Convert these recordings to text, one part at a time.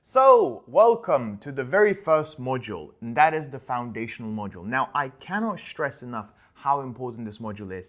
So, welcome to the very first module, and that is the foundational module. Now, I cannot stress enough how important this module is.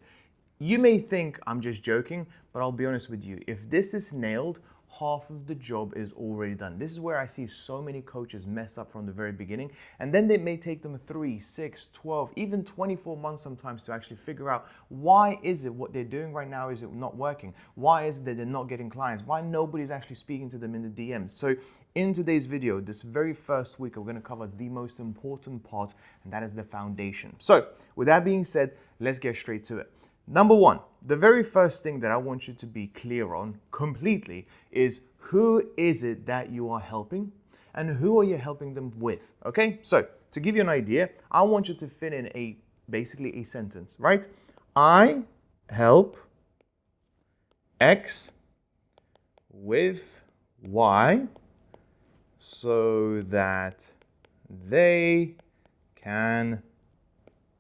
You may think I'm just joking, but I'll be honest with you. If this is nailed, half of the job is already done. This is where I see so many coaches mess up from the very beginning, and then they may take them 3, 6, 12, even 24 months sometimes to actually figure out why is it what they're doing right now is it not working? Why is it that they're not getting clients? Why nobody's actually speaking to them in the DMs? So in today's video, this very first week, we're going to cover the most important part, and that is the foundation. So with that being said, let's get straight to it. Number one, the very first thing that I want you to be clear on completely is who is it that you are helping and who are you helping them with, okay? So to give you an idea, I want you to fit in basically a sentence, right? I help X with Y so that they can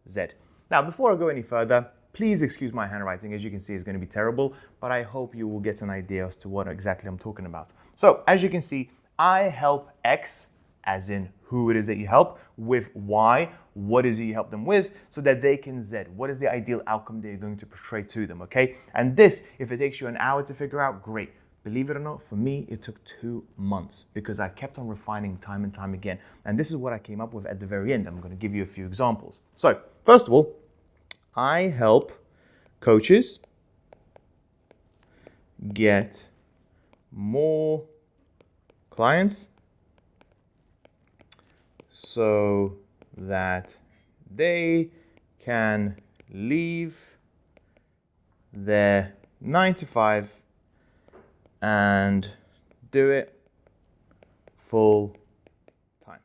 Z. Now, before I go any further, please excuse my handwriting. As you can see, it's going to be terrible, but I hope you will get an idea as to what exactly I'm talking about. So, as you can see, I help X, as in who it is that you help, with Y, what is it you help them with, so that they can Z. What is the ideal outcome that you're going to portray to them, okay? And this, if it takes you an hour to figure out, great. Believe it or not, for me, it took 2 months because I kept on refining time and time again. And this is what I came up with at the very end. I'm going to give you a few examples. So, first of all, I help coaches get more clients so that they can leave their 9 to 5 and do it full time.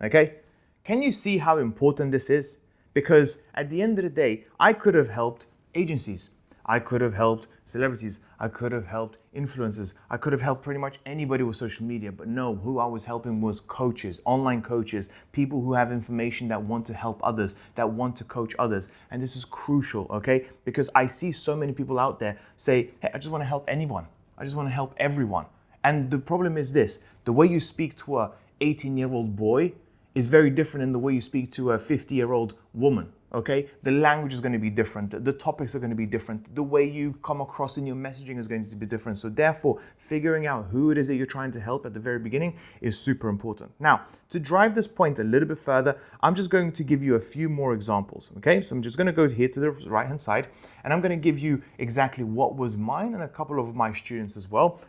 Okay? Can you see how important this is? Because at the end of the day, I could have helped agencies. I could have helped celebrities. I could have helped influencers. I could have helped pretty much anybody with social media. But no, who I was helping was coaches, online coaches, people who have information that want to help others, that want to coach others. And this is crucial, okay? Because I see so many people out there say, hey, I just want to help anyone. I just want to help everyone. And the problem is this, the way you speak to a 18-year-old boy is very different than the way you speak to a 50-year-old woman, okay? The language is going to be different. The topics are going to be different. The way you come across in your messaging is going to be different. So therefore, figuring out who it is that you're trying to help at the very beginning is super important. Now, to drive this point a little bit further, I'm just going to give you a few more examples, okay? So I'm just going to go here to the right-hand side, and I'm going to give you exactly what was mine and a couple of my students as well,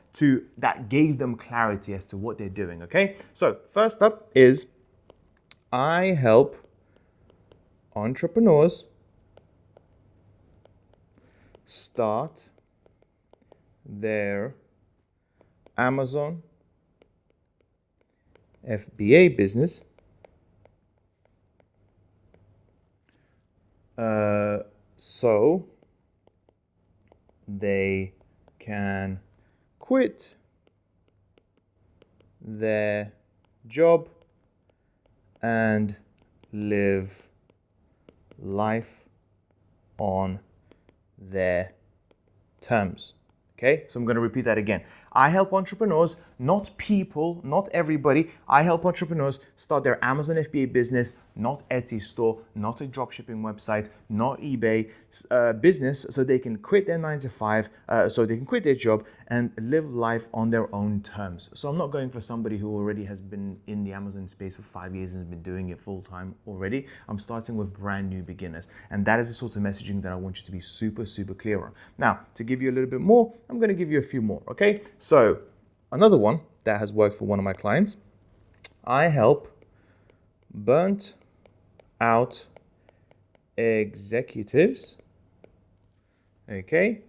that gave them clarity as to what they're doing, okay? So first up is I help entrepreneurs start their Amazon FBA business so they can quit their job and live life on their terms. Okay, so I'm going to repeat that again. I help entrepreneurs, not people, not everybody. I help entrepreneurs start their Amazon FBA business, not Etsy store, not a dropshipping website, not eBay business, so they can quit their 9 to 5, so they can quit their job and live life on their own terms. So I'm not going for somebody who already has been in the Amazon space for 5 years and has been doing it full time already. I'm starting with brand new beginners. And that is the sort of messaging that I want you to be super, super clear on. Now, to give you a little bit more, I'm going to give you a few more, okay? So another one that has worked for one of my clients, I help burnt out executives, okay,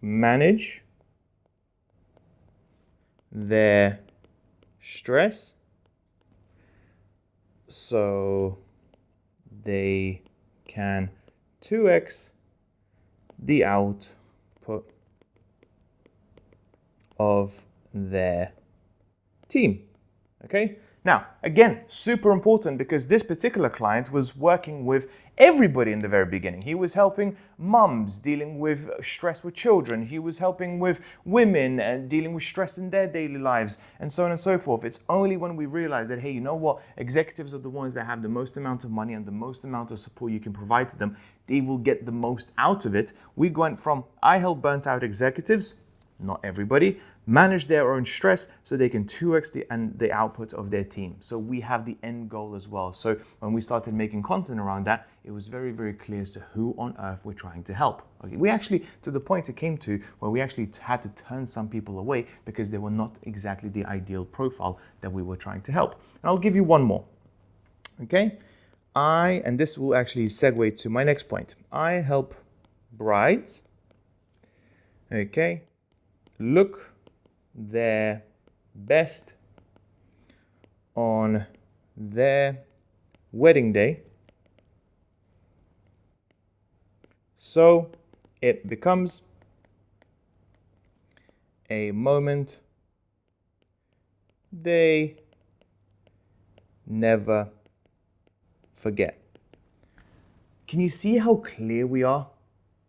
manage their stress so they can 2x the output of their team. Okay, Now, again, super important because this particular client was working with everybody in the very beginning. He was helping mums dealing with stress with children. He was helping with women and dealing with stress in their daily lives and so on and so forth. It's only when we realize that, hey, you know what? Executives are the ones that have the most amount of money and the most amount of support you can provide to them. They will get the most out of it. We went from, I help burnt out executives, not everybody, manage their own stress so they can 2x the output of their team. So we have the end goal as well. So when we started making content around that, it was very, very clear as to who on earth we're trying to help. Okay, we actually, to the point it came to where we actually had to turn some people away because they were not exactly the ideal profile that we were trying to help. And I'll give you one more. Okay, and this will actually segue to my next point. I help brides, okay, look their best on their wedding day so it becomes a moment they never forget. Can you see how clear we are?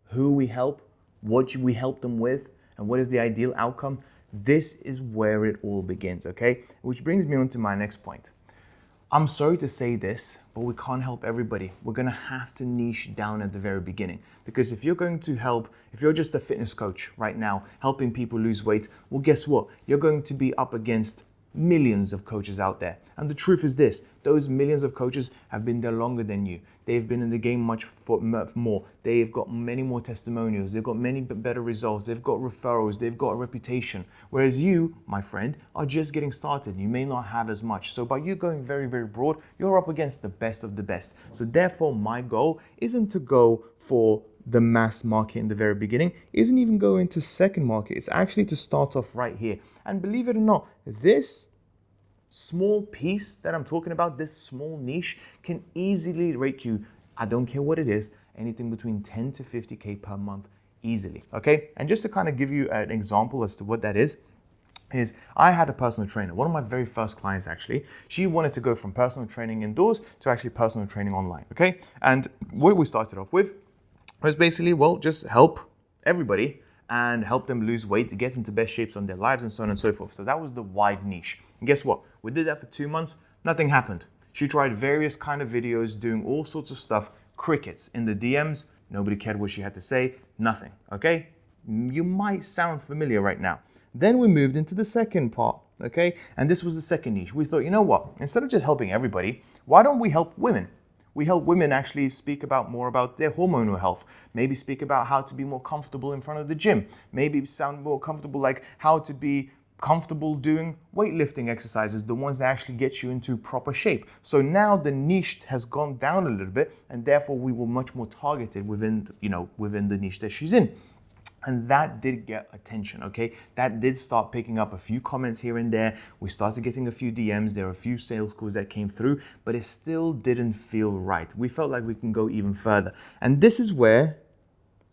Who we help, what we help them with, and what is the ideal outcome? This is where it all begins, okay? Which brings me on to my next point. I'm sorry to say this, but we can't help everybody. We're gonna have to niche down at the very beginning. Because if you're going to help, if you're just a fitness coach right now, helping people lose weight, well, guess what? You're going to be up against millions of coaches out there. And the truth is this, those millions of coaches have been there longer than you. They've been in the game much more. They've got many more testimonials. They've got many better results. They've got referrals. They've got a reputation. Whereas you, my friend, are just getting started. You may not have as much. So by you going very, very broad, you're up against the best of the best. So therefore, my goal isn't to go for the mass market in the very beginning, isn't even go into second market. It's actually to start off right here. And believe it or not, this small piece that I'm talking about, this small niche, can easily rate you, I don't care what it is, anything between 10 to 50K per month easily, okay? And just to kind of give you an example as to what that is I had a personal trainer, one of my very first clients actually. She wanted to go from personal training indoors to actually personal training online, okay? And what we started off with was basically, well, just help everybody and help them lose weight to get into best shapes on their lives and so on and so forth. So that was the wide niche. And guess what? We did that for 2 months. Nothing happened. She tried various kind of videos doing all sorts of stuff. Crickets in the DMs. Nobody cared what she had to say. Nothing. Okay? You might sound familiar right now. Then we moved into the second part. Okay? And this was the second niche. We thought, you know what? Instead of just helping everybody, why don't we help women? We help women actually speak more about their hormonal health. Maybe speak about how to be more comfortable in front of the gym. Maybe sound more comfortable, like how to be comfortable doing weightlifting exercises, the ones that actually get you into proper shape. So now the niche has gone down a little bit, and therefore we were much more targeted within the niche that she's in. And that did get attention, okay? That did start picking up a few comments here and there. We started getting a few DMs. There were a few sales calls that came through, but it still didn't feel right. We felt like we can go even further. And this is where,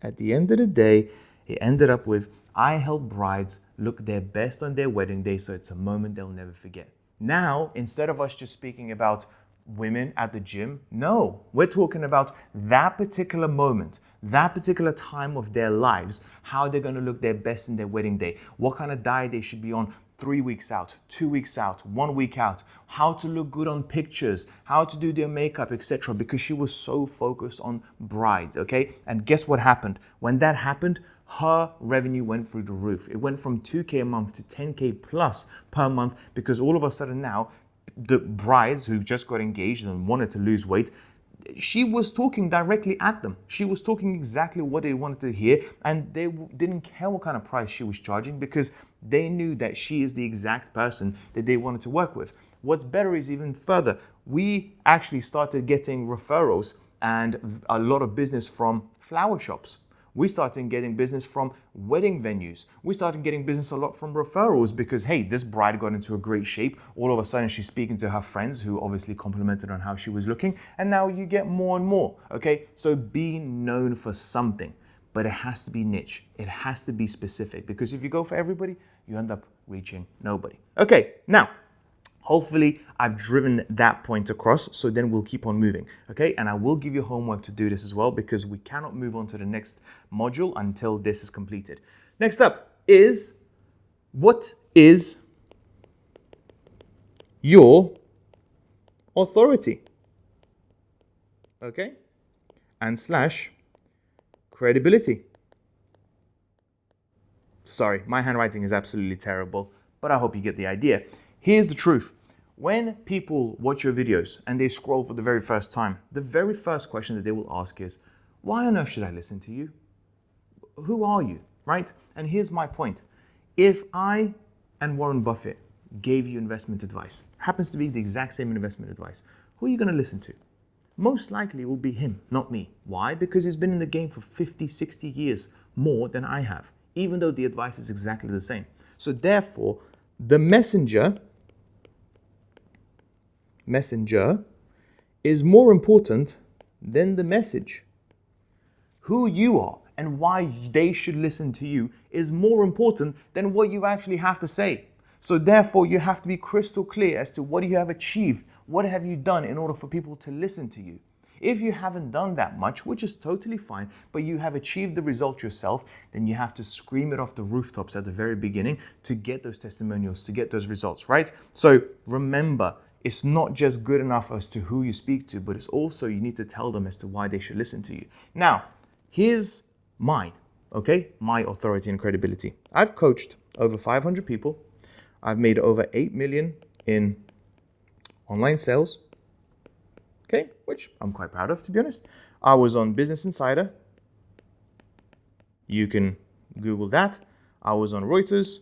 at the end of the day, it ended up with, I help brides look their best on their wedding day so it's a moment they'll never forget. Now, instead of us just speaking about women at the gym, no, we're talking about that particular moment, that particular time of their lives, how they're going to look their best in their wedding day, what kind of diet they should be on 3 weeks out, 2 weeks out, 1 week out, how to look good on pictures, how to do their makeup, etc. Because she was so focused on brides, okay? And guess what happened? When that happened, her revenue went through the roof. It went from 2K a month to 10K plus per month, because all of a sudden now, the brides who just got engaged and wanted to lose weight, she was talking directly at them. She was talking exactly what they wanted to hear, and they didn't care what kind of price she was charging because they knew that she is the exact person that they wanted to work with. What's better is even further. We actually started getting referrals and a lot of business from flower shops. We started getting business from wedding venues. We started getting business a lot from referrals because, hey, this bride got into a great shape. All of a sudden, she's speaking to her friends who obviously complimented on how she was looking. And now you get more and more, okay? So be known for something, but it has to be niche. It has to be specific, because if you go for everybody, you end up reaching nobody. Okay, now, hopefully, I've driven that point across, so then we'll keep on moving, okay? And I will give you homework to do this as well, because we cannot move on to the next module until this is completed. Next up is, what is your authority? Okay? And slash credibility. Sorry, my handwriting is absolutely terrible, but I hope you get the idea. Here's the truth. When people watch your videos and they scroll for the very first time, the very first question that they will ask is, why on earth should I listen to you? Who are you, right? And here's my point. If I and Warren Buffett gave you investment advice, happens to be the exact same investment advice, who are you going to listen to? Most likely it will be him, not me. Why? Because he's been in the game for 50, 60 years more than I have, even though the advice is exactly the same. So therefore, the messenger is more important than the message. Who you are and why they should listen to you is more important than what you actually have to say. So therefore, you have to be crystal clear as to what you have achieved, what have you done in order for people to listen to you. If you haven't done that much, which is totally fine, but you have achieved the result yourself, then you have to scream it off the rooftops at the very beginning to get those testimonials, to get those results, right? So remember, it's not just good enough as to who you speak to, but it's also you need to tell them as to why they should listen to you. Now, here's mine, okay? My authority and credibility. I've coached over 500 people. I've made over 8 million in online sales. Okay, which I'm quite proud of, to be honest. I was on Business Insider. You can Google that. I was on Reuters.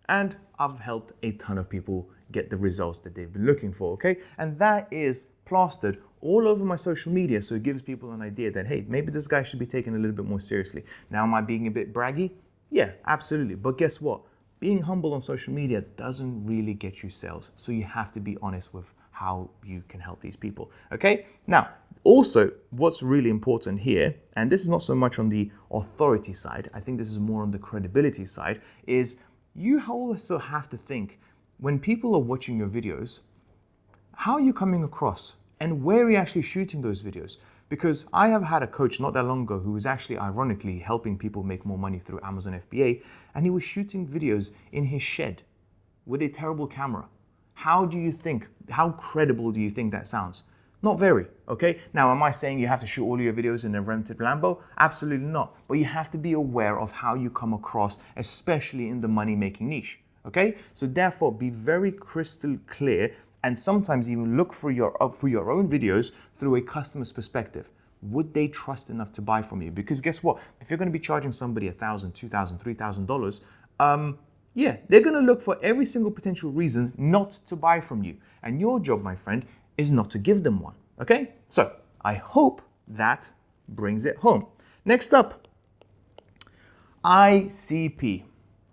And I've helped a ton of people get the results that they've been looking for, okay? And that is plastered all over my social media, so it gives people an idea that, hey, maybe this guy should be taken a little bit more seriously. Now, am I being a bit braggy? Yeah, absolutely. But guess what? Being humble on social media doesn't really get you sales. So you have to be honest with how you can help these people, okay? Now, also, what's really important here, and this is not so much on the authority side, I think this is more on the credibility side, is you also have to think, when people are watching your videos, how are you coming across? And where are you actually shooting those videos? Because I have had a coach not that long ago who was actually ironically helping people make more money through Amazon FBA, and he was shooting videos in his shed with a terrible camera. How credible do you think that sounds? Not very, okay? Now, am I saying you have to shoot all your videos in a rented Lambo? Absolutely not. But you have to be aware of how you come across, especially in the money-making niche, okay? So therefore, be very crystal clear and sometimes even look for your own videos through a customer's perspective. Would they trust enough to buy from you? Because guess what? If you're going to be charging somebody $1,000, $2,000, $3,000, yeah, they're going to look for every single potential reason not to buy from you. And your job, my friend, is not to give them one, okay? So I hope that brings it home. Next up, ICP.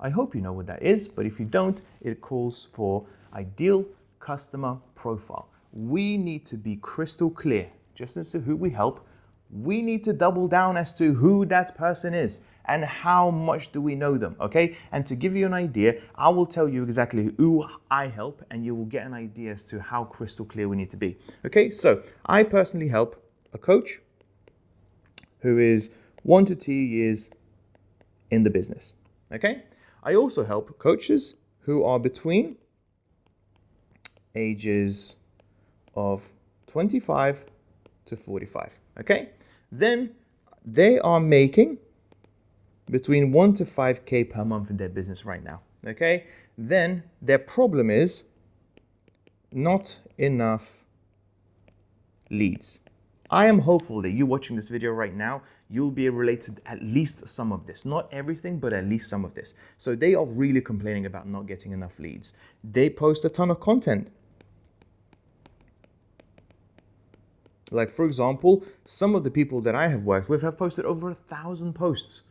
I hope you know what that is, but if you don't, it calls for Ideal Customer Profile. We need to be crystal clear, just as to who we help. We need to double down as to who that person is and how much do we know them, okay? And to give you an idea, I will tell you exactly who I help and you will get an idea as to how crystal clear we need to be. Okay, so I personally help a coach who is 1 to 2 years in the business, okay? I also help coaches who are between ages of 25 to 45, okay? Then they are making between 1 to 5K per month in their business right now, okay? Then their problem is not enough leads. I am hopeful that you watching this video right now, you'll be related to at least some of this. Not everything, but at least some of this. So they are really complaining about not getting enough leads. They post a ton of content. Like, for example, some of the people that I have worked with have posted over 1,000 posts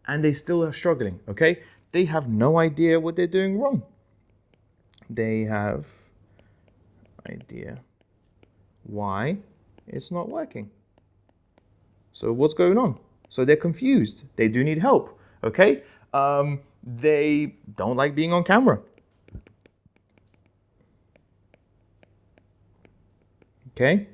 and they still are struggling, okay? They have no idea what they're doing wrong. They have no idea why it's not working. So what's going on? So they're confused. They do need help, okay? They don't like being on camera. okay?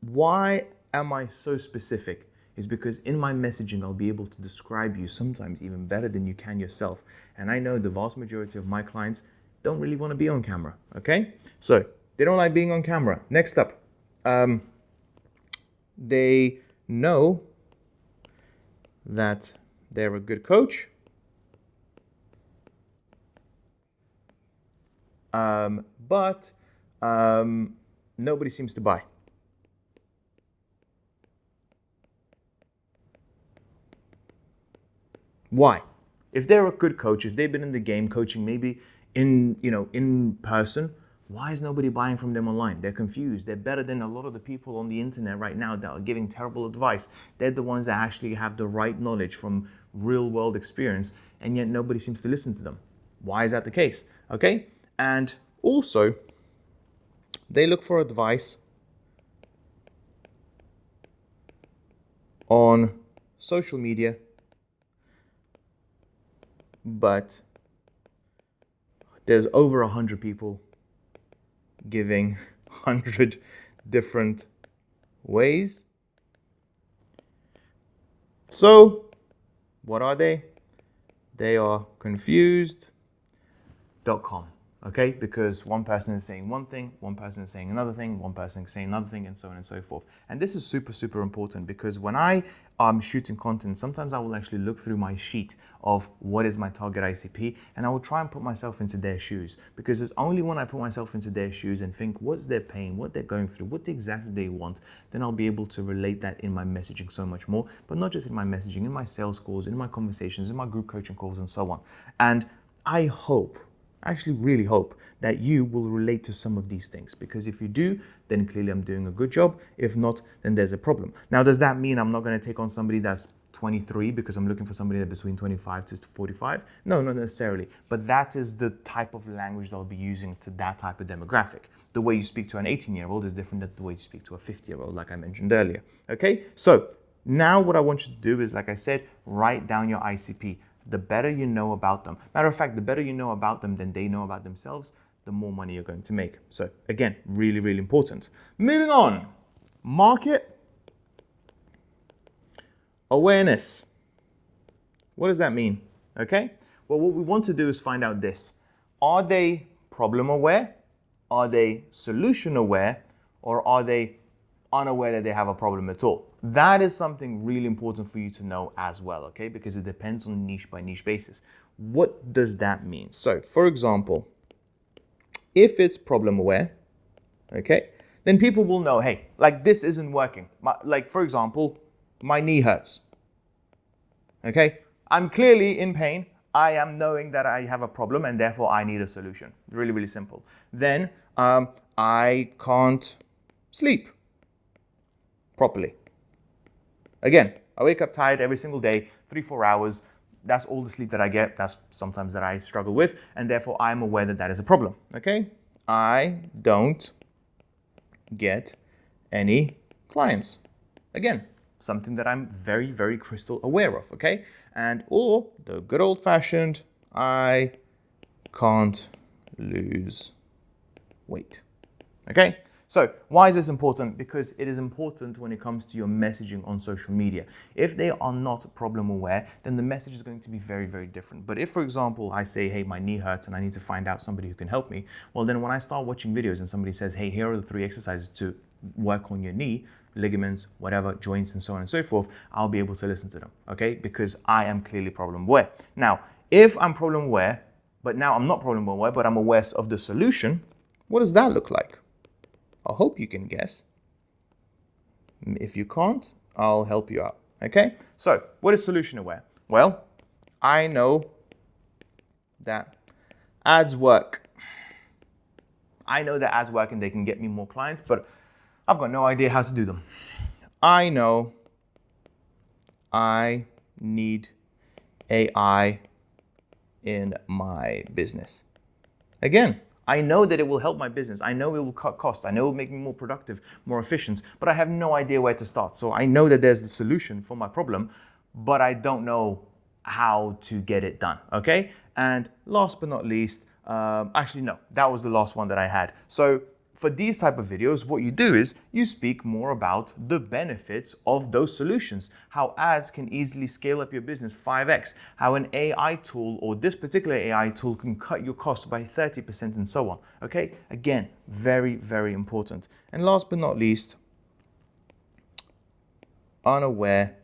Why am I so specific? Is because in my messaging, I'll be able to describe you sometimes even better than you can yourself. And I know the vast majority of my clients don't really want to be on camera, okay? So they don't like being on camera. Next up, they know that they're a good coach, but nobody seems to buy. Why? If they're a good coach, if they've been in the game coaching, maybe in person, why is nobody buying from them online? They're confused. They're better than a lot of the people on the internet right now that are giving terrible advice. They're the ones that actually have the right knowledge from real world experience, and yet nobody seems to listen to them. Why is that the case? Okay? And also, they look for advice on social media, but there's over 100 people giving 100 different ways. So, what are they? They are confused.com. Okay, because one person is saying one thing, one person is saying another thing, one person is saying another thing, and so on and so forth. And this is super, super important because when I am shooting content, sometimes I will actually look through my sheet of what is my target ICP, and I will try and put myself into their shoes, because it's only when I put myself into their shoes and think what's their pain, what they're going through, what exactly they want, then I'll be able to relate that in my messaging so much more, but not just in my messaging, in my sales calls, in my conversations, in my group coaching calls, and so on. And I actually really hope that you will relate to some of these things, because if you do, then clearly I'm doing a good job. If not, then there's a problem. Now, does that mean I'm not going to take on somebody that's 23 because I'm looking for somebody that's between 25 to 45? No, not necessarily. But that is the type of language that I'll be using to that type of demographic. The way you speak to an 18-year-old is different than the way you speak to a 50-year-old, like I mentioned earlier. Okay, so now what I want you to do is, like I said, write down your ICP. The better you know about them. Matter of fact, the better you know about them than they know about themselves, the more money you're going to make. So again, really, really important. Moving on, market awareness. What does that mean? Okay, well, what we want to do is find out this. Are they problem aware? Are they solution aware? Or are they unaware that they have a problem at all? That is something really important for you to know as well, okay? Because it depends on niche by niche basis. What does that mean? So, for example, if it's problem aware, okay, then people will know, hey, like this isn't working. Like, for example, my knee hurts, okay? I'm clearly in pain. I am knowing that I have a problem and therefore I need a solution. Really, really simple. Then I can't sleep properly. Again, I wake up tired every single day, 3-4 hours. That's all the sleep that I get. That's sometimes that I struggle with, and therefore I'm aware that that is a problem. Okay? I don't get any clients. Again, something that I'm very, very crystal aware of. Okay? And or the good old-fashioned, I can't lose weight. Okay? So why is this important? Because it is important when it comes to your messaging on social media. If they are not problem aware, then the message is going to be very, very different. But if, for example, I say, hey, my knee hurts and I need to find out somebody who can help me, well, then when I start watching videos and somebody says, hey, here are the 3 exercises to work on your knee, ligaments, whatever, joints, and so on and so forth, I'll be able to listen to them, okay? Because I am clearly problem aware. Now, if I'm problem aware, but now I'm not problem aware, but I'm aware of the solution, what does that look like? I hope you can guess. If you can't, I'll help you out, okay? So, what is solution aware? Well, I know that ads work. I know that ads work and they can get me more clients, but I've got no idea how to do them. I know I need AI in my business. Again, I know that it will help my business. I know it will cut costs. I know it will make me more productive, more efficient, but I have no idea where to start. So I know that there's the solution for my problem, but I don't know how to get it done, okay? And last but not least, actually no, that was the last one that I had. So for these type of videos, what you do is you speak more about the benefits of those solutions, how ads can easily scale up your business 5x, how an AI tool or this particular AI tool can cut your costs by 30% and so on. Okay, again, very, very important. And last but not least, unaware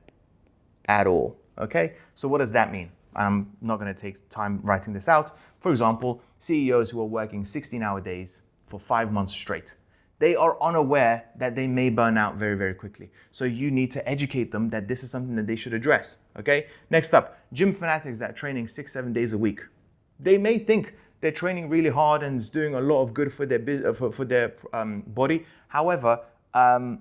at all. Okay, so what does that mean? I'm not going to take time writing this out. For example, CEOs who are working 16-hour days for 5 months straight. They are unaware that they may burn out very, very quickly. So you need to educate them that this is something that they should address. Okay, next up, gym fanatics that are training 6-7 days a week. They may think they're training really hard and it's doing a lot of good for their body. However,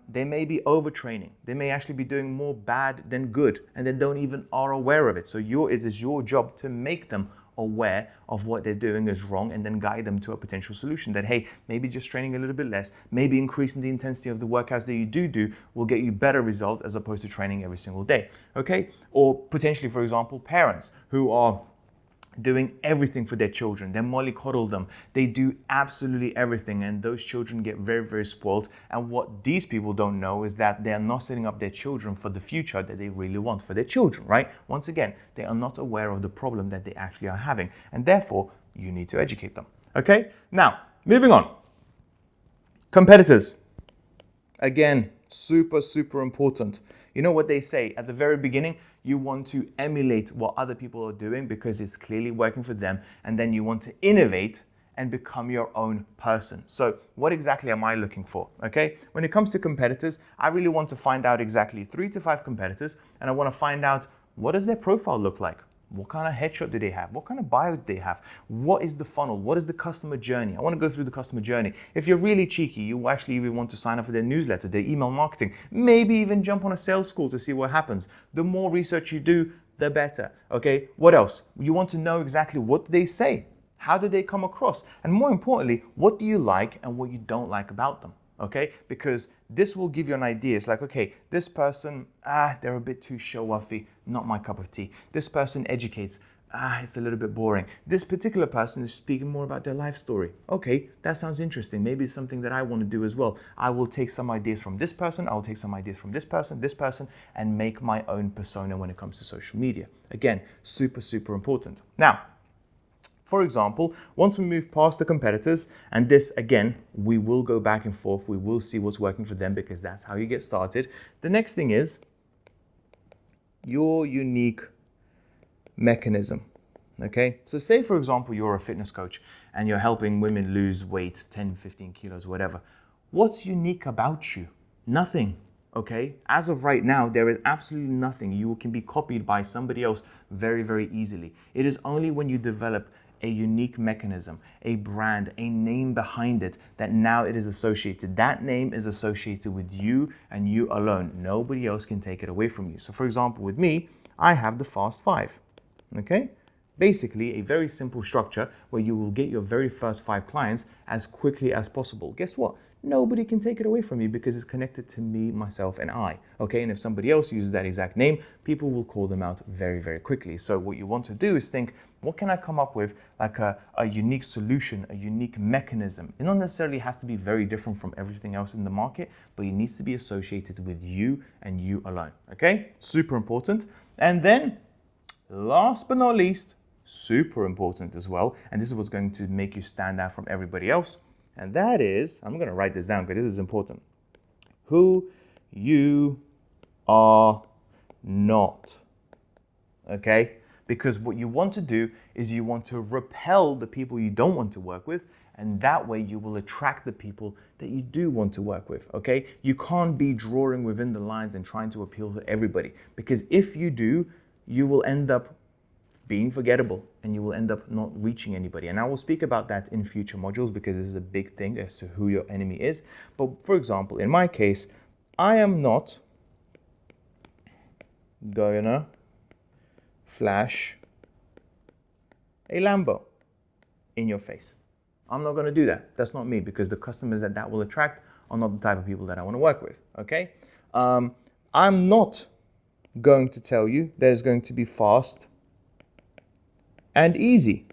they may be overtraining. They may actually be doing more bad than good, and they don't even are aware of it. So it is your job to make them aware of what they're doing is wrong and then guide them to a potential solution that, hey, maybe just training a little bit less, maybe increasing the intensity of the workouts that you do will get you better results as opposed to training every single day, okay? Or potentially, for example, parents who are doing everything for their children. They mollycoddle them. They do absolutely everything, and those children get very, very spoiled. And what these people don't know is that they are not setting up their children for the future that they really want for their children, right? Once again, they are not aware of the problem that they actually are having, and therefore you need to educate them. Okay? Now, moving on. Competitors. Again, super, super important. You know what they say at the very beginning? You want to emulate what other people are doing because it's clearly working for them, and then you want to innovate and become your own person. So what exactly am I looking for? Okay, when it comes to competitors, I really want to find out exactly 3 to 5 competitors, and I want to find out what does their profile look like? What kind of headshot do they have? What kind of bio do they have? What is the funnel? What is the customer journey? I want to go through the customer journey. If you're really cheeky, you actually even want to sign up for their newsletter, their email marketing, maybe even jump on a sales call to see what happens. The more research you do, the better. Okay, what else? You want to know exactly what they say. How do they come across? And more importantly, what do you like and what you don't like about them? Okay, because this will give you an idea. It's like, okay, this person, they're a bit too show-offy, not my cup of tea. This person educates, it's a little bit boring. This particular person is speaking more about their life story. Okay, that sounds interesting. Maybe it's something that I want to do as well. I will take some ideas from this person, I'll take some ideas from this person, and make my own persona when it comes to social media. Again, super, super important. Now, for example, once we move past the competitors, and this, again, we will go back and forth, we will see what's working for them because that's how you get started. The next thing is your unique mechanism, okay? So say, for example, you're a fitness coach and you're helping women lose weight, 10, 15 kilos, whatever. What's unique about you? Nothing. Okay, as of right now, there is absolutely nothing. You can be copied by somebody else very, very easily. It is only when you develop a unique mechanism, a brand, a name behind it, that now it is associated. That name is associated with you and you alone. Nobody else can take it away from you. So for example, with me, I have the Fast 5, okay? Basically, a very simple structure where you will get your very first 5 clients as quickly as possible. Guess what? Nobody can take it away from you because it's connected to me, myself, and I. Okay, and if somebody else uses that exact name, people will call them out very, very quickly. So what you want to do is think, what can I come up with like a unique solution, a unique mechanism? It not necessarily has to be very different from everything else in the market, but it needs to be associated with you and you alone. Okay, super important. And then last but not least, super important as well, and this is what's going to make you stand out from everybody else, and that is, I'm going to write this down because this is important, who you are not. Okay? Because what you want to do is you want to repel the people you don't want to work with, and that way you will attract the people that you do want to work with, okay? You can't be drawing within the lines and trying to appeal to everybody, because if you do, you will end up being forgettable and you will end up not reaching anybody. And I will speak about that in future modules because this is a big thing as to who your enemy is. But for example, in my case, I am not gonna flash a Lambo in your face. I'm not gonna do that. That's not me, because the customers that will attract are not the type of people that I wanna work with, okay? I'm not going to tell you that it's going to be fast and easy.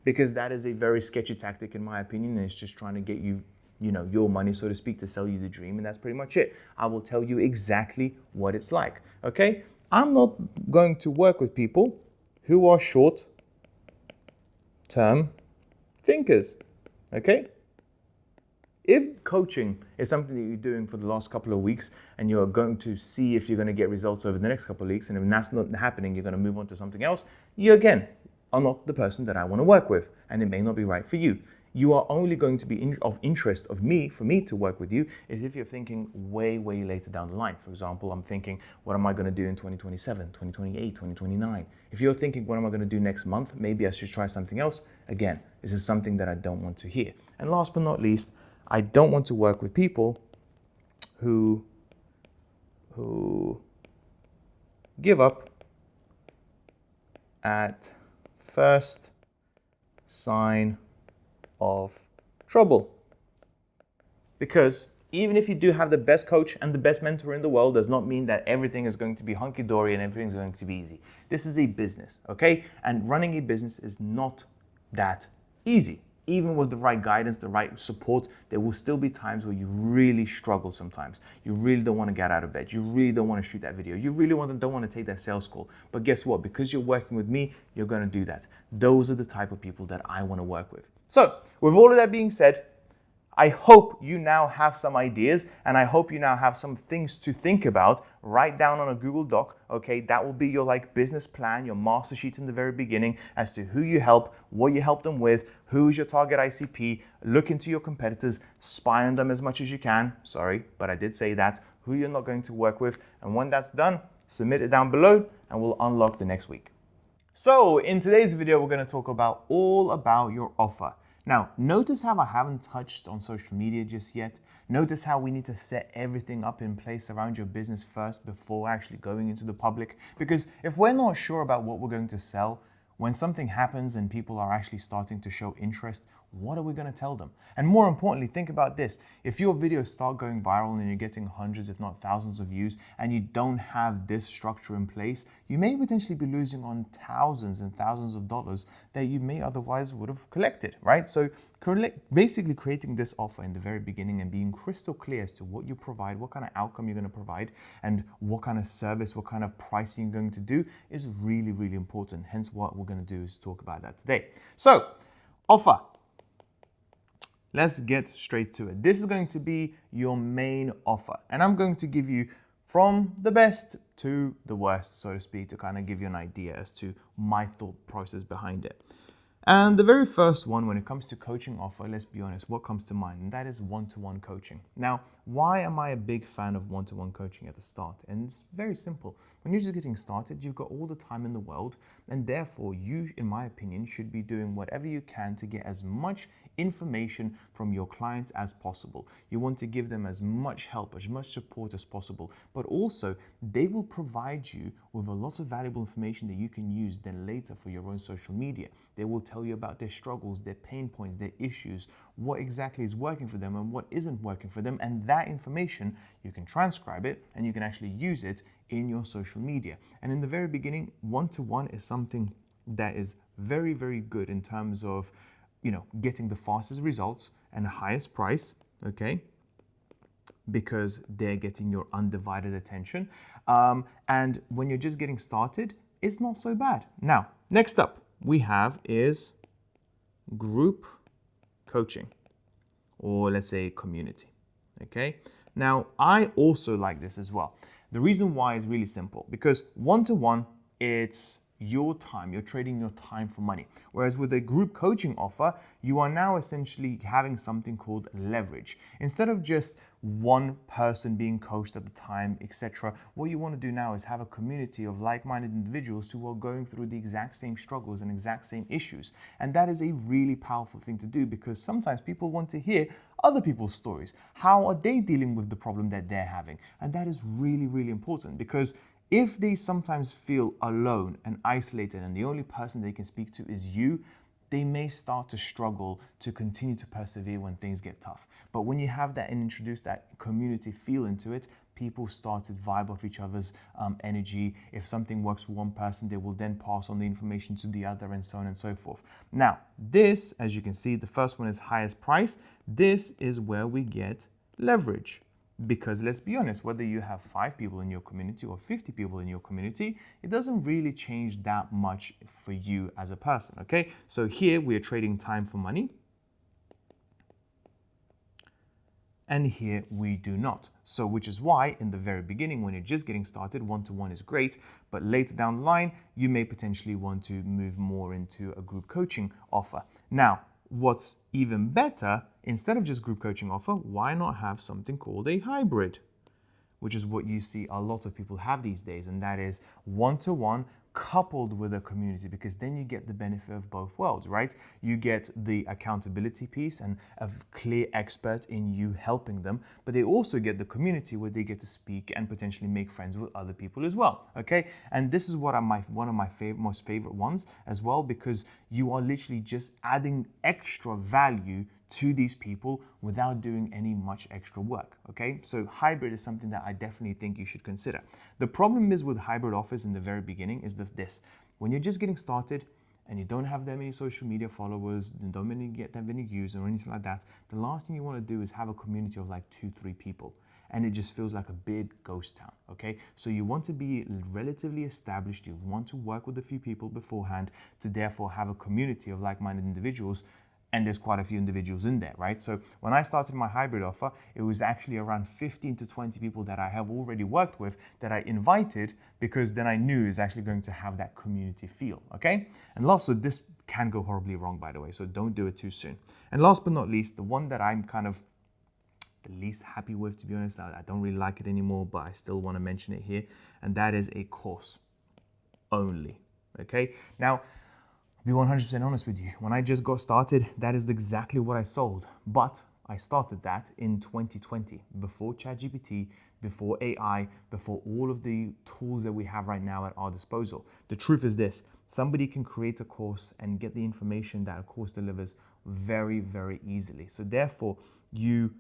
because that is a very sketchy tactic in my opinion, and it's just trying to get you, your money, so to speak, to sell you the dream, and that's pretty much it. I will tell you exactly what it's like, okay? I'm not going to work with people who are short-term thinkers, okay? If coaching is something that you're doing for the last couple of weeks and you're going to see if you're going to get results over the next couple of weeks, and if that's not happening, you're going to move on to something else, you again are not the person that I want to work with, and it may not be right for you. You are only going to be of interest for me to work with you is if you're thinking way, way later down the line. For example, I'm thinking, what am I going to do in 2027, 2028, 2029? If you're thinking, what am I going to do next month? Maybe I should try something else. Again, this is something that I don't want to hear. And last but not least, I don't want to work with people who give up at first sign of trouble. Because even if you do have the best coach and the best mentor in the world, does not mean that everything is going to be hunky-dory and everything's going to be easy. This is a business, okay? And running a business is not that easy. Even with the right guidance, the right support, there will still be times where you really struggle sometimes. You really don't want to get out of bed. You really don't want to shoot that video. You really don't want to take that sales call. But guess what? Because you're working with me, you're going to do that. Those are the type of people that I want to work with. So, with all of that being said, I hope you now have some ideas, and I hope you now have some things to think about. Write down on a Google Doc, okay? That will be your business plan, your master sheet in the very beginning as to who you help, what you help them with, who's your target ICP. Look into your competitors, spy on them as much as you can. Sorry, but I did say that. Who you're not going to work with. And when that's done, submit it down below and we'll unlock the next week. So in today's video, we're going to talk all about your offer. Now, notice how I haven't touched on social media just yet. Notice how we need to set everything up in place around your business first before actually going into the public. Because if we're not sure about what we're going to sell, when something happens and people are actually starting to show interest, what are we going to tell them? And more importantly, think about this. If your videos start going viral and you're getting hundreds, if not thousands of views, and you don't have this structure in place, you may potentially be losing on thousands and thousands of dollars that you may otherwise would have collected, right? So basically creating this offer in the very beginning and being crystal clear as to what you provide, what kind of outcome you're going to provide, and what kind of service, what kind of pricing you're going to do is really, really important. Hence what we're going to do is talk about that today. So, offer. Let's get straight to it. This is going to be your main offer. And I'm going to give you from the best to the worst, so to speak, to kind of give you an idea as to my thought process behind it. And the very first one, when it comes to coaching offer, let's be honest, what comes to mind? And that is one-to-one coaching. Now, why am I a big fan of one-to-one coaching at the start? And it's very simple. When you're just getting started, you've got all the time in the world, and therefore you, in my opinion, should be doing whatever you can to get as much information from your clients as possible. You want to give them as much help, as much support as possible, but also they will provide you with a lot of valuable information that you can use then later for your own social media. They will tell you about their struggles, their pain points, their issues, what exactly is working for them and what isn't working for them, and that information, you can transcribe it and you can actually use it in your social media. And in the very beginning, one-to-one is something that is very, very good in terms of getting the fastest results and the highest price, okay? Because they're getting your undivided attention. And when you're just getting started, it's not so bad. Now, next up we have is group coaching, or let's say community, okay? Now, I also like this as well. The reason why is really simple, because one-to-one, it's your time. You're trading your time for money. Whereas with a group coaching offer, you are now essentially having something called leverage. Instead of just one person being coached at the time, etc., what you want to do now is have a community of like-minded individuals who are going through the exact same struggles and exact same issues. And that is a really powerful thing to do, because sometimes people want to hear other people's stories. How are they dealing with the problem that they're having? And that is really, really important, because if they sometimes feel alone and isolated and the only person they can speak to is you, they may start to struggle to continue to persevere when things get tough. But when you have that and introduce that community feel into it, people start to vibe off each other's energy. If something works for one person, they will then pass on the information to the other, and so on and so forth. Now, this, as you can see, the first one is highest price. This is where we get leverage. Because let's be honest, whether you have 5 people in your community or 50 people in your community, it doesn't really change that much for you as a person, okay? So here we are trading time for money. And here we do not. So which is why in the very beginning, when you're just getting started, one-to-one is great, but later down the line, you may potentially want to move more into a group coaching offer. Now, what's even better, instead of just group coaching offer, why not have something called a hybrid? Which is what you see a lot of people have these days, and that is one-to-one coupled with a community, because then you get the benefit of both worlds, right? You get the accountability piece and a clear expert in you helping them, but they also get the community where they get to speak and potentially make friends with other people as well, okay? And this is what one of my most favorite ones as well, because you are literally just adding extra value to these people without doing any much extra work, okay? So hybrid is something that I definitely think you should consider. The problem is with hybrid offers in the very beginning is this. When you're just getting started and you don't have that many social media followers, and don't get that many views or anything like that, the last thing you want to do is have a community of like 2-3 people. And it just feels like a big ghost town, okay? So you want to be relatively established. You want to work with a few people beforehand to therefore have a community of like-minded individuals. And there's quite a few individuals in there, right? So when I started my hybrid offer, it was actually around 15 to 20 people that I have already worked with that I invited, because then I knew it's actually going to have that community feel, okay? And last, so this can go horribly wrong, by the way, so don't do it too soon. And last but not least, the one that I'm kind of the least happy with, to be honest, I don't really like it anymore, but I still want to mention it here, and that is a course only, okay? Now, be 100% honest with you. When I just got started, that is exactly what I sold. But I started that in 2020, before ChatGPT, before AI, before all of the tools that we have right now at our disposal. The truth is this: somebody can create a course and get the information that a course delivers very, very easily. So therefore, you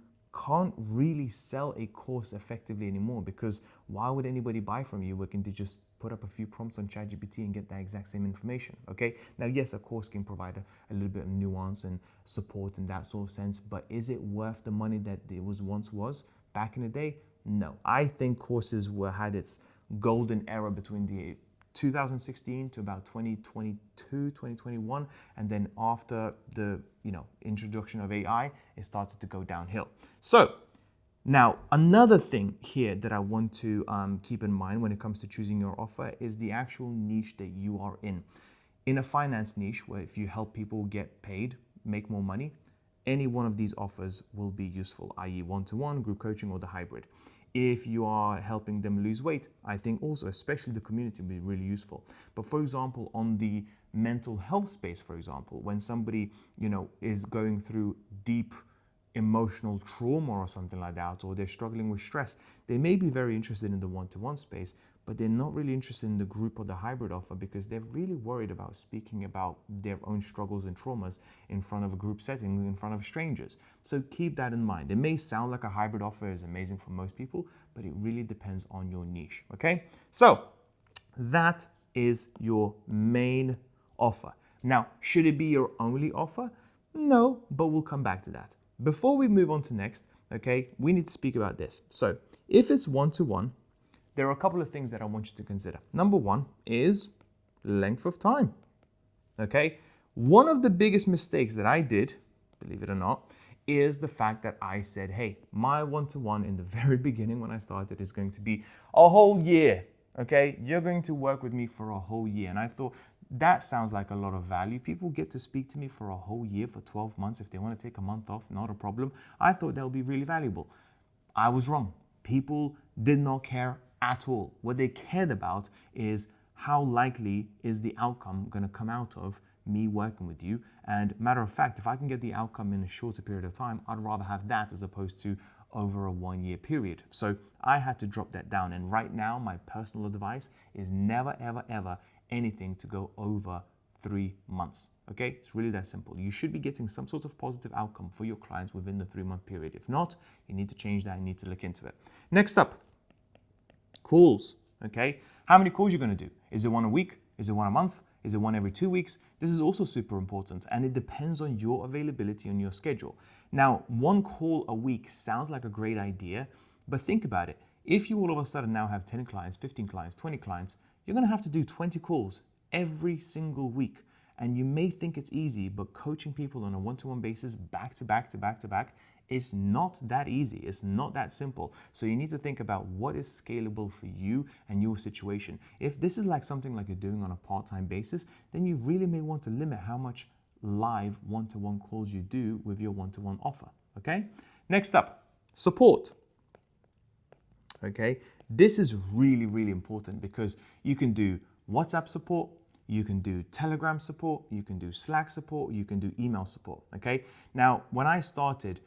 can't really sell a course effectively anymore, because why would anybody buy from you? We can just put up a few prompts on ChatGPT and get that exact same information, okay? Now, yes, a course can provide a little bit of nuance and support in that sort of sense, but is it worth the money that it once was back in the day? No. I think courses had its golden era between the 2016 to about 2022, 2021, and then after the introduction of AI, it started to go downhill. So now another thing here that I want to keep in mind when it comes to choosing your offer is the actual niche that you are in. In a finance niche, where if you help people get paid, make more money, any one of these offers will be useful, i.e. one-to-one, group coaching, or the hybrid. If you are helping them lose weight, I think also, especially the community, will be really useful. But for example, on the mental health space, for example, when somebody, is going through deep emotional trauma or something like that, or they're struggling with stress, they may be very interested in the one-to-one space, but they're not really interested in the group or the hybrid offer, because they're really worried about speaking about their own struggles and traumas in front of a group setting, in front of strangers. So keep that in mind. It may sound like a hybrid offer is amazing for most people, but it really depends on your niche, okay? So that is your main offer. Now, should it be your only offer? No, but we'll come back to that. Before we move on to next, okay, we need to speak about this. So if it's one-to-one, there are a couple of things that I want you to consider. Number one is length of time, okay? One of the biggest mistakes that I did, believe it or not, is the fact that I said, hey, my one-to-one in the very beginning when I started is going to be a whole year, okay? You're going to work with me for a whole year. And I thought, that sounds like a lot of value. People get to speak to me for a whole year, for 12 months. If they want to take a month off, not a problem. I thought that would be really valuable. I was wrong. People did not care at all. What they cared about is how likely is the outcome going to come out of me working with you. And matter of fact, if I can get the outcome in a shorter period of time, I'd rather have that as opposed to over a 1-year period. So I had to drop that down. And right now, my personal advice is never, ever, ever anything to go over 3 months. Okay, it's really that simple. You should be getting some sort of positive outcome for your clients within the 3-month period. If not, you need to change that. You need to look into it. Next up, calls, okay? How many calls you're gonna do? Is it one a week? Is it one a month? Is it one every 2 weeks? This is also super important, and it depends on your availability and your schedule. Now, one call a week sounds like a great idea, but think about it. If you all of a sudden now have 10 clients, 15 clients, 20 clients, you're gonna have to do 20 calls every single week. And you may think it's easy, but coaching people on a one-to-one basis, back to back to back to back, is not that easy. It's not that simple. So you need to think about what is scalable for you and your situation. If this is like something like you're doing on a part-time basis, then you really may want to limit how much live one-to-one calls you do with your one-to-one offer, okay? Next up, support. Okay, this is really, really important because you can do WhatsApp support, you can do Telegram support, you can do Slack support, you can do email support, okay? Now, when I started,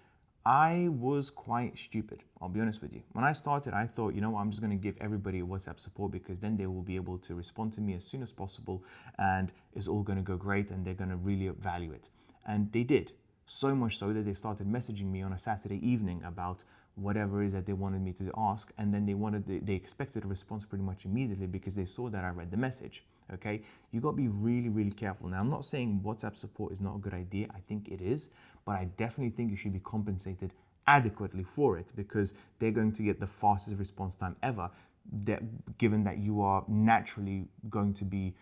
I was quite stupid, I'll be honest with you. When I started, I thought, you know what, I'm just gonna give everybody WhatsApp support because then they will be able to respond to me as soon as possible and it's all gonna go great and they're gonna really value it. And they did, so much so that they started messaging me on a Saturday evening about whatever it is that they wanted me to ask, and then they expected a response pretty much immediately because they saw that I read the message, okay? You gotta be really, really careful. Now, I'm not saying WhatsApp support is not a good idea, I think it is, but I definitely think you should be compensated adequately for it because they're going to get the fastest response time ever, given that you are naturally going to be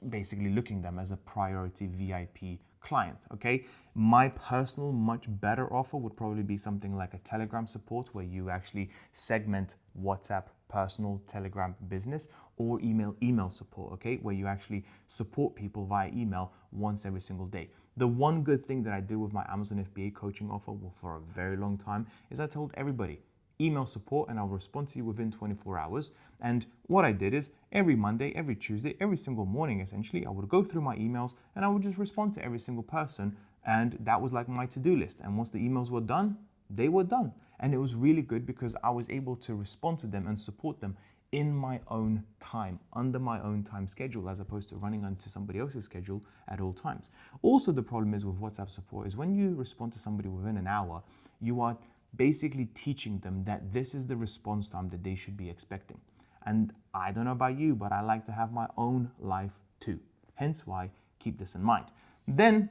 basically looking at them as a priority VIP client, okay? My personal, much better offer would probably be something like a Telegram support where you actually segment WhatsApp, personal, Telegram, business, or email support, okay? Where you actually support people via email once every single day. The one good thing that I did with my Amazon FBA coaching offer for a very long time is I told everybody, email support and I'll respond to you within 24 hours. And what I did is every Monday, every Tuesday, every single morning, essentially, I would go through my emails and I would just respond to every single person. And that was like my to-do list. And once the emails were done, they were done. And it was really good because I was able to respond to them and support them in my own time, under my own time schedule, as opposed to running onto somebody else's schedule at all times. Also, the problem is with WhatsApp support is when you respond to somebody within an hour, you are basically teaching them that this is the response time that they should be expecting. And I don't know about you, but I like to have my own life too. Hence why, keep this in mind. Then,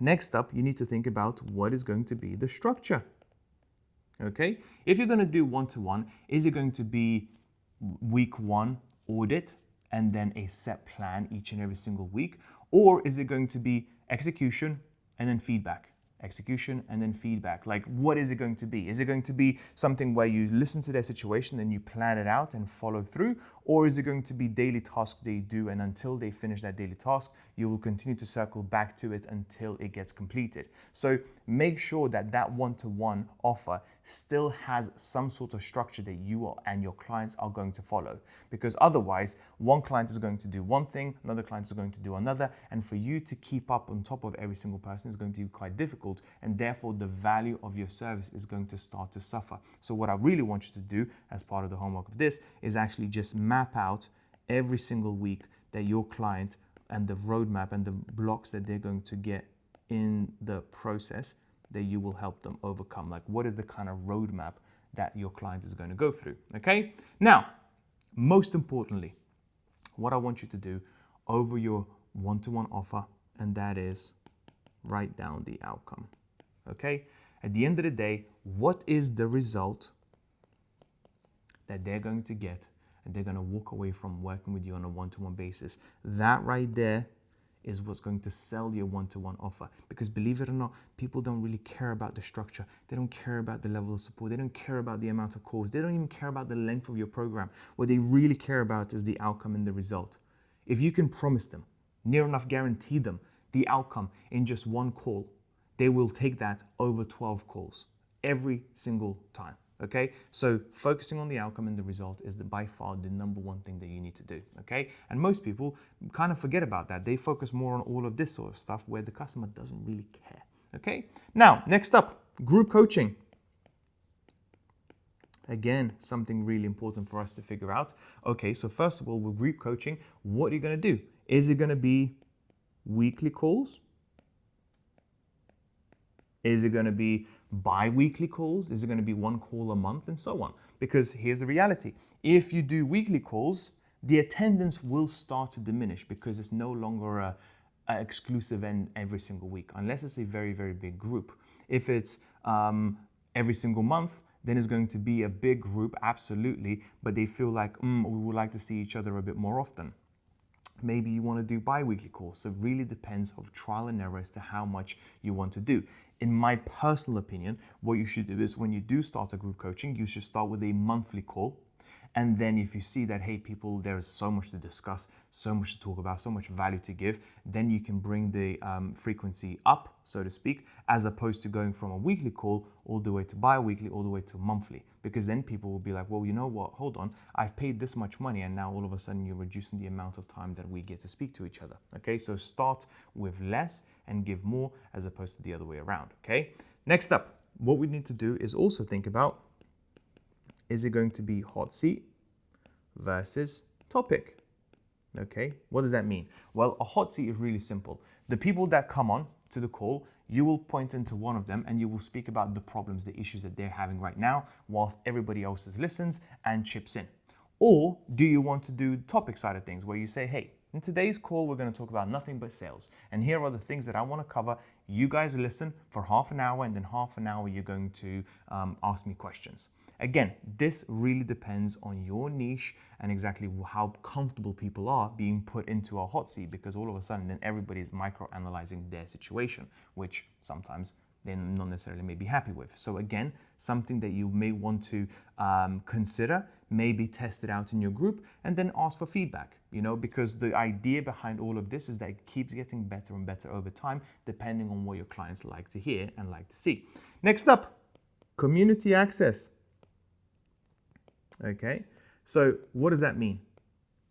next up, you need to think about what is going to be the structure. Okay? If you're going to do one-to-one, is it going to be week one audit and then a set plan each and every single week? Or is it going to be execution and then feedback? Execution and then feedback. Like, what is it going to be? Is it going to be something where you listen to their situation and you plan it out and follow through? Or is it going to be daily tasks they do, and until they finish that daily task, you will continue to circle back to it until it gets completed? So make sure that that one-to-one offer still has some sort of structure that you and your clients are going to follow. Because otherwise, one client is going to do one thing, another client is going to do another, and for you to keep up on top of every single person is going to be quite difficult, and therefore the value of your service is going to start to suffer. So what I really want you to do as part of the homework of this is actually just map out every single week that your client and the roadmap and the blocks that they're going to get in the process that you will help them overcome. Like, what is the kind of roadmap that your client is going to go through, okay? Now, most importantly, what I want you to do over your one-to-one offer, and that is write down the outcome, okay? At the end of the day, what is the result that they're going to get and they're going to walk away from working with you on a one-to-one basis? That right there is what's going to sell your one-to-one offer. Because believe it or not, people don't really care about the structure. They don't care about the level of support. They don't care about the amount of calls. They don't even care about the length of your program. What they really care about is the outcome and the result. If you can promise them, near enough guarantee them the outcome in just one call, they will take that over 12 calls every single time. Okay, so focusing on the outcome and the result is by far the number one thing that you need to do, okay? And most people kind of forget about that. They focus more on all of this sort of stuff where the customer doesn't really care, okay? Now, next up, group coaching. Again, something really important for us to figure out. Okay, so first of all, with group coaching, what are you gonna do? Is it gonna be weekly calls? Is it going to be bi-weekly calls? Is it going to be one call a month, and so on? Because here's the reality. If you do weekly calls, the attendance will start to diminish because it's no longer a exclusive end every single week, unless it's a very, very big group. If it's every single month, then it's going to be a big group, absolutely, but they feel like, we would like to see each other a bit more often. Maybe you want to do bi-weekly calls. So it really depends of trial and error as to how much you want to do. In my personal opinion, what you should do is when you do start a group coaching, you should start with a monthly call. And then if you see that, hey, people, there's so much to discuss, so much to talk about, so much value to give, then you can bring the frequency up, so to speak, as opposed to going from a weekly call all the way to bi-weekly, all the way to monthly. Because then people will be like, well, you know what, hold on, I've paid this much money and now all of a sudden you're reducing the amount of time that we get to speak to each other. Okay, so start with less and give more as opposed to the other way around. Okay, next up, what we need to do is also think about, is it going to be hot seat versus topic? Okay, what does that mean? Well, a hot seat is really simple. The people that come on to the call, you will point into one of them and you will speak about the problems, the issues that they're having right now, whilst everybody else listens and chips in. Or do you want to do the topic side of things where you say, hey, in today's call, we're going to talk about nothing but sales. And here are the things that I want to cover. You guys listen for half an hour, and then half an hour you're going to ask me questions. Again, this really depends on your niche and exactly how comfortable people are being put into a hot seat, because all of a sudden then everybody's micro-analyzing their situation, which sometimes they're not necessarily may be happy with. So again, something that you may want to consider, maybe test it out in your group and then ask for feedback, because the idea behind all of this is that it keeps getting better and better over time, depending on what your clients like to hear and like to see. Next up, community access. Okay, so what does that mean?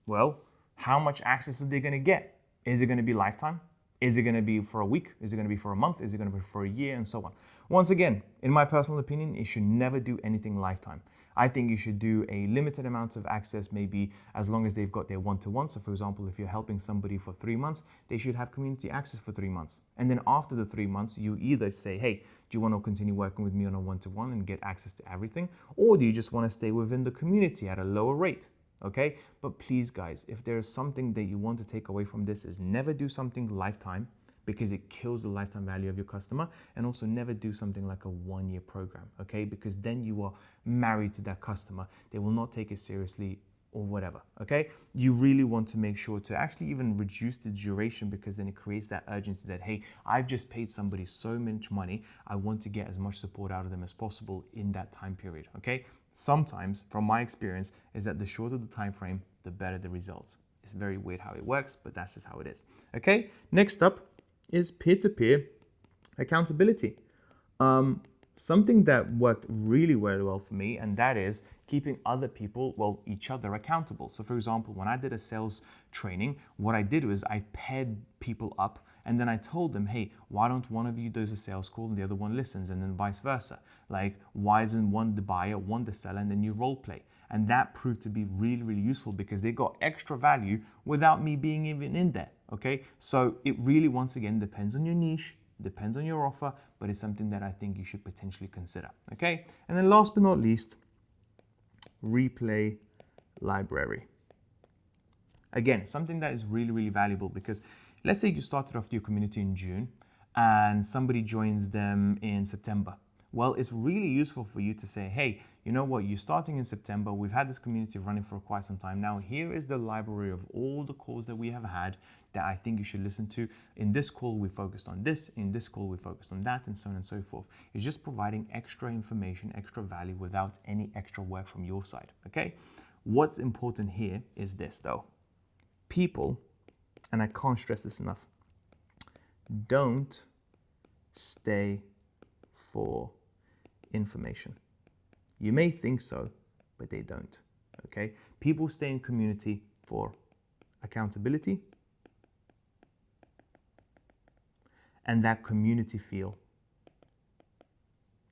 Well, how much access are they going to get? Is it going to be lifetime? Is it going to be for a week? Is it going to be for a month? Is it going to be for a year? And so on. Once again, in my personal opinion, you should never do anything lifetime. I think you should do a limited amount of access, maybe as long as they've got their one-to-one. So for example, if you're helping somebody for 3 months, they should have community access for 3 months. And then after the 3 months, you either say, hey, do you want to continue working with me on a one-to-one and get access to everything? Or do you just want to stay within the community at a lower rate? Okay, but please guys, if there is something that you want to take away from this, is never do something lifetime, because it kills the lifetime value of your customer, and also never do something like a 1-year program, okay? Because then you are married to that customer. They will not take it seriously or whatever, okay? You really want to make sure to actually even reduce the duration, because then it creates that urgency that, hey, I've just paid somebody so much money, I want to get as much support out of them as possible in that time period, okay? Sometimes, from my experience, is that the shorter the time frame, the better the results. It's very weird how it works, but that's just how it is, okay? Next up is peer-to-peer accountability. Something that worked really well for me, and that is keeping other people, each other accountable. So for example, when I did a sales training, what I did was I paired people up, and then I told them, hey, why don't one of you does a sales call and the other one listens, and then vice versa. Like, why isn't one the buyer, one the seller, and then you role play? And that proved to be really, really useful, because they got extra value without me being even in there, okay? So it really, once again, depends on your niche, depends on your offer, but it's something that I think you should potentially consider, okay? And then last but not least, replay library. Again, something that is really, really valuable, because let's say you started off your community in June and somebody joins them in September. Well, it's really useful for you to say, hey, you know what, you're starting in September, we've had this community running for quite some time now, here is the library of all the calls that we have had that I think you should listen to. In this call, we focused on this, in this call, we focused on that, and so on and so forth. It's just providing extra information, extra value without any extra work from your side, okay? What's important here is this though. People, and I can't stress this enough, don't stay for information. You may think so, but they don't, okay? People stay in community for accountability and that community feel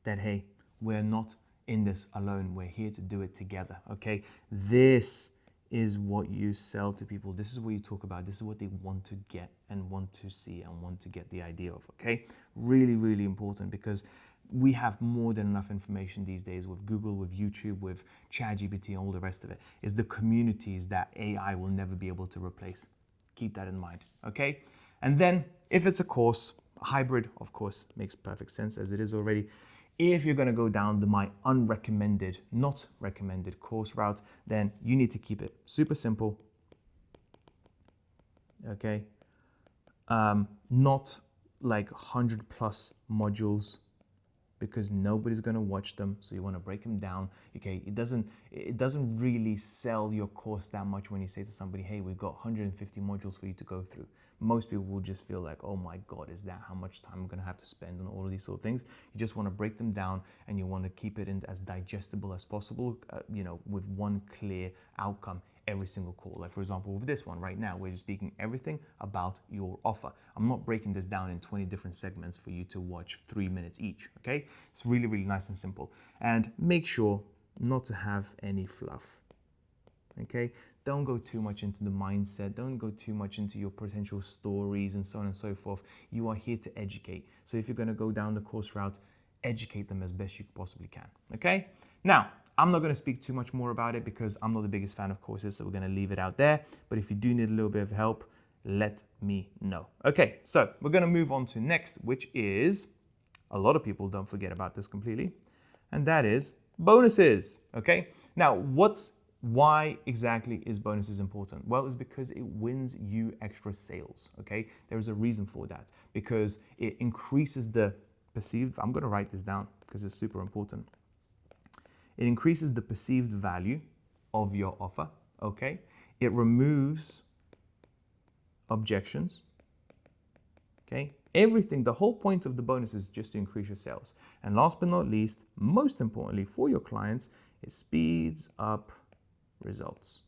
that, hey, we're not in this alone, we're here to do it together, okay? This is what you sell to people. This is what you talk about. This is what they want to get and want to see and want to get the idea of, okay? Really, really important, because we have more than enough information these days with Google, with YouTube, with ChatGPT, and all the rest of it. It's the communities that AI will never be able to replace. Keep that in mind, okay? And then if it's a course, a hybrid, of course, makes perfect sense as it is already. If you're going to go down the my unrecommended, not recommended course route, then you need to keep it super simple, okay? Not like 100 plus modules, because nobody's going to watch them. So you want to break them down. Okay, it doesn't really sell your course that much when you say to somebody, hey, we've got 150 modules for you to go through. Most people will just feel like, oh my God, is that how much time I'm going to have to spend on all of these sort of things? You just want to break them down, and you want to keep it in as digestible as possible, with one clear outcome every single call. Like for example, with this one right now, we're just speaking everything about your offer. I'm not breaking this down in 20 different segments for you to watch 3 minutes each, okay? It's really, really nice and simple. And make sure not to have any fluff, okay? Don't go too much into the mindset. Don't go too much into your potential stories and so on and so forth. You are here to educate. So if you're going to go down the course route, educate them as best you possibly can, okay? Now, I'm not going to speak too much more about it because I'm not the biggest fan of courses, so we're going to leave it out there. But if you do need a little bit of help, let me know. Okay, so we're going to move on to next, which is, a lot of people don't forget about this completely, and that is bonuses, okay? Now, why exactly is bonuses important? Well, it's because it wins you extra sales, okay? There's a reason for that, because it increases the perceived, I'm going to write this down because it's super important. It increases the perceived value of your offer, okay? It removes objections, okay? Everything, the whole point of the bonus is just to increase your sales. And last but not least, most importantly for your clients, it speeds up results,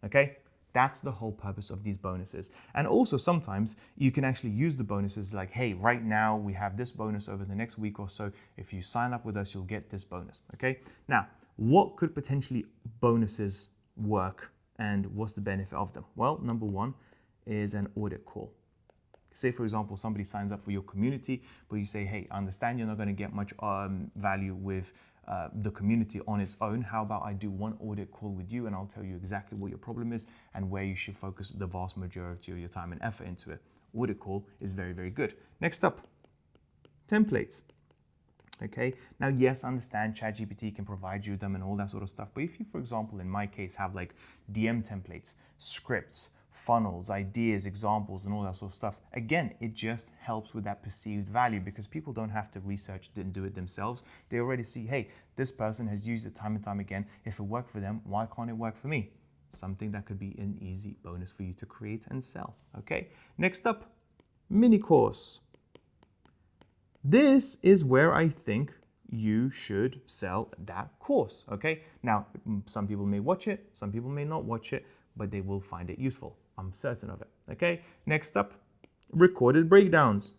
okay? That's the whole purpose of these bonuses. And also sometimes you can actually use the bonuses like, hey, right now we have this bonus over the next week or so. If you sign up with us, you'll get this bonus, okay? Now, what could potentially bonuses work and what's the benefit of them? Well, number one is an audit call. Say, for example, somebody signs up for your community, but you say, hey, I understand you're not going to get much value with the community on its own. How about I do one audit call with you and I'll tell you exactly what your problem is and where you should focus the vast majority of your time and effort into it. Audit call is very, very good. Next up, templates. Okay, now yes, I understand ChatGPT can provide you them and all that sort of stuff, but if you, for example, in my case, have like DM templates, scripts, funnels, ideas, examples, and all that sort of stuff, again, it just helps with that perceived value because people don't have to research it and do it themselves. They already see, hey, this person has used it time and time again. If it worked for them, why can't it work for me? Something that could be an easy bonus for you to create and sell, okay? Next up, mini course. This is where I think you should sell that course, okay? Now, some people may watch it, some people may not watch it, but they will find it useful. I'm certain of it, okay? Next up, recorded breakdowns.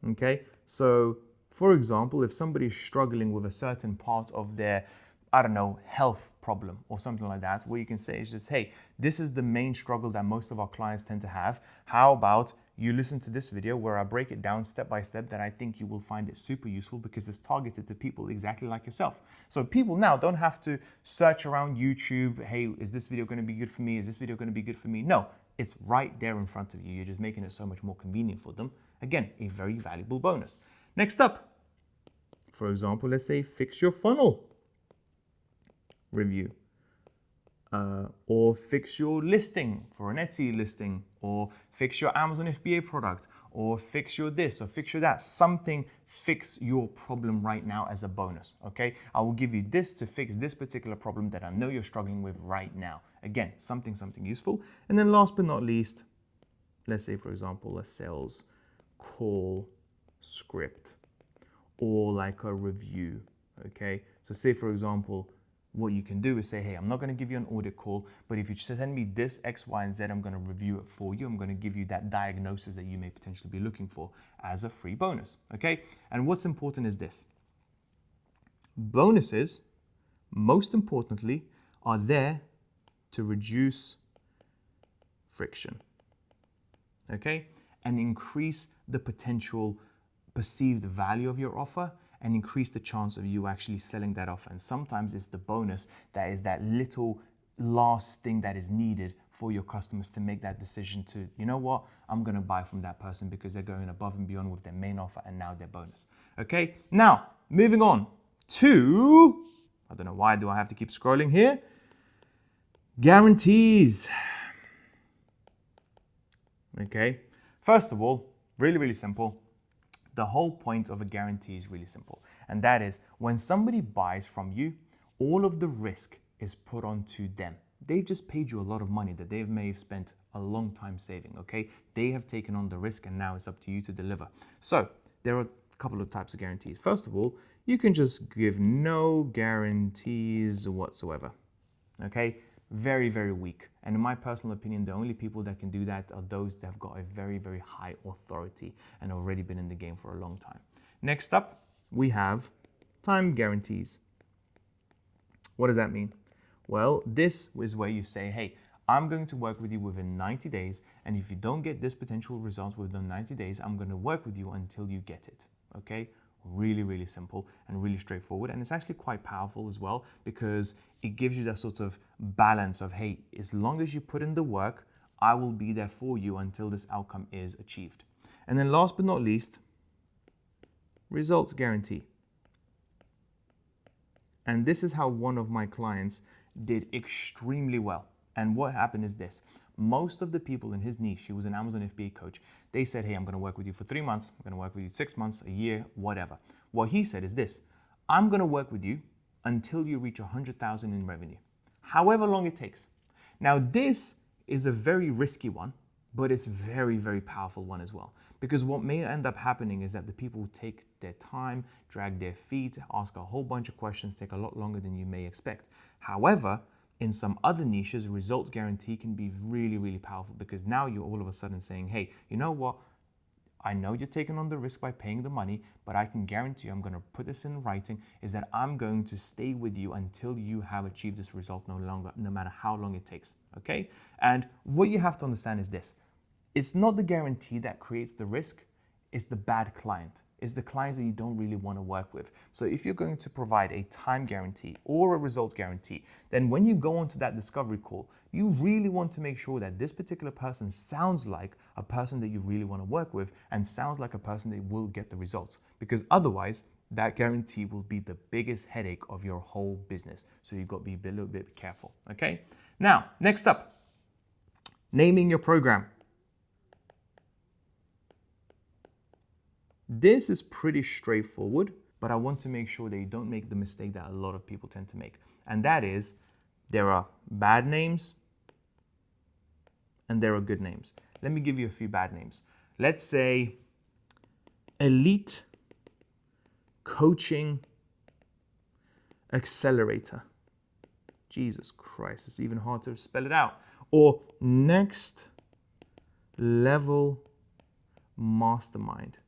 Okay, so for example, if somebody is struggling with a certain part of their, I don't know, health problem or something like that, what you can say is just, hey, this is the main struggle that most of our clients tend to have. How about you listen to this video where I break it down step by step, that I think you will find it super useful because it's targeted to people exactly like yourself. So people now don't have to search around YouTube, hey, is this video going to be good for me? Is this video going to be good for me? No, it's right there in front of you. You're just making it so much more convenient for them. Again, a very valuable bonus. Next up, for example, let's say fix your funnel review. Or fix your listing for an Etsy listing, or fix your Amazon FBA product, or fix your this, or fix your that. Something fix your problem right now as a bonus, okay? I will give you this to fix this particular problem that I know you're struggling with right now. Again, something useful. And then last but not least, let's say, for example, a sales call script or like a review, okay? So say, for example, what you can do is say, hey, I'm not going to give you an audit call, but if you send me this X, Y, and Z, I'm going to review it for you. I'm going to give you that diagnosis that you may potentially be looking for as a free bonus, okay? And what's important is this. Bonuses, most importantly, are there to reduce friction, okay? And increase the potential perceived value of your offer and increase the chance of you actually selling that offer. And sometimes it's the bonus that is that little last thing that is needed for your customers to make that decision to, you know what, I'm gonna buy from that person because they're going above and beyond with their main offer and now their bonus. Okay, now moving on to, I don't know why do I have to keep scrolling here, guarantees. Okay, first of all, really simple. The whole point of a guarantee is really simple, and that is when somebody buys from you, all of the risk is put onto them. They've just paid you a lot of money that they may have spent a long time saving, okay? They have taken on the risk and now it's up to you to deliver. So there are a couple of types of guarantees. First of all, you can just give no guarantees whatsoever, okay? Very weak. And in my personal opinion, the only people that can do that are those that have got a very high authority and already been in the game for a long time. Next up, we have time guarantees. What does that mean? Well, this is where you say, hey, I'm going to work with you within 90 days, and if you don't get this potential result within 90 days, I'm going to work with you until you get it, okay? Really simple and really straightforward, and it's actually quite powerful as well because it gives you that sort of balance of, hey, as long as you put in the work, I will be there for you until this outcome is achieved. And then last but not least, results guarantee. And this is how one of my clients did extremely well. And what happened is this. Most of the people in his niche, he was an Amazon FBA coach, they said, hey, I'm going to work with you for 3 months. I'm going to work with you 6 months, a year, whatever. What he said is this. I'm going to work with you until you reach 100,000 in revenue, however long it takes. Now, this is a very risky one, but it's very powerful one as well. Because what may end up happening is that the people take their time, drag their feet, ask a whole bunch of questions, take a lot longer than you may expect. However, in some other niches, results guarantee can be really powerful because now you're all of a sudden saying, hey, you know what? I know you're taking on the risk by paying the money, but I can guarantee you, I'm going to put this in writing, is that I'm going to stay with you until you have achieved this result no matter how long it takes, okay? And what you have to understand is this. It's not the guarantee that creates the risk, it's the bad client. It's the clients that you don't really want to work with. So if you're going to provide a time guarantee or a results guarantee, then when you go onto that discovery call, you really want to make sure that this particular person sounds like a person that you really want to work with and sounds like a person that will get the results. Because otherwise, that guarantee will be the biggest headache of your whole business. So you've got to be a little bit careful, okay? Now, next up, naming your program. This is pretty straightforward, but I want to make sure that you don't make the mistake that a lot of people tend to make. And that is, there are bad names and there are good names. Let me give you a few bad names. Let's say Elite Coaching Accelerator. Jesus Christ, it's even hard to spell it out. Or Next Level Mastermind.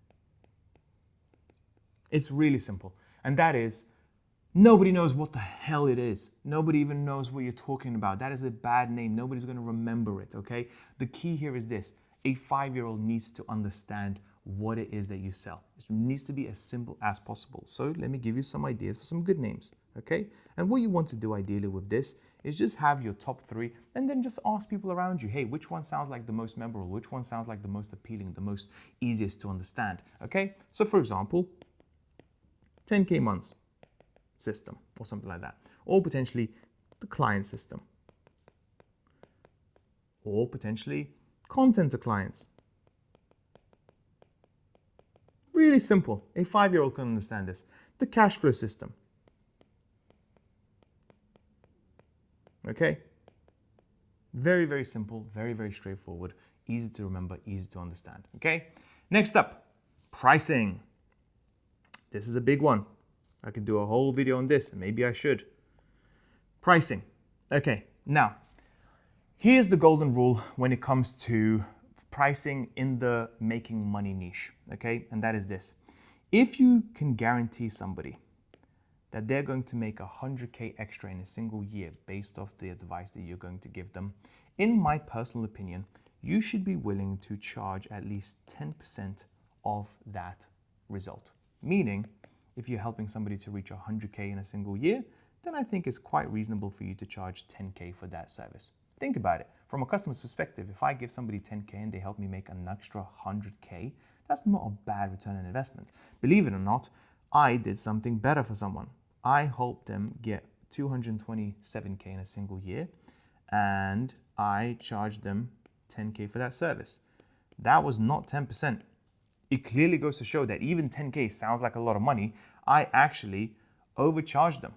It's really simple. And that is, nobody knows what the hell it is. Nobody even knows what you're talking about. That is a bad name. Nobody's going to remember it, okay? The key here is this. A 5-year-old needs to understand what it is that you sell. It needs to be as simple as possible. So let me give you some ideas for some good names, okay? And what you want to do ideally with this is just have your top 3 and then just ask people around you, hey, which one sounds like the most memorable? Which one sounds like the most appealing, the most easiest to understand, okay? So for example, 10K months system or something like that. Or potentially the client system. Or potentially content to clients. Really simple. A 5-year-old can understand this. The cash flow system. Okay? Very simple, very straightforward, easy to remember, easy to understand. Okay? Next up, pricing. This is a big one. I could do a whole video on this, and maybe I should. Pricing. Okay, now, here's the golden rule when it comes to pricing in the making money niche, okay? And that is this. If you can guarantee somebody that they're going to make 100K extra in a single year based off the advice that you're going to give them, in my personal opinion, you should be willing to charge at least 10% of that result. Meaning, if you're helping somebody to reach 100K in a single year, then I think it's quite reasonable for you to charge 10K for that service. Think about it. From a customer's perspective, if I give somebody 10K and they help me make an extra 100K, that's not a bad return on investment. Believe it or not, I did something better for someone. I helped them get 227K in a single year, and I charged them 10K for that service. That was not 10%. It clearly goes to show that even 10K sounds like a lot of money. I actually undercharged them.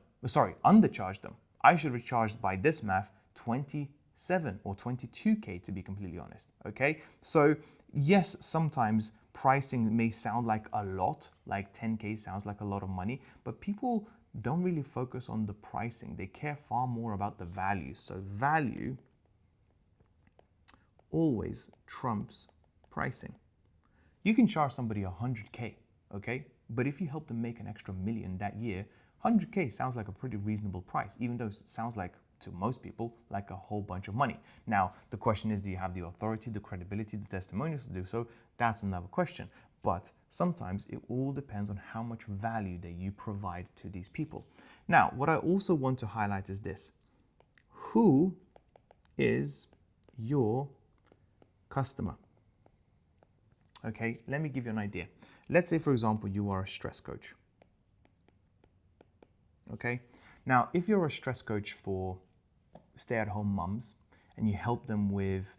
I should have charged, by this math, 27 or 22K to be completely honest, okay? So yes, sometimes pricing may sound like a lot, like 10K sounds like a lot of money, but people don't really focus on the pricing. They care far more about the value. So value always trumps pricing. You can charge somebody 100K, okay? But if you help them make an extra million that year, 100K sounds like a pretty reasonable price, even though it sounds like, to most people, like a whole bunch of money. Now, the question is, do you have the authority, the credibility, the testimonials to do so? That's another question. But sometimes it all depends on how much value that you provide to these people. Now, what I also want to highlight is this. Who is your customer? Okay, let me give you an idea. Let's say, for example, you are a stress coach. Okay, now if you're a stress coach for stay-at-home mums and you help them with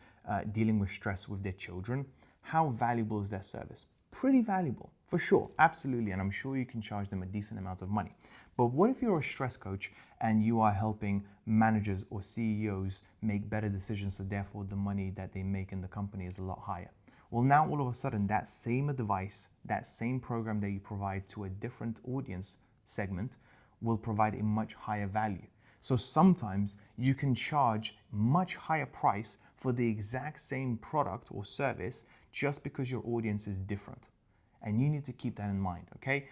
dealing with stress with their children, how valuable is that service? Pretty valuable, for sure, absolutely, and I'm sure you can charge them a decent amount of money. But what if you're a stress coach and you are helping managers or CEOs make better decisions, so therefore the money that they make in the company is a lot higher? Well, now all of a sudden that same advice, that same program that you provide to a different audience segment will provide a much higher value. So sometimes you can charge much higher price for the exact same product or service just because your audience is different. And you need to keep that in mind, okay?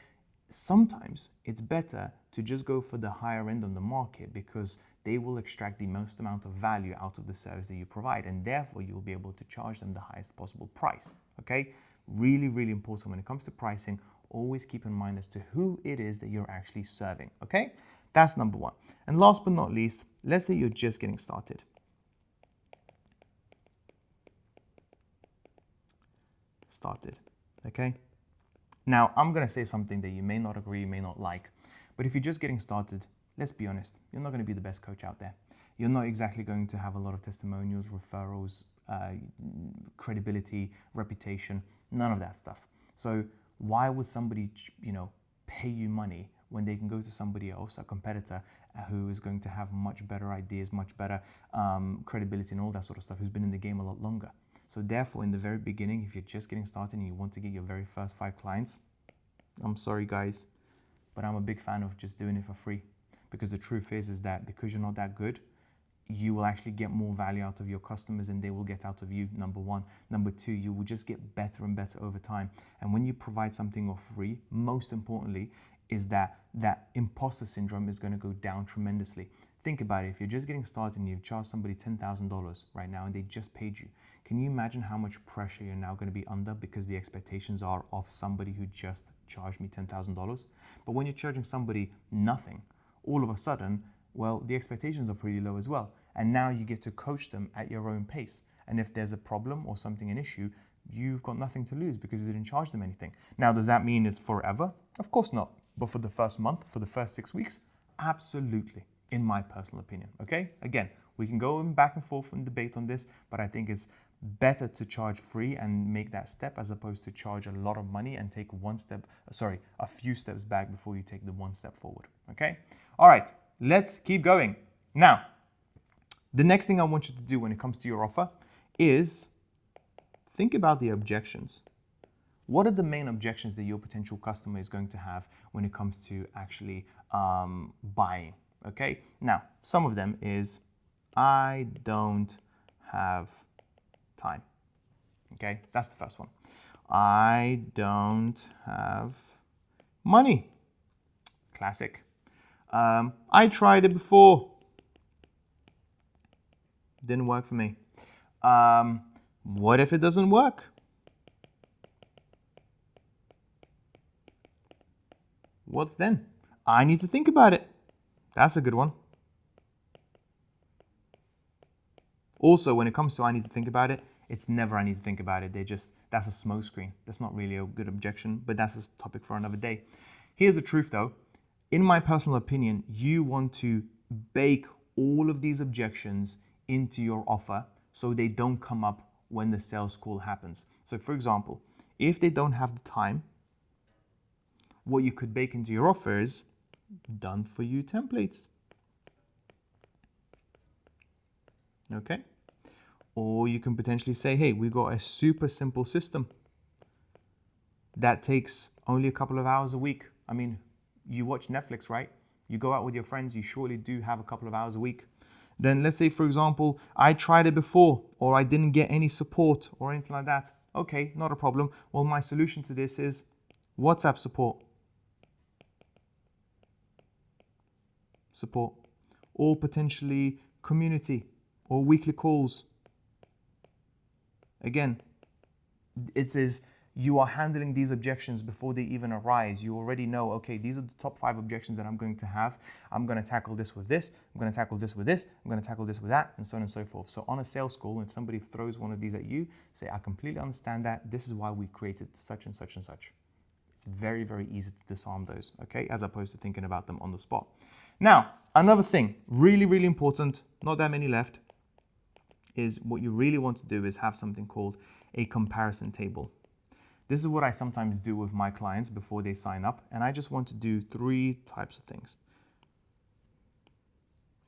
Sometimes it's better to just go for the higher end on the market because they will extract the most amount of value out of the service that you provide, and therefore you'll be able to charge them the highest possible price, okay? Really, really important when it comes to pricing. Always keep in mind as to who it is that you're actually serving, okay? That's number one. And last but not least, let's say you're just getting started. Okay? Now, I'm gonna say something that you may not agree, you may not like, but if you're just getting started, let's be honest, you're not gonna be the best coach out there. You're not exactly going to have a lot of testimonials, referrals, credibility, reputation, none of that stuff. So why would somebody, pay you money when they can go to somebody else, a competitor, who is going to have much better ideas, much better credibility and all that sort of stuff, who's been in the game a lot longer? So therefore, in the very beginning, if you're just getting started and you want to get your very first 5 clients, I'm sorry guys, but I'm a big fan of just doing it for free. Because the truth is that because you're not that good, you will actually get more value out of your customers than they will get out of you, number one. Number two, you will just get better and better over time. And when you provide something for free, most importantly, is that imposter syndrome is going to go down tremendously. Think about it. If you're just getting started and you've charged somebody $10,000 right now and they just paid you, can you imagine how much pressure you're now going to be under because the expectations are of somebody who just charged me $10,000? But when you're charging somebody nothing, all of a sudden, well, the expectations are pretty low as well. And now you get to coach them at your own pace. And if there's a problem or something, an issue, you've got nothing to lose because you didn't charge them anything. Now, does that mean it's forever? Of course not. But for the first month, for the first 6 weeks, absolutely, in my personal opinion, okay? Again, we can go back and forth and debate on this, but I think it's better to charge free and make that step as opposed to charge a lot of money and take a few steps back before you take the one step forward, okay? All right, let's keep going. Now, the next thing I want you to do when it comes to your offer is think about the objections. What are the main objections that your potential customer is going to have when it comes to actually buying, okay? Now, some of them is, I don't have time, okay? That's the first one. I don't have money. Classic. I tried it before. Didn't work for me. What if it doesn't work? What's then? I need to think about it. That's a good one. Also, when it comes to I need to think about it, it's never I need to think about it. That's a smoke screen. That's not really a good objection, but that's a topic for another day. Here's the truth though. In my personal opinion, you want to bake all of these objections into your offer so they don't come up when the sales call happens. So for example, if they don't have the time, what you could bake into your offer is done for you templates. Okay? Or you can potentially say, hey, we've got a super simple system that takes only a couple of hours a week. I mean, you watch Netflix, right? You go out with your friends, you surely do have a couple of hours a week. Then let's say, for example, I tried it before or I didn't get any support or anything like that. Okay, not a problem. Well, my solution to this is WhatsApp support. Or potentially community or weekly calls. Again, it says you are handling these objections before they even arise. You already know, okay, these are the top 5 objections that I'm going to have. I'm going to tackle this with this. I'm going to tackle this with this. I'm going to tackle this with that, and so on and so forth. So on a sales call, if somebody throws one of these at you, say, I completely understand that. This is why we created such and such and such. It's very, very easy to disarm those, okay, as opposed to thinking about them on the spot. Now, another thing, really, really important, not that many left, is what you really want to do is have something called a comparison table. This is what I sometimes do with my clients before they sign up, and I just want to do 3 types of things.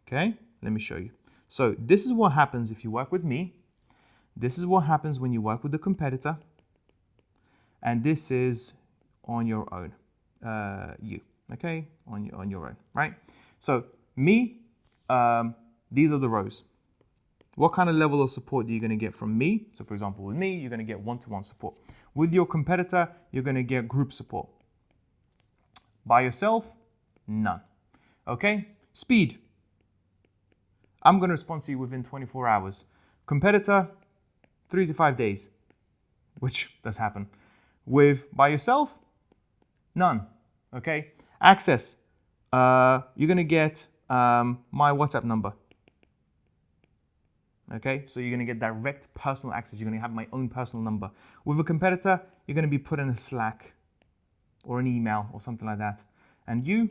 Okay, let me show you. So this is what happens if you work with me. This is what happens when you work with the competitor. And this is on your own, okay, on your own, right? So me, these are the rows. What kind of level of support are you going to get from me? So for example, with me, you're going to get one-to-one support. With your competitor, you're going to get group support. By yourself, none. Okay? Speed. I'm going to respond to you within 24 hours. Competitor, 3 to 5 days, which does happen. By yourself, none. Okay? Access. You're going to get my WhatsApp number. Okay, so you're going to get direct personal access. You're going to have my own personal number. With a competitor, you're going to be put in a Slack or an email or something like that. And you,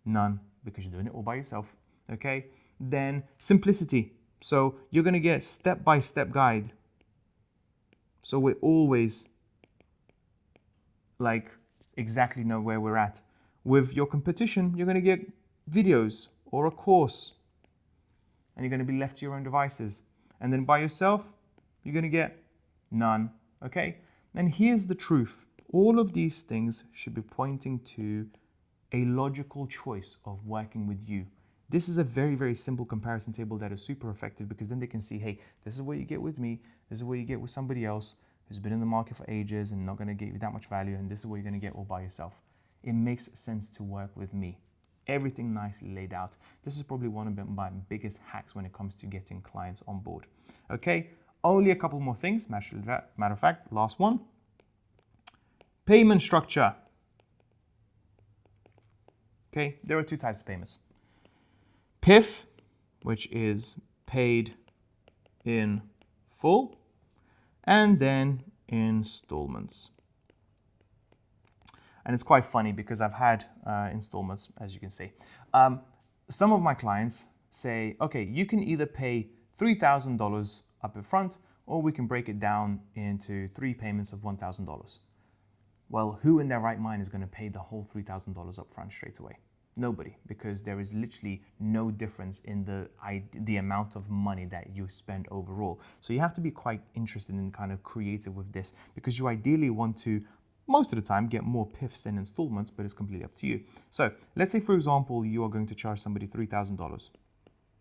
none, because you're doing it all by yourself. Okay, then simplicity. So you're going to get step-by-step guide. So we always exactly know where we're at. With your competition, you're going to get videos or a course, and you're going to be left to your own devices. And then by yourself, you're going to get none, okay? And here's the truth. All of these things should be pointing to a logical choice of working with you. This is a very, very simple comparison table that is super effective, because then they can see, hey, this is what you get with me, this is what you get with somebody else who's been in the market for ages and not going to get you that much value, and this is what you're going to get all by yourself. It makes sense to work with me. Everything nicely laid out. This is probably one of my biggest hacks when it comes to getting clients on board. Okay, only a couple more things. Matter of fact, last one. Payment structure. Okay, there are 2 types of payments. PIF, which is paid in full, and then installments. And it's quite funny because I've had installments, as you can see. Some of my clients say, okay, you can either pay $3,000 up front, or we can break it down into 3 payments of $1,000. Well, who in their right mind is going to pay the whole $3,000 up front straight away? Nobody, because there is literally no difference in the amount of money that you spend overall. So you have to be quite interested and kind of creative with this, because you ideally want to, most of the time, get more PIFs than installments, but it's completely up to you. So let's say, for example, you are going to charge somebody $3,000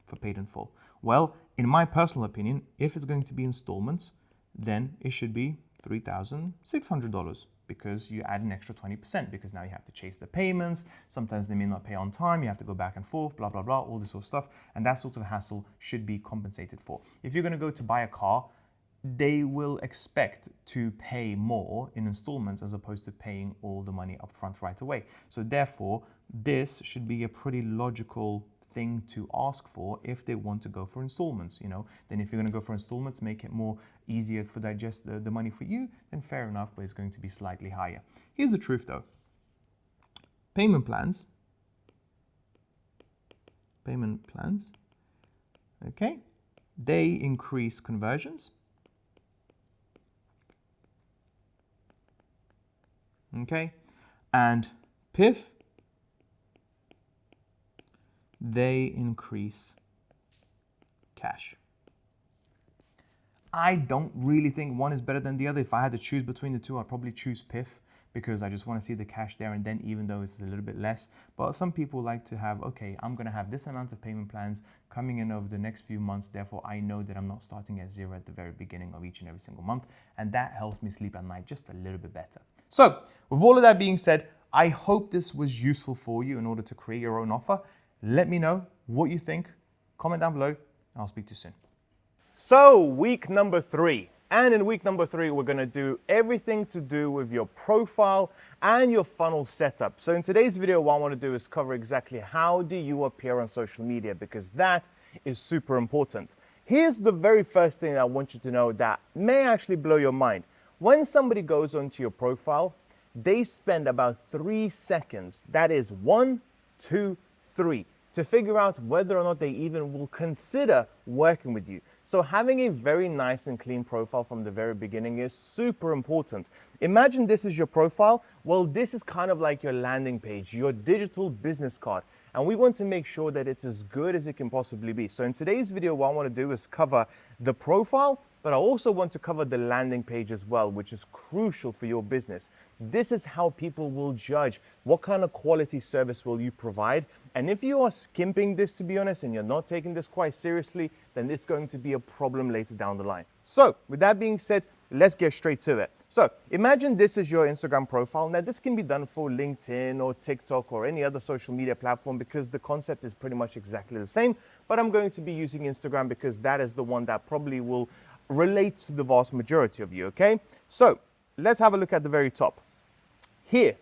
for paid in full. Well, in my personal opinion, if it's going to be installments, then it should be $3,600. because you add an extra 20% because now you have to chase the payments. Sometimes they may not pay on time. You have to go back and forth, blah, blah, blah, all this sort of stuff. And that sort of hassle should be compensated for. If you're going to go to buy a car, they will expect to pay more in installments as opposed to paying all the money up front right away. So therefore, this should be a pretty logical thing to ask for if they want to go for installments, Then if you're going to go for installments, make it more easier for digest the money for you, then fair enough, but it's going to be slightly higher. Here's the truth though. Payment plans, okay, they increase conversions. Okay, and PIF, they increase cash. I don't really think one is better than the other. If I had to choose between the two, I'd probably choose PIF because I just want to see the cash there and then, even though it's a little bit less. But some people like to have, okay, I'm going to have this amount of payment plans coming in over the next few months. Therefore, I know that I'm not starting at zero at the very beginning of each and every single month. And that helps me sleep at night just a little bit better. So with all of that being said, I hope this was useful for you in order to create your own offer. Let me know what you think. Comment down below, and I'll speak to you soon. So week number 3. And in week number 3, we're going to do everything to do with your profile and your funnel setup. So in today's video, what I want to do is cover exactly how do you appear on social media, because that is super important. Here's the very first thing I want you to know that may actually blow your mind. When somebody goes onto your profile, they spend about 3 seconds, that is 1, 2, 3, to figure out whether or not they even will consider working with you. So having a very nice and clean profile from the very beginning is super important. Imagine this is your profile. Well, this is kind of like your landing page, your digital business card. And we want to make sure that it's as good as it can possibly be. So in today's video, what I want to do is cover the profile, but I also want to cover the landing page as well, which is crucial for your business. This is how people will judge what kind of quality service will you provide. And if you are skimping this, to be honest, and you're not taking this quite seriously, then it's going to be a problem later down the line. So with that being said, let's get straight to it. So imagine this is your Instagram profile. Now this can be done for LinkedIn or TikTok or any other social media platform because the concept is pretty much exactly the same. But I'm going to be using Instagram because that is the one that probably will relate to the vast majority of you, okay? So let's have a look at the very top. Here,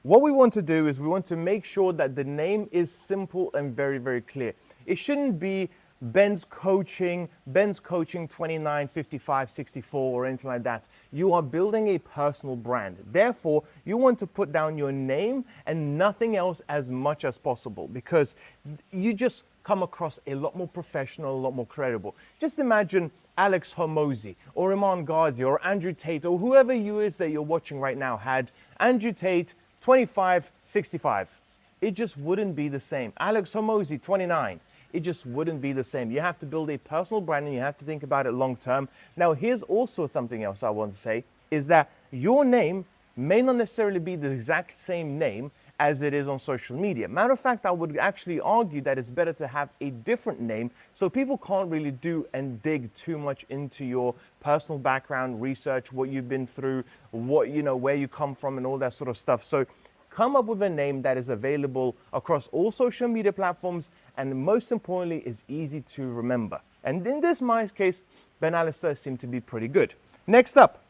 what we want to do is we want to make sure that the name is simple and very, very clear. It shouldn't be Ben's Coaching 29, 55, 64 or anything like that. You are building a personal brand. Therefore, you want to put down your name and nothing else as much as possible because you just come across a lot more professional, a lot more credible. Just imagine Alex Hormozi or Iman Ghazi or Andrew Tate or whoever you is that you're watching right now had Andrew Tate 25, 65. It just wouldn't be the same. Alex Hormozi 29. It just wouldn't be the same. You have to build a personal brand and you have to think about it long term. Now, here's also something else I want to say is that your name may not necessarily be the exact same name as it is on social media. Matter of fact, I would actually argue that it's better to have a different name so people can't really do and dig too much into your personal background, research, what you've been through, where you come from and all that sort of stuff. So come up with a name that is available across all social media platforms and most importantly is easy to remember. And in this my case, Ben Alistair seemed to be pretty good. Next up,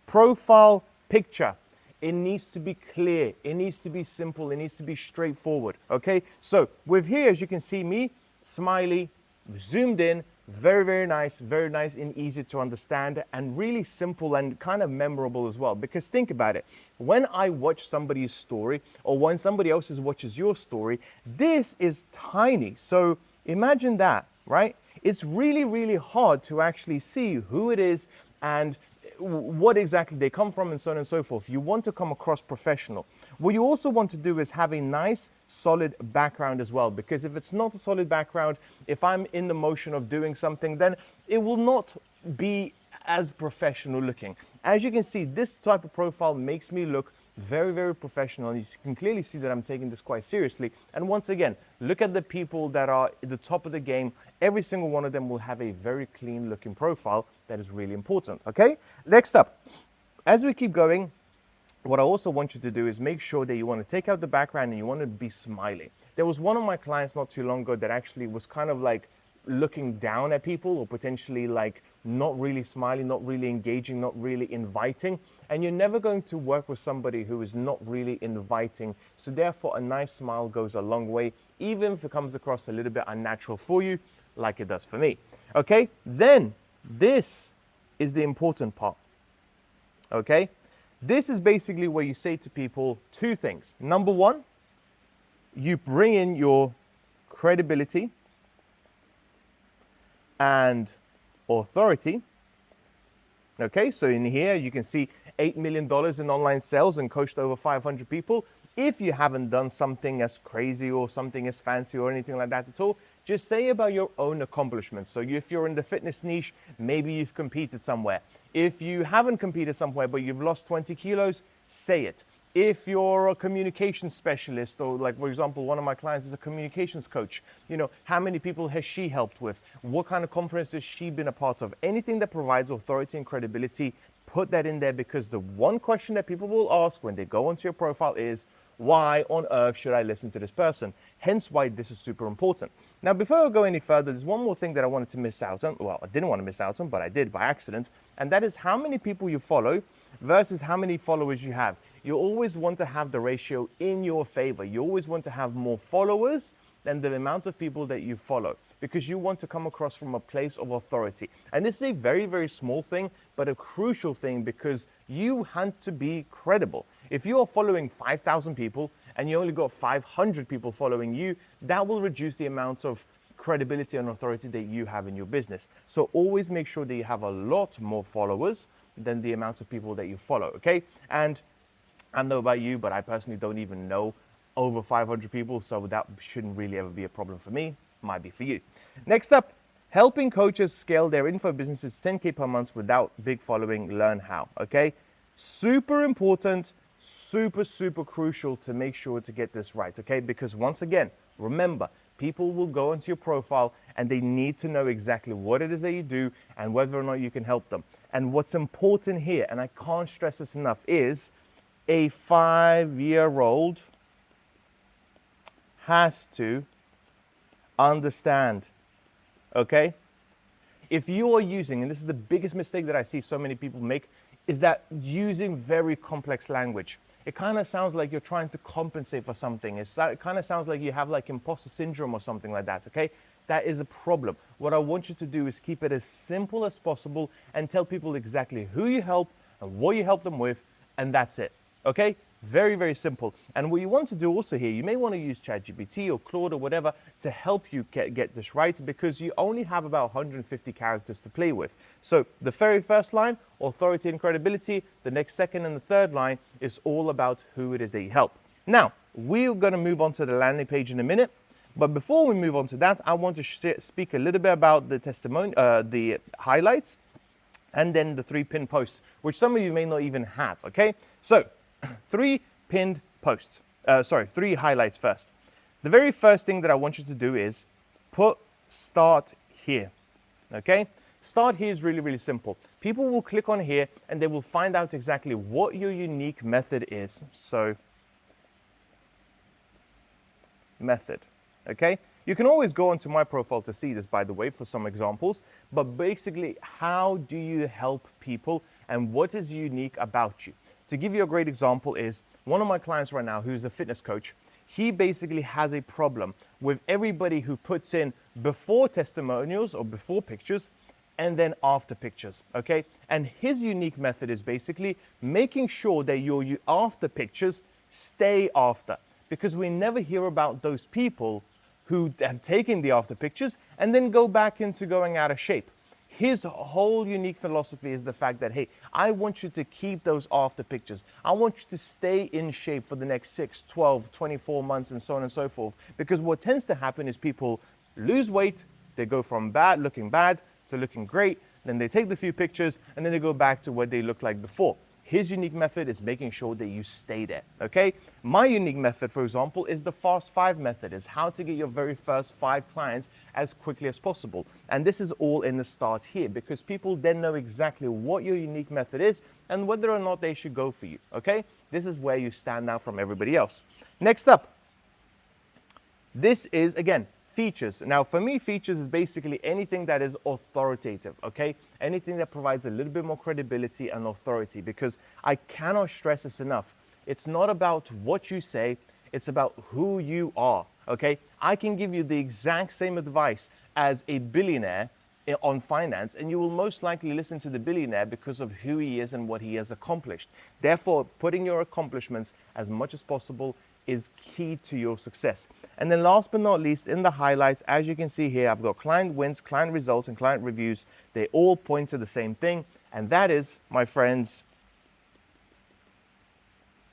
profile picture. It needs to be clear, it needs to be simple, it needs to be straightforward, okay? So with here, as you can see me, smiley, zoomed in, very, very nice and easy to understand and really simple and kind of memorable as well. Because think about it, when I watch somebody's story or when somebody else's watches your story, this is tiny. So imagine that, right? It's really, really hard to actually see who it is and what exactly they come from and so on and so forth. You want to come across professional. What you also want to do is have a nice solid background as well, because if it's not a solid background, if I'm in the motion of doing something, then it will not be as professional looking. As you can see, this type of profile makes me look very, very professional. You can clearly see that I'm taking this quite seriously. And once again, look at the people that are at the top of the game. Every single one of them will have a very clean looking profile. That is really important, okay? Next up, as we keep going, what I also want you to do is make sure that you want to take out the background and you want to be smiling. There was one of my clients not too long ago that actually was kind of like looking down at people, or potentially like not really smiling, not really engaging, not really inviting. And you're never going to work with somebody who is not really inviting. So therefore, a nice smile goes a long way, even if it comes across a little bit unnatural for you, like it does for me. Okay, then this is the important part. Okay, this is basically where you say to people two things. Number one, you bring in your credibility and authority. Okay, so in here you can see $8 million in online sales and coached over 500 people. If you haven't done something as crazy or something as fancy or anything like that at all, just say about your own accomplishments. So if you're in the fitness niche, maybe you've competed somewhere. If you haven't competed somewhere but you've lost 20 kilos, say it. If you're a communication specialist, or like, for example, one of my clients is a communications coach, you know, how many people has she helped with? What kind of conference has she been a part of? Anything that provides authority and credibility, put that in there, because the one question that people will ask when they go onto your profile is, why on earth should I listen to this person? Hence why this is super important. Now, before I go any further, there's one more thing that I wanted to miss out on. Well, I didn't want to miss out on, but I did by accident. And that is how many people you follow versus how many followers you have. You always want to have the ratio in your favor. You always want to have more followers than the amount of people that you follow, because you want to come across from a place of authority. And this is a very, very small thing, but a crucial thing, because you want to be credible. If you are following 5,000 people and you only got 500 people following you, that will reduce the amount of credibility and authority that you have in your business. So always make sure that you have a lot more followers than the amount of people that you follow, okay? And I don't know about you, but I personally don't even know over 500 people, so that shouldn't really ever be a problem for me. Might be for you. Next up, helping coaches scale their info businesses 10K per month without big following. Learn how, okay? Super important, super, super crucial to make sure to get this right, okay? Because once again, remember, people will go into your profile and they need to know exactly what it is that you do and whether or not you can help them. And what's important here, and I can't stress this enough, is a 5-year-old has to understand, okay? If you are using, and this is the biggest mistake that I see so many people make, is that using very complex language. It kind of sounds like you're trying to compensate for something. It kind of sounds like you have like imposter syndrome or something like that, okay? That is a problem. What I want you to do is keep it as simple as possible and tell people exactly who you help and what you help them with, and that's it, okay? Very, very simple. And what you want to do also here, you may want to use ChatGPT or Claude or whatever to help you get this right, because you only have about 150 characters to play with. So the very first line, authority and credibility. The next second and the third line is all about who it is that you help. Now, we're going to move on to the landing page in a minute. But before we move on to that, I want to speak a little bit about the testimony, the highlights, and then the 3 pinned posts, which some of you may not even have, okay? So 3 pinned posts, 3 highlights first. The very first thing that I want you to do is put start here, okay? Start here is really, really simple. People will click on here and they will find out exactly what your unique method is. So, method, okay? You can always go onto my profile to see this, by the way, for some examples, but basically, how do you help people and what is unique about you? To give you a great example is one of my clients right now who's a fitness coach. He basically has a problem with everybody who puts in before testimonials or before pictures and then after pictures, okay? And his unique method is basically making sure that your after pictures stay after, because we never hear about those people who have taken the after pictures and then go back into going out of shape. His whole unique philosophy is the fact that, hey, I want you to keep those after pictures. I want you to stay in shape for the next 6, 12, 24 months and so on and so forth. Because what tends to happen is people lose weight, they go from looking bad to looking great, then they take the few pictures and then they go back to what they looked like before. His unique method is making sure that you stay there, okay? My unique method, for example, is the Fast 5 method, is how to get your very first 5 clients as quickly as possible. And this is all in the start here, because people then know exactly what your unique method is and whether or not they should go for you, okay? This is where you stand out from everybody else. Next up, this is, again, features. Now, for me, features is basically anything that is authoritative, okay? Anything that provides a little bit more credibility and authority, because I cannot stress this enough. It's not about what you say, it's about who you are, okay? I can give you the exact same advice as a billionaire on finance, and you will most likely listen to the billionaire because of who he is and what he has accomplished. Therefore, putting your accomplishments as much as possible is key to your success. And then last but not least, in the highlights, as you can see here, I've got client wins, client results, and client reviews. They all point to the same thing, and that is, my friends,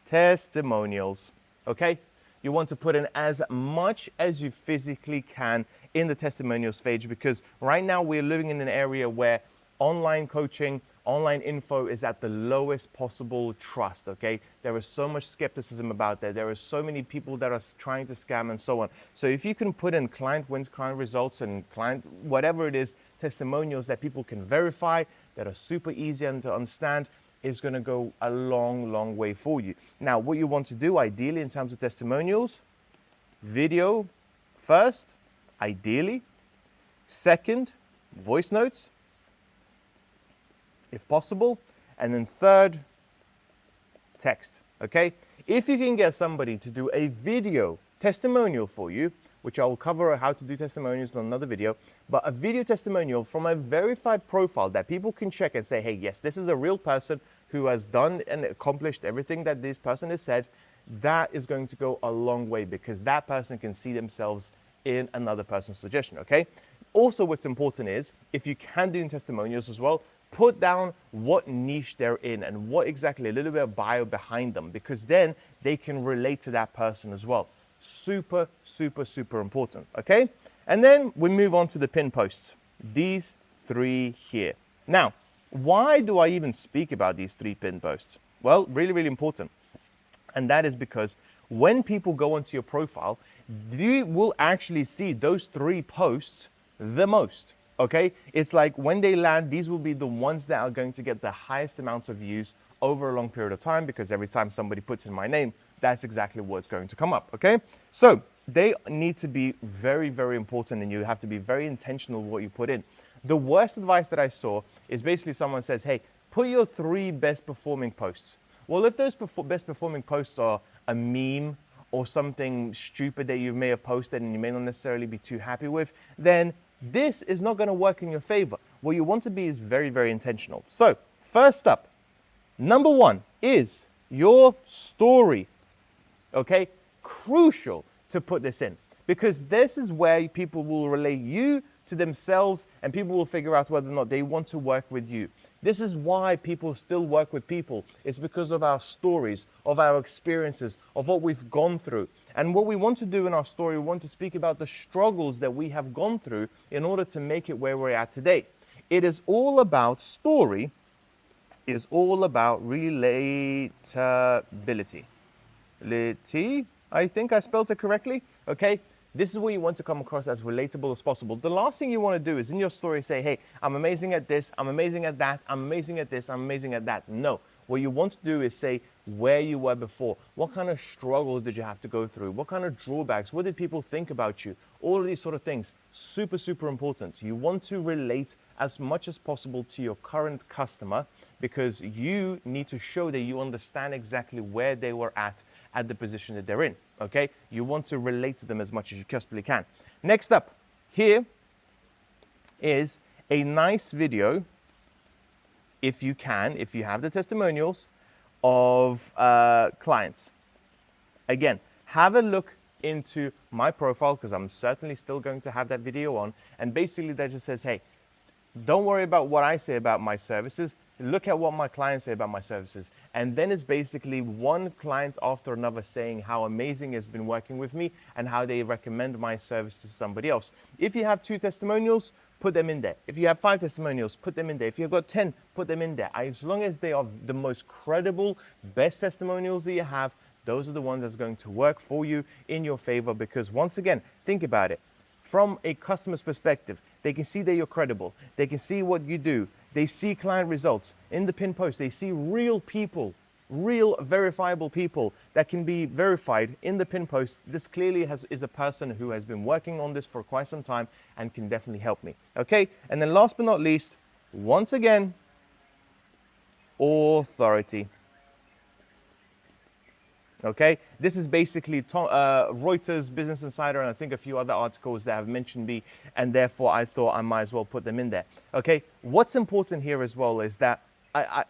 testimonials, okay? You want to put in as much as you physically can in the testimonials page, because right now we're living in an area where online coaching, online info is at the lowest possible trust, okay? There is so much skepticism about that. There are so many people that are trying to scam and so on. So if you can put in client wins, client results, and client, whatever it is, testimonials that people can verify, that are super easy to understand, is gonna go a long, long way for you. Now, what you want to do ideally in terms of testimonials, video first, ideally. Second, voice notes, if possible. And then third, text, okay? If you can get somebody to do a video testimonial for you, which I will cover how to do testimonials in another video, but a video testimonial from a verified profile that people can check and say, hey, yes, this is a real person who has done and accomplished everything that this person has said, that is going to go a long way, because that person can see themselves in another person's suggestion, okay? Also, what's important is, if you can do testimonials as well, put down what niche they're in and what exactly, a little bit of bio behind them, because then they can relate to that person as well. Super, super, super important, okay? And then we move on to the pin posts, these 3 here. Now, why do I even speak about these 3 pin posts? Well, really, really important. And that is because when people go onto your profile, you will actually see those 3 posts the most. Okay, it's like when they land, these will be the ones that are going to get the highest amount of views over a long period of time, because every time somebody puts in my name, that's exactly what's going to come up, okay? So they need to be very, very important, and you have to be very intentional with what you put in. The worst advice that I saw is basically someone says, hey, put your 3 best performing posts. Well, if those best performing posts are a meme or something stupid that you may have posted and you may not necessarily be too happy with, then this is not going to work in your favor. What you want to be is very, very intentional. So first up, number 1 is your story, okay? Crucial to put this in, because this is where people will relate you to themselves, and people will figure out whether or not they want to work with you. This is why people still work with people. It's because of our stories, of our experiences, of what we've gone through. And what we want to do in our story, we want to speak about the struggles that we have gone through in order to make it where we're at today. It is all about story, is all about relatability. I think I spelled it correctly, okay? This is what you want to come across as relatable as possible. The last thing you want to do is in your story say, hey, I'm amazing at this, I'm amazing at that, I'm amazing at this, I'm amazing at that. No, what you want to do is say where you were before. What kind of struggles did you have to go through? What kind of drawbacks? What did people think about you? All of these sort of things, super, super important. You want to relate as much as possible to your current customer, because you need to show that you understand exactly where they were at the position that they're in, okay? You want to relate to them as much as you possibly can. Next up, here is a nice video, if you can, if you have the testimonials of clients. Again, have a look into my profile, because I'm certainly still going to have that video on, and basically that just says, hey, don't worry about what I say about my services. Look at what my clients say about my services. And then it's basically one client after another saying how amazing it's been working with me and how they recommend my service to somebody else. If you have 2 testimonials, put them in there. If you have 5 testimonials, put them in there. If you've got 10, put them in there. As long as they are the most credible, best testimonials that you have, those are the ones that's going to work for you in your favor. Because once again, think about it. From a customer's perspective, they can see that you're credible. They can see what you do. They see client results. In the pin post, they see real people, real verifiable people that can be verified in the pin post. This clearly is a person who has been working on this for quite some time and can definitely help me. Okay, and then last but not least, once again, authority. Okay, this is basically Reuters, Business Insider, and I think a few other articles that have mentioned me, and therefore I thought I might as well put them in there. Okay, what's important here as well is that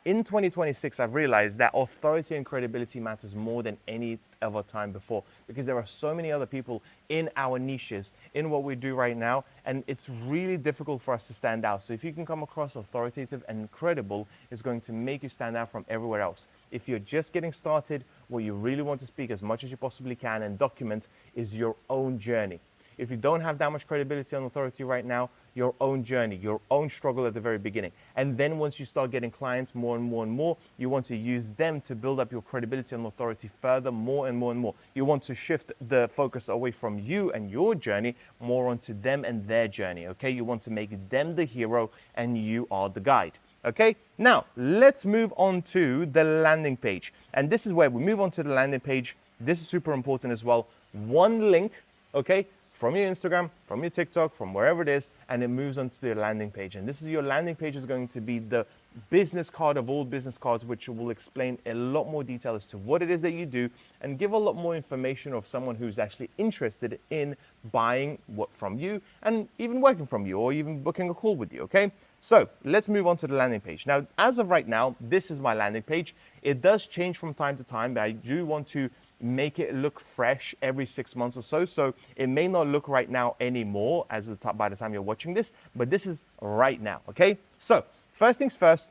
in 2026, I've realized that authority and credibility matters more than any other time before, because there are so many other people in our niches, in what we do right now, and it's really difficult for us to stand out. So if you can come across authoritative and credible, it's going to make you stand out from everywhere else. If you're just getting started, what you really want to speak as much as you possibly can and document is your own journey. If you don't have that much credibility and authority right now, your own journey, your own struggle at the very beginning. And then once you start getting clients more and more and more, you want to use them to build up your credibility and authority further, more and more and more. You want to shift the focus away from you and your journey, more onto them and their journey, okay? You want to make them the hero and you are the guide. Okay, now let's move on to the landing page. And this is where we move on to the landing page. This is super important as well. One link, okay, from your Instagram, from your TikTok, from wherever it is, and it moves on to the landing page. And this is your landing page is going to be the business card of all business cards, which will explain a lot more detail as to what it is that you do and give a lot more information of someone who's actually interested in buying what from you and even working from you or even booking a call with you, okay? So let's move on to the landing page. Now, as of right now, this is my landing page. It does change from time to time, but I do want to make it look fresh every 6 months or so. So it may not look right now anymore by the time you're watching this, but this is right now, okay? So first things first,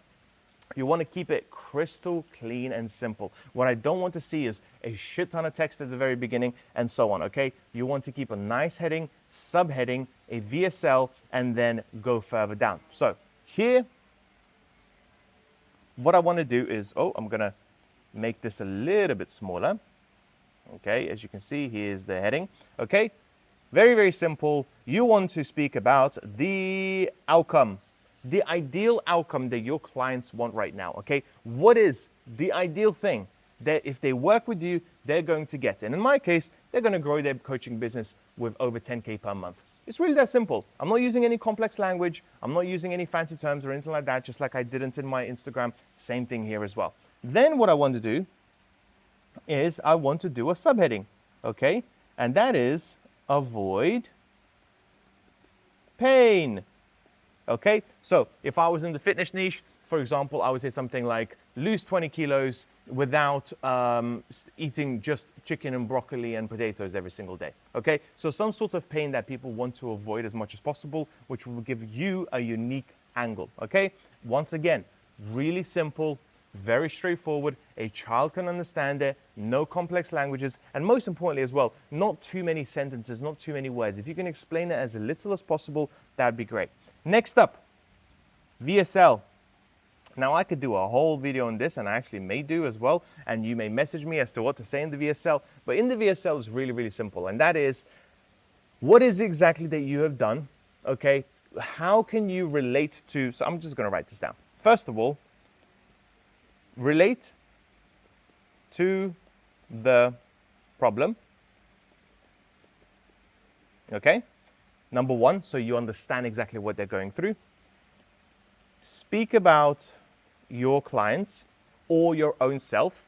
you want to keep it crystal clean and simple. What I don't want to see is a shit ton of text at the very beginning and so on, okay? You want to keep a nice heading, subheading, a VSL, and then go further down. So here, what I want to do is, I'm going to make this a little bit smaller. Okay, as you can see, here's the heading. Okay, very, very simple. You want to speak about the outcome, the ideal outcome that your clients want right now. Okay, what is the ideal thing that if they work with you, they're going to get? And in my case, they're going to grow their coaching business with over 10K per month. It's really that simple. I'm not using any complex language. I'm not using any fancy terms or anything like that, just like I didn't in my Instagram. Same thing here as well. Then what I want to do is I want to do a subheading, okay? And that is avoid pain, okay? So if I was in the fitness niche, for example, I would say something like lose 20 kilos without eating just chicken and broccoli and potatoes every single day, okay? So some sort of pain that people want to avoid as much as possible, which will give you a unique angle, okay? Once again, really simple, very straightforward. A child can understand it, no complex languages, and most importantly as well, not too many sentences, not too many words. If you can explain it as little as possible, that'd be great. Next up, VSL. Now I could do a whole video on this, and I actually may do as well, and you may message me as to what to say in the VSL, but in the VSL is really, really simple, and that is, what is exactly that you have done, okay? How can you relate to, so I'm just gonna write this down. First of all, relate to the problem, okay? Number one, so you understand exactly what they're going through. Speak about your clients or your own self.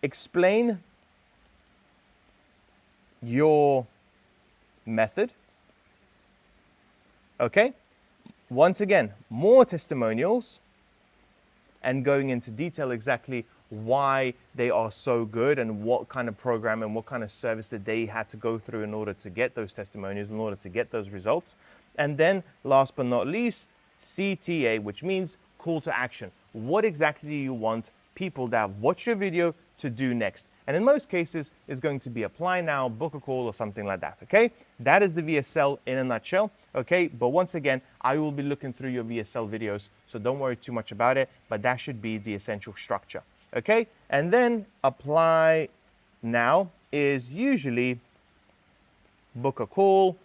Explain your method, okay? Once again, more testimonials, and going into detail exactly why they are so good and what kind of program and what kind of service that they had to go through in order to get those testimonials, in order to get those results. And then last but not least, CTA, which means call to action. What exactly do you want people that have watched your video to do next. And in most cases, it's going to be apply now, book a call, or something like that, okay? That is the VSL in a nutshell, okay? But once again, I will be looking through your VSL videos, so don't worry too much about it, but that should be the essential structure, okay? And then apply now is usually book a call,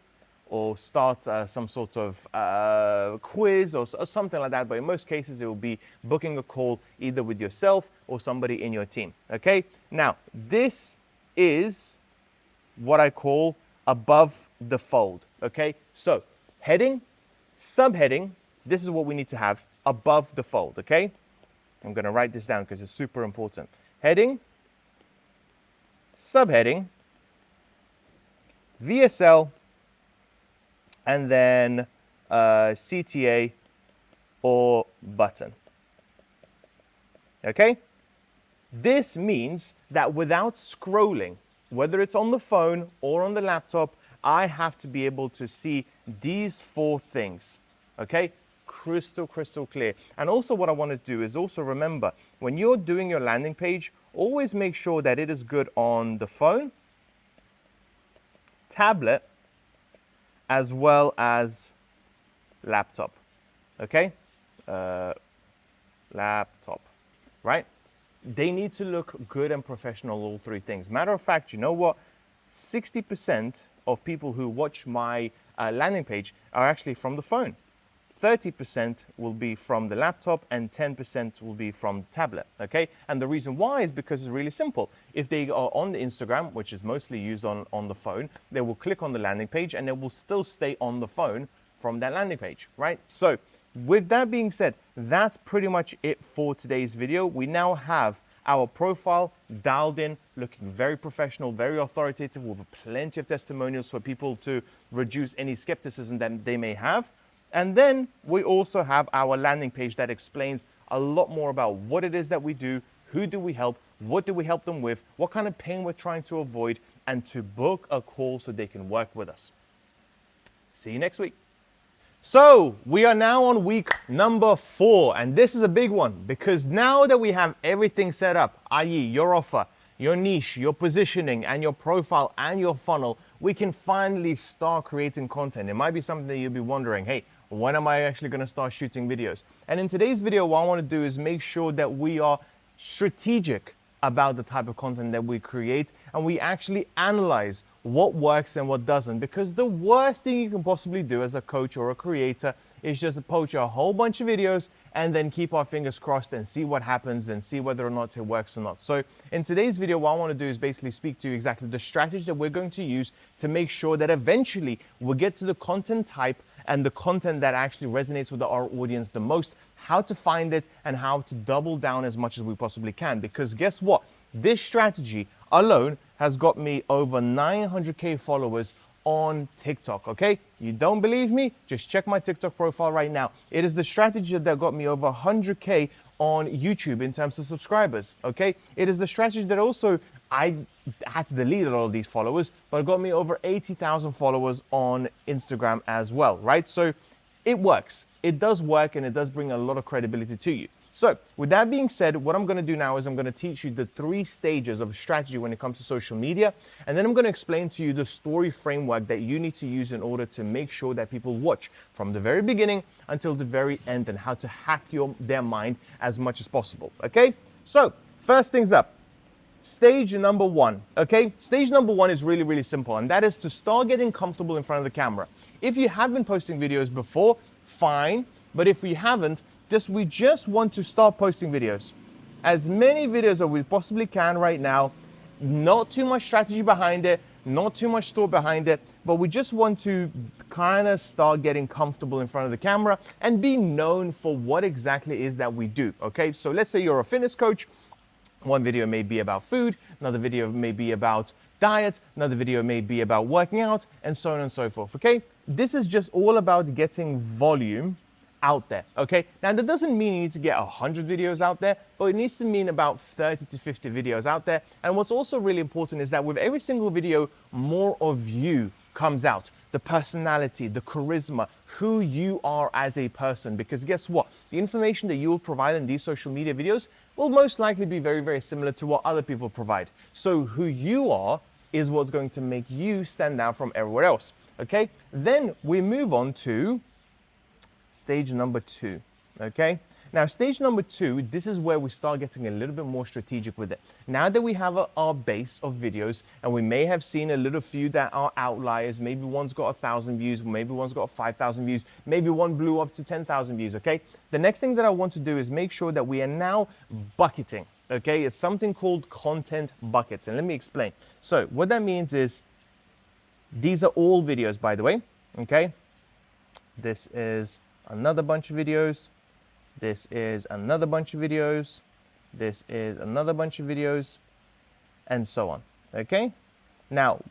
or start some sort of quiz or something like that. But in most cases, it will be booking a call either with yourself or somebody in your team, okay? Now, this is what I call above the fold, okay? So heading, subheading, this is what we need to have above the fold, okay? I'm gonna write this down because it's super important. Heading, subheading, VSL, and then CTA or button, okay? This means that without scrolling, whether it's on the phone or on the laptop, I have to be able to see these 4 things, okay? Crystal clear. And also what I want to do is also remember, when you're doing your landing page, always make sure that it is good on the phone, tablet, as well as laptop, okay? Laptop, right? They need to look good and professional, all 3 things. Matter of fact, you know what? 60% of people who watch my landing page are actually from the phone. 30% will be from the laptop and 10% will be from tablet, okay? And the reason why is because it's really simple. If they are on the Instagram, which is mostly used on the phone, they will click on the landing page and they will still stay on the phone from that landing page, right? So with that being said, that's pretty much it for today's video. We now have our profile dialed in, looking very professional, very authoritative, with plenty of testimonials for people to reduce any skepticism that they may have. And then we also have our landing page that explains a lot more about what it is that we do, who do we help, what do we help them with, what kind of pain we're trying to avoid, and to book a call so they can work with us. See you next week. So we are now on week number 4, and this is a big one because now that we have everything set up, i.e. your offer, your niche, your positioning, and your profile and your funnel, we can finally start creating content. It might be something that you'll be wondering, hey, when am I actually going to start shooting videos? And in today's video, what I want to do is make sure that we are strategic about the type of content that we create, and we actually analyze what works and what doesn't, because the worst thing you can possibly do as a coach or a creator is just poach a whole bunch of videos and then keep our fingers crossed and see what happens and see whether or not it works or not. So in today's video, what I want to do is basically speak to you exactly the strategy that we're going to use to make sure that eventually we'll get to the content type and the content that actually resonates with our audience the most, how to find it, and how to double down as much as we possibly can. Because guess what? This strategy alone has got me over 900K followers on TikTok, okay? You don't believe me? Just check my TikTok profile right now. It is the strategy that got me over 100K on YouTube in terms of subscribers, okay? It is the strategy that also I had to delete all of these followers, but it got me over 80,000 followers on Instagram as well, right? So it works. It does work, and it does bring a lot of credibility to you. So with that being said, what I'm going to do now is I'm going to teach you the 3 stages of strategy when it comes to social media. And then I'm going to explain to you the story framework that you need to use in order to make sure that people watch from the very beginning until the very end, and how to hack their mind as much as possible. Okay, so first things up. Stage number 1, okay? Stage number 1 is really, really simple, and that is to start getting comfortable in front of the camera. If you have been posting videos before, fine, but if you haven't, we just want to start posting videos. As many videos as we possibly can right now, not too much strategy behind it, not too much thought behind it, but we just want to kind of start getting comfortable in front of the camera and be known for what exactly is that we do, okay? So let's say you're a fitness coach. One video may be about food, another video may be about diet, another video may be about working out, and so on and so forth, okay? This is just all about getting volume out there, okay? Now, that doesn't mean you need to get 100 videos out there, but it needs to mean about 30 to 50 videos out there. And what's also really important is that with every single video, more of you comes out. The personality, the charisma, who you are as a person. Because guess what? The information that you will provide in these social media videos will most likely be very, very similar to what other people provide. So who you are is what's going to make you stand out from everywhere else. Okay? Then we move on to stage number 2. Okay? Now, stage number 2, this is where we start getting a little bit more strategic with it. Now that we have our base of videos, and we may have seen a little few that are outliers, maybe one's got 1,000 views, maybe one's got 5,000 views, maybe one blew up to 10,000 views, okay? The next thing that I want to do is make sure that we are now bucketing, okay? It's something called content buckets, and let me explain. So what that means is, these are all videos, by the way, okay? This is another bunch of videos. This is another bunch of videos. This is another bunch of videos, and so on, okay? Now,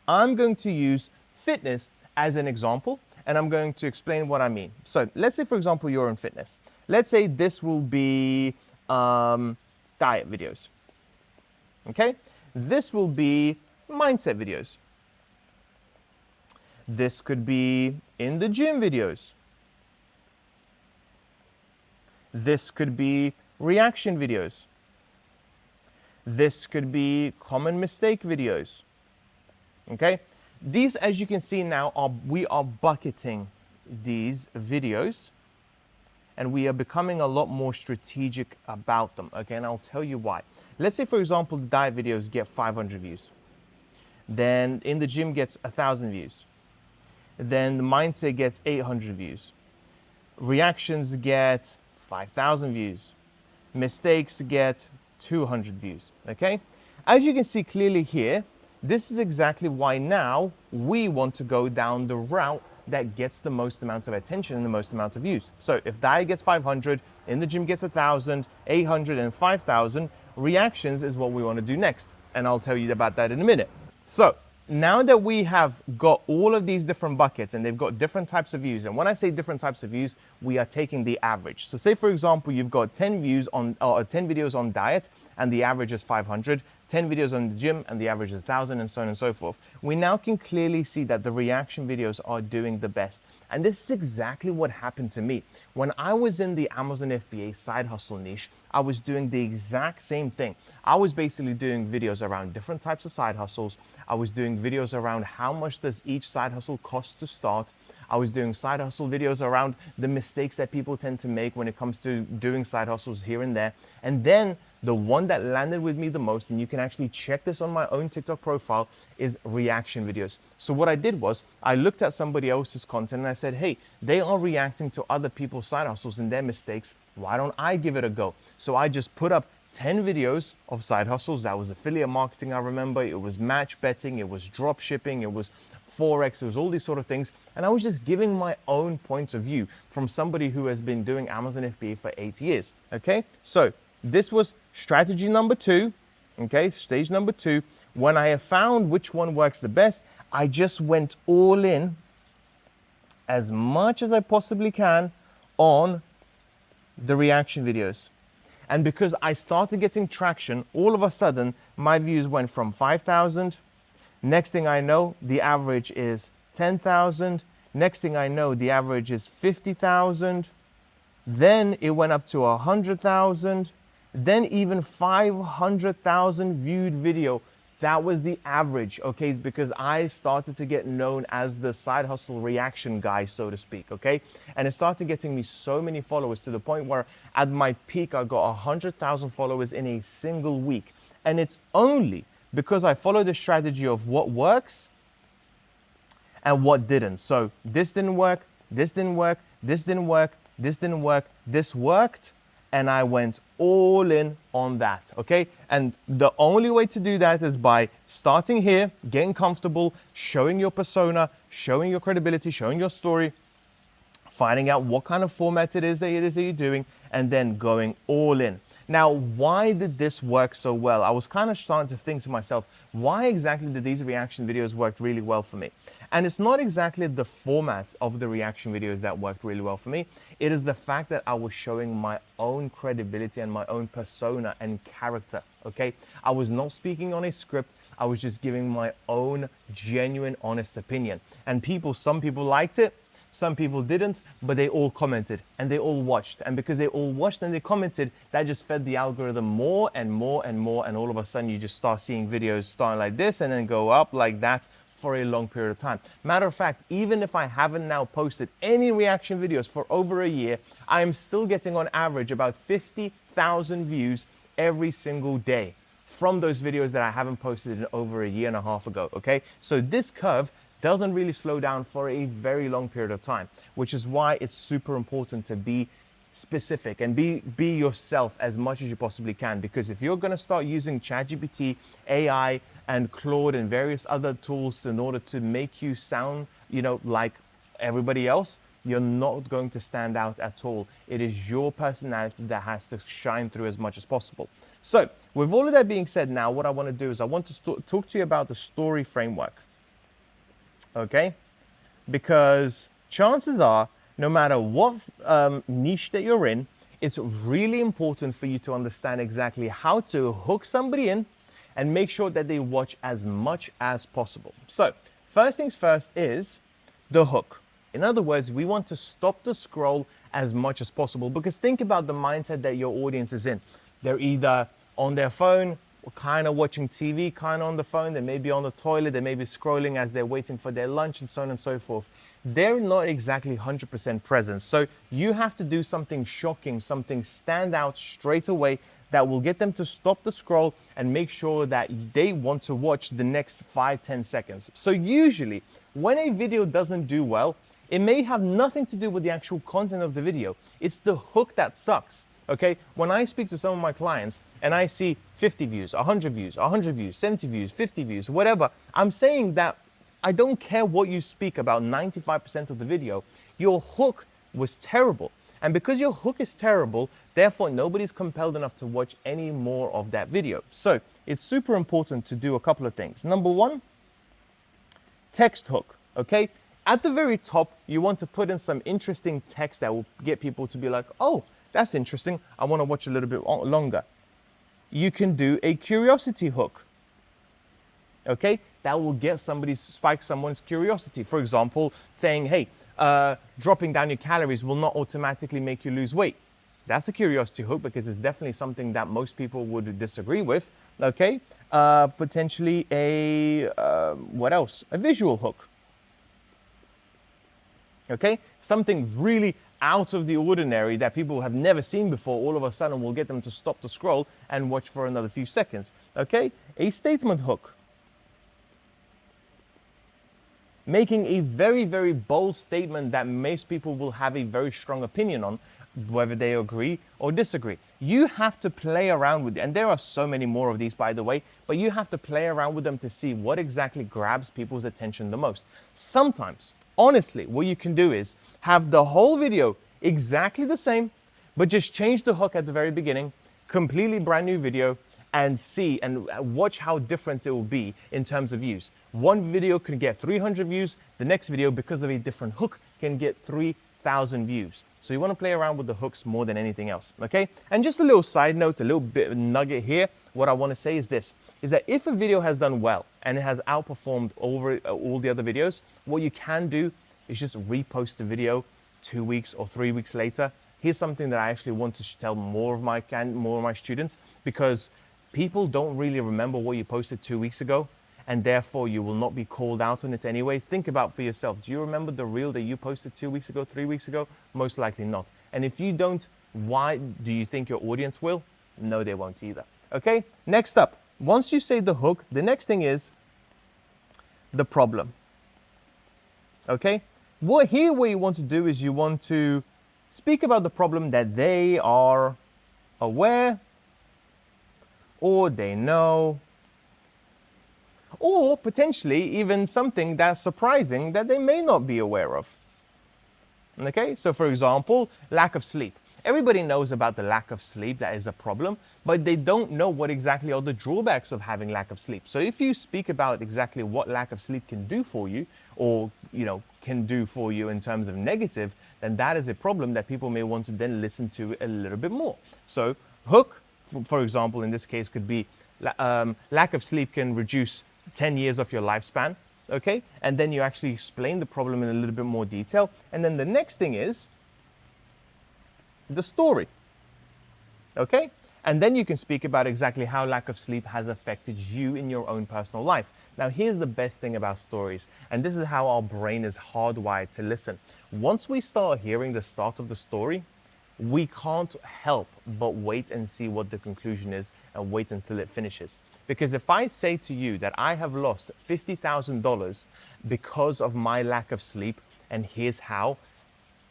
I'm going to use fitness as an example, and I'm going to explain what I mean. So let's say, for example, you're in fitness. Let's say this will be diet videos, okay? This will be mindset videos. This could be in the gym videos. This could be reaction videos. This could be common mistake videos. Okay? These, as you can see now, we are bucketing these videos, and we are becoming a lot more strategic about them. Okay, and I'll tell you why. Let's say, for example, the diet videos get 500 views. Then in the gym gets 1,000 views. Then the mindset gets 800 views. Reactions get 5,000 views. Mistakes get 200 views, okay? As you can see clearly here, this is exactly why now we want to go down the route that gets the most amount of attention and the most amount of views. So if diet gets 500, in the gym gets 1,000, 800, and 5,000, reactions is what we want to do next. And I'll tell you about that in a minute. So now that we have got all of these different buckets and they've got different types of views, and when I say different types of views, we are taking the average. So say, for example, you've got 10 views on, or 10 videos on diet and the average is 500, 10 videos on the gym and the average is 1,000, and so on and so forth. We now can clearly see that the reaction videos are doing the best. And this is exactly what happened to me. When I was in the Amazon FBA side hustle niche, I was doing the exact same thing. I was basically doing videos around different types of side hustles. I was doing videos around how much does each side hustle cost to start. I was doing side hustle videos around the mistakes that people tend to make when it comes to doing side hustles here and there. And then the one that landed with me the most, and you can actually check this on my own TikTok profile, is reaction videos. So what I did was I looked at somebody else's content and I said, hey, they are reacting to other people's side hustles and their mistakes. Why don't I give it a go? So I just put up 10 videos of side hustles. That was affiliate marketing, I remember. It was match betting. It was drop shipping. It was Forex. It was all these sort of things. And I was just giving my own point of view from somebody who has been doing Amazon FBA for 8 years. Okay, so this was strategy number 2. Okay, stage number 2. When I have found which one works the best, I just went all in as much as I possibly can on the reaction videos. And because I started getting traction, all of a sudden, my views went from 5,000. Next thing I know, the average is 10,000. Next thing I know, the average is 50,000. Then it went up to 100,000. Then even 500,000 viewed video. That was the average, okay? It's because I started to get known as the side hustle reaction guy, so to speak, okay? And it started getting me so many followers to the point where at my peak, I got 100,000 followers in a single week. And it's only because I followed the strategy of what works and what didn't. So this didn't work, this didn't work, this didn't work, this didn't work, this worked. And I went all in on that, okay? And the only way to do that is by starting here, getting comfortable, showing your persona, showing your credibility, showing your story, finding out what kind of format it is that you're doing, and then going all in. Now, why did this work so well? I was kind of starting to think to myself, why exactly did these reaction videos work really well for me? And it's not exactly the format of the reaction videos that worked really well for me. It is the fact that I was showing my own credibility and my own persona and character, okay? I was not speaking on a script. I was just giving my own genuine, honest opinion. And some people liked it, some people didn't, but they all commented and they all watched. And because they all watched and they commented, that just fed the algorithm more and more and more. And all of a sudden you just start seeing videos starting like this and then go up like that for a long period of time. Matter of fact, even if I haven't now posted any reaction videos for over a year, I am still getting on average about 50,000 views every single day from those videos that I haven't posted in over a year and a half ago, okay? So this curve doesn't really slow down for a very long period of time, which is why it's super important to be specific and be yourself as much as you possibly can. Because if you're going to start using ChatGPT, AI, and Claude and various other tools in order to make you sound, like everybody else, you're not going to stand out at all. It is your personality that has to shine through as much as possible. So with all of that being said, now what I want to do is I want to talk to you about the story framework. Okay? Because chances are, no matter what niche that you're in, it's really important for you to understand exactly how to hook somebody in and make sure that they watch as much as possible. So first things first is the hook. In other words, we want to stop the scroll as much as possible, because think about the mindset that your audience is in. They're either on their phone, or kind of watching TV, kind of on the phone, they may be on the toilet, they may be scrolling as they're waiting for their lunch and so on and so forth. They're not exactly 100% present. So you have to do something shocking, something stand out straight away that will get them to stop the scroll and make sure that they want to watch the next 5-10 seconds. So usually when a video doesn't do well, it may have nothing to do with the actual content of the video. It's the hook that sucks. Okay, when I speak to some of my clients and I see 50 views, 100 views, 100 views, 70 views, 50 views, whatever, I'm saying that I don't care what you speak about 95% of the video, your hook was terrible. And because your hook is terrible, therefore nobody's compelled enough to watch any more of that video. So it's super important to do a couple of things. Number one, text hook, okay? At the very top, you want to put in some interesting text that will get people to be like, oh, that's interesting. I want to watch a little bit longer. You can do a curiosity hook. Okay, that will spike someone's curiosity. For example, saying, hey, dropping down your calories will not automatically make you lose weight. That's a curiosity hook because it's definitely something that most people would disagree with. Okay, potentially what else? A visual hook. Okay, something really out of the ordinary that people have never seen before, all of a sudden will get them to stop the scroll and watch for another few seconds. Okay, a statement hook. Making a very, very bold statement that most people will have a very strong opinion on, whether they agree or disagree. You have to play around with it, and there are so many more of these, by the way, but you have to play around with them to see what exactly grabs people's attention the most. Sometimes, honestly, what you can do is have the whole video exactly the same, but just change the hook at the very beginning, completely brand new video, and see and watch how different it will be in terms of views. One video can get 300 views, the next video, because of a different hook, can get 3,000 views. So you want to play around with the hooks more than anything else, okay? And just a little side note, a little bit of nugget here, what I want to say is this, is that if a video has done well and it has outperformed over all the other videos, what you can do is just repost the video 2 weeks or 3 weeks later. Here's something that I actually want to tell more of my students, because people don't really remember what you posted 2 weeks ago, and therefore you will not be called out on it anyways. Think about for yourself. Do you remember the reel that you posted 2 weeks ago, 3 weeks ago? Most likely not. And if you don't, why do you think your audience will? No, they won't either. Okay, next up, once you say the hook, the next thing is the problem. Okay, what you want to do is you want to speak about the problem that they are aware, or they know, or potentially even something that's surprising that they may not be aware of. Okay, so for example, lack of sleep. Everybody knows about the lack of sleep, that is a problem, but they don't know what exactly are the drawbacks of having lack of sleep. So if you speak about exactly what lack of sleep can do for you, or can do for you in terms of negative, then that is a problem that people may want to then listen to a little bit more. So hook, for example, in this case could be lack of sleep can reduce 10 years of your lifespan, okay? And then you actually explain the problem in a little bit more detail. And then the next thing is the story, okay? And then you can speak about exactly how lack of sleep has affected you in your own personal life. Now, here's the best thing about stories, and this is how our brain is hardwired to listen. Once we start hearing the start of the story, we can't help but wait and see what the conclusion is and wait until it finishes. Because if I say to you that I have lost $50,000 because of my lack of sleep, and here's how,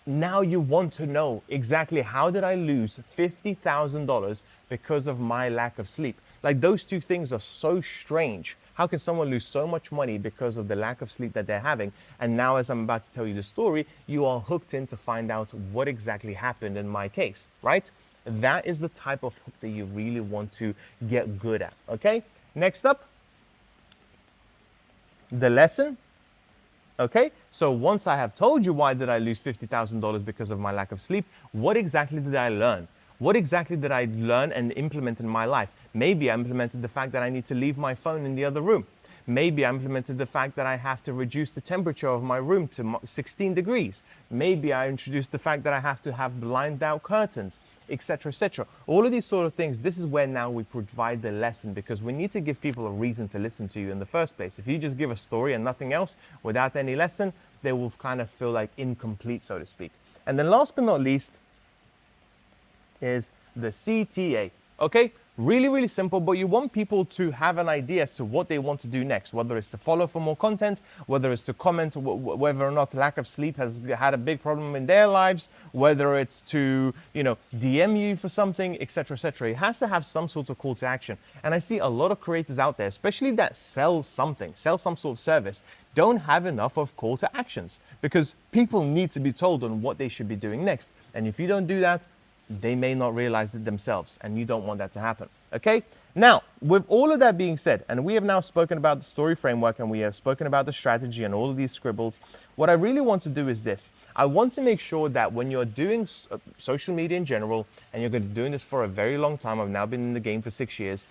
now you want to know exactly how did I lose $50,000 because of my lack of sleep. Like, those two things are so strange. How can someone lose so much money because of the lack of sleep that they're having? And now, as I'm about to tell you the story, you are hooked in to find out what exactly happened in my case, right? That is the type of hook that you really want to get good at, okay? Next up, the lesson. Okay, so once I have told you why did I lose $50,000 because of my lack of sleep, what exactly did I learn? What exactly did I learn and implement in my life? Maybe I implemented the fact that I need to leave my phone in the other room. Maybe I implemented the fact that I have to reduce the temperature of my room to 16 degrees. Maybe I introduced the fact that I have to have blind out curtains, etc., etc. All of these sort of things, this is where now we provide the lesson, because we need to give people a reason to listen to you in the first place. If you just give a story and nothing else without any lesson, they will kind of feel like incomplete, so to speak. And then last but not least is the CTA, okay? Really, really simple, but you want people to have an idea as to what they want to do next, whether it's to follow for more content, whether it's to comment whether or not lack of sleep has had a big problem in their lives, whether it's to, DM you for something, etc., etc. It has to have some sort of call to action. And I see a lot of creators out there, especially that sell some sort of service, don't have enough of call to actions, because people need to be told on what they should be doing next. And if you don't do that, they may not realize it themselves, and you don't want that to happen, okay? Now, with all of that being said, and we have now spoken about the story framework, and we have spoken about the strategy and all of these scribbles, what I really want to do is this. I want to make sure that when you're doing social media in general, and you're going to be doing this for a very long time, I've now been in the game for 6 years,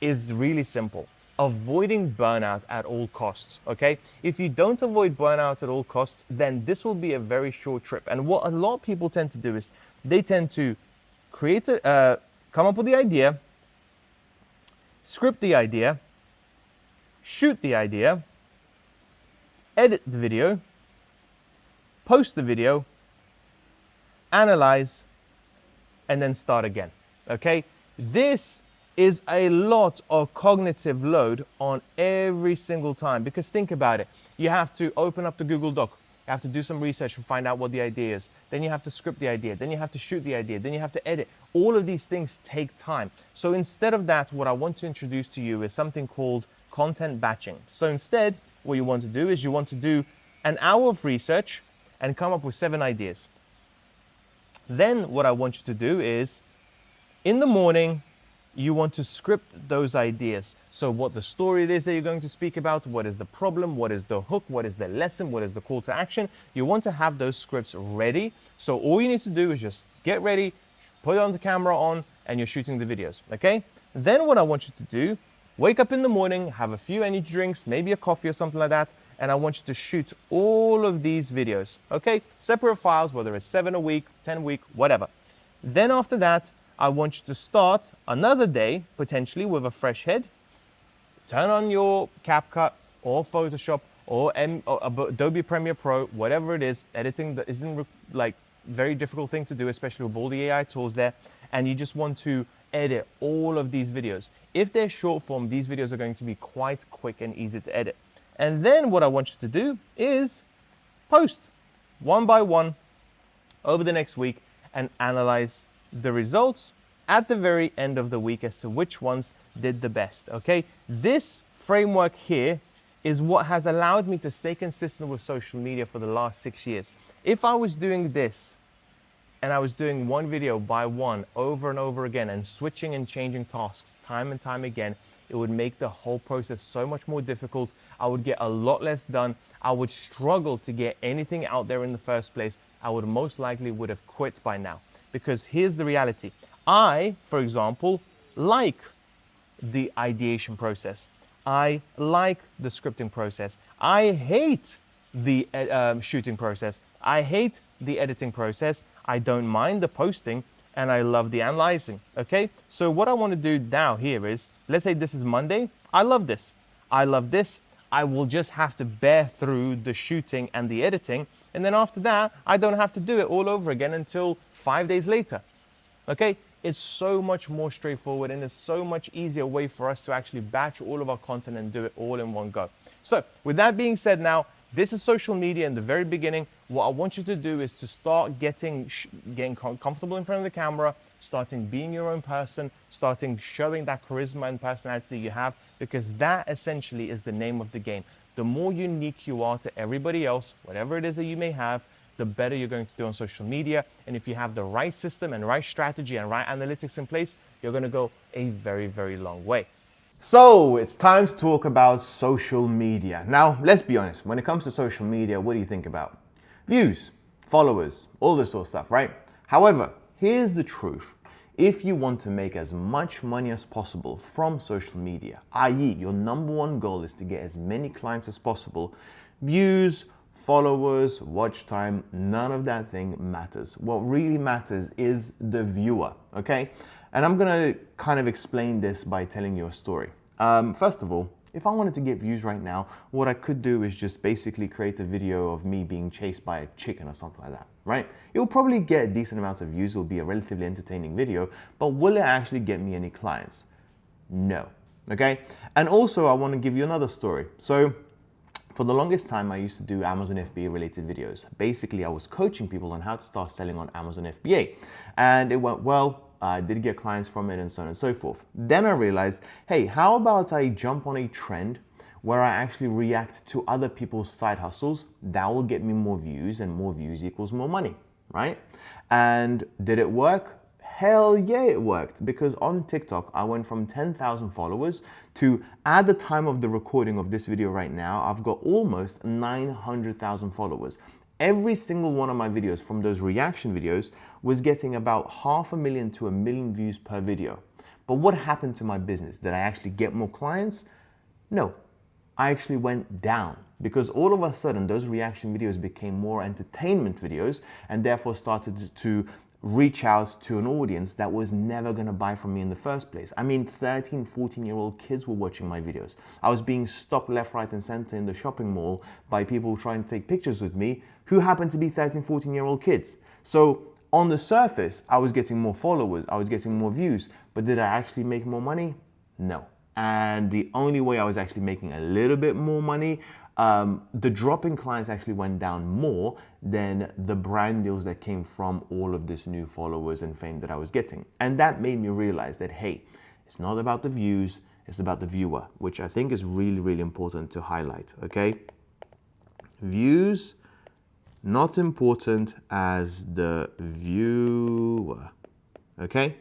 is really simple. Avoiding burnout at all costs, okay? If you don't avoid burnout at all costs, then this will be a very short trip. And what a lot of people tend to do is they tend to come up with the idea, script the idea, shoot the idea, edit the video, post the video, analyze, and then start again, okay? This is a lot of cognitive load on every single time, because think about it. You have to open up the Google Doc. You have to do some research and find out what the idea is. Then you have to script the idea. Then you have to shoot the idea. Then you have to edit. All of these things take time. So instead of that, what I want to introduce to you is something called content batching. So instead, what you want to do is you want to do an hour of research and come up with 7 ideas. Then what I want you to do is, in the morning, you want to script those ideas. So what the story it is that you're going to speak about, what is the problem, what is the hook, what is the lesson, what is the call to action. You want to have those scripts ready. So all you need to do is just get ready, put it on the camera on, and you're shooting the videos, okay? Then what I want you to do, wake up in the morning, have a few energy drinks, maybe a coffee or something like that, and I want you to shoot all of these videos, okay? Separate files, whether it's 7 a week, 10 a week, whatever. Then after that, I want you to start another day, potentially with a fresh head. Turn on your CapCut or Photoshop or Adobe Premiere Pro, whatever it is. Editing that isn't like very difficult thing to do, especially with all the AI tools there. And you just want to edit all of these videos. If they're short form, these videos are going to be quite quick and easy to edit. And then what I want you to do is post one by one over the next week and analyze the results at the very end of the week as to which ones did the best, okay? This framework here is what has allowed me to stay consistent with social media for the last 6 years. If I was doing this and I was doing one video by one over and over again and switching and changing tasks time and time again, it would make the whole process so much more difficult. I would get a lot less done. I would struggle to get anything out there in the first place. I would most likely would have quit by now. Because here's the reality. I, for example, like the ideation process. I like the scripting process. I hate the shooting process. I hate the editing process. I don't mind the posting, and I love the analyzing, okay? So what I want to do now here is, let's say this is Monday. I love this. I love this. I will just have to bear through the shooting and the editing. And then after that, I don't have to do it all over again until 5 days later, okay? It's so much more straightforward, and it's so much easier way for us to actually batch all of our content and do it all in one go. So with that being said, now, this is social media in the very beginning. What I want you to do is to start getting comfortable in front of the camera, starting being your own person, starting showing that charisma and personality you have, because that essentially is the name of the game. The more unique you are to everybody else, whatever it is that you may have, the better you're going to do on social media. And if you have the right system and right strategy and right analytics in place, you're going to go a very, very long way. So it's time to talk about social media. Now, let's be honest. When it comes to social media, what do you think about? Views, followers, all this sort of stuff, right? However, here's the truth. If you want to make as much money as possible from social media, i.e. your number one goal is to get as many clients as possible, views, followers, watch time, none of that thing matters. What really matters is the viewer, okay? And I'm gonna kind of explain this by telling you a story. First of all, if I wanted to get views right now, what I could do is just basically create a video of me being chased by a chicken or something like that, right? It will probably get a decent amount of views. It'll be a relatively entertaining video, but will it actually get me any clients? No, okay? And also I wanna give you another story. So for the longest time, I used to do Amazon FBA related videos. Basically, I was coaching people on how to start selling on Amazon FBA. And it went well. I did get clients from it and so on and so forth. Then I realized, hey, how about I jump on a trend where I actually react to other people's side hustles? That will get me more views, and more views equals more money, right? And did it work? Hell yeah, it worked, because on TikTok, I went from 10,000 followers to, at the time of the recording of this video right now, I've got almost 900,000 followers. Every single one of my videos from those reaction videos was getting about 500,000 to 1 million views per video. But what happened to my business? Did I actually get more clients? No, I actually went down, because all of a sudden those reaction videos became more entertainment videos, and therefore started to reach out to an audience that was never going to buy from me in the first place. I mean, 13, 14-year-old kids were watching my videos. I was being stopped left, right, and center in the shopping mall by people trying to take pictures with me who happened to be 13, 14-year-old kids. So on the surface, I was getting more followers, I was getting more views, but did I actually make more money? No. And the only way I was actually making a little bit more money, the drop in clients actually went down more than the brand deals that came from all of this new followers and fame that I was getting. And that made me realize that, hey, it's not about the views, it's about the viewer, which I think is really, really important to highlight, okay? Views, not important as the viewer, okay?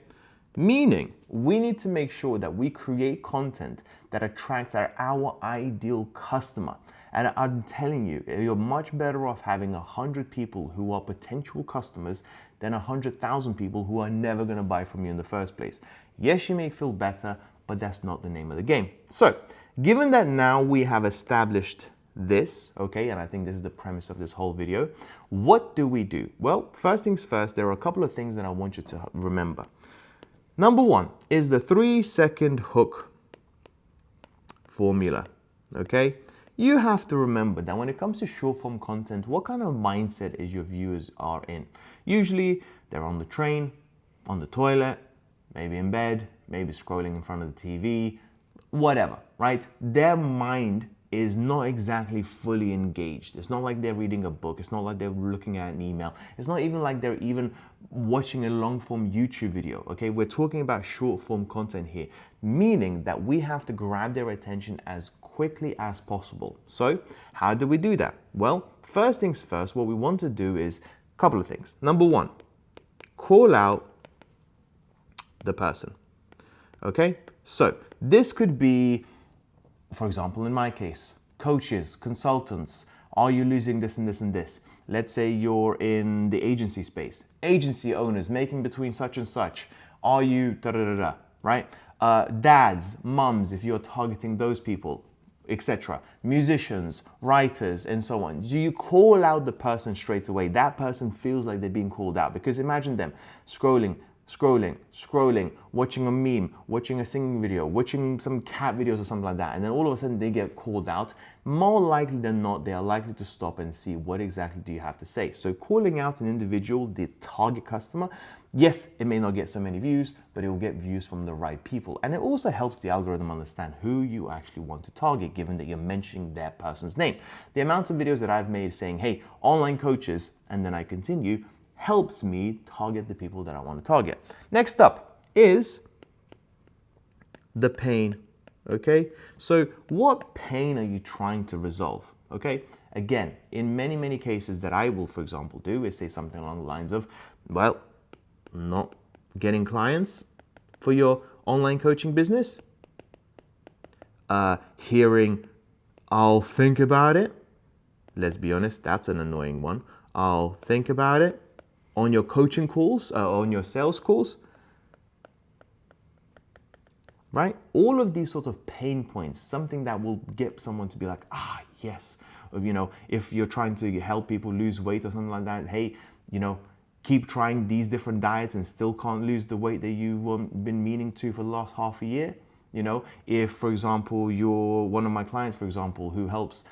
Meaning, we need to make sure that we create content that attracts our ideal customer. And I'm telling you, you're much better off having 100 people who are potential customers than 100,000 people who are never going to buy from you in the first place. Yes, you may feel better, but that's not the name of the game. So, given that now we have established this, okay, and I think this is the premise of this whole video, what do we do? Well, first things first, there are a couple of things that I want you to remember. Number one is the 3-second hook formula, okay? You have to remember that when it comes to short form content, what kind of mindset is your viewers are in? Usually they're on the train, on the toilet, maybe in bed, maybe scrolling in front of the TV, whatever, right? Their mind is not exactly fully engaged. It's not like they're reading a book. It's not like they're looking at an email. It's not even like they're even watching a long form YouTube video, okay? We're talking about short form content here, meaning that we have to grab their attention as quickly as possible. So how do we do that? Well, first things first, what we want to do is a couple of things. Number one, call out the person, okay? So this could be, for example, in my case, coaches, consultants, are you losing this and this and this? Let's say you're in the agency space. Agency owners making between such and such. Are you da-da-da-da, right? Dads, mums, if you're targeting those people, etc. Musicians, writers, and so on. Do you call out the person straight away? That person feels like they're being called out, because imagine them scrolling, watching a meme, watching a singing video, watching some cat videos or something like that, and then all of a sudden they get called out. More likely than not, they are likely to stop and see what exactly do you have to say. So calling out an individual, the target customer, yes, it may not get so many views, but it will get views from the right people. And it also helps the algorithm understand who you actually want to target, given that you're mentioning that person's name. The amount of videos that I've made saying, hey, online coaches, and then I continue, helps me target the people that I want to target. Next up is the pain, okay? So what pain are you trying to resolve, okay? Again, in many cases that I will, for example, do is say something along the lines of, well, not getting clients for your online coaching business, hearing, I'll think about it. Let's be honest, that's an annoying one. I'll think about it. On your coaching calls, on your sales calls, right? All of these sort of pain points, something that will get someone to be like, ah, yes. You know, if you're trying to help people lose weight or something like that, hey, you know, keep trying these different diets and still can't lose the weight that you've been meaning to for the last half a year. You know, if, for example, you're one of my clients, for example, who helps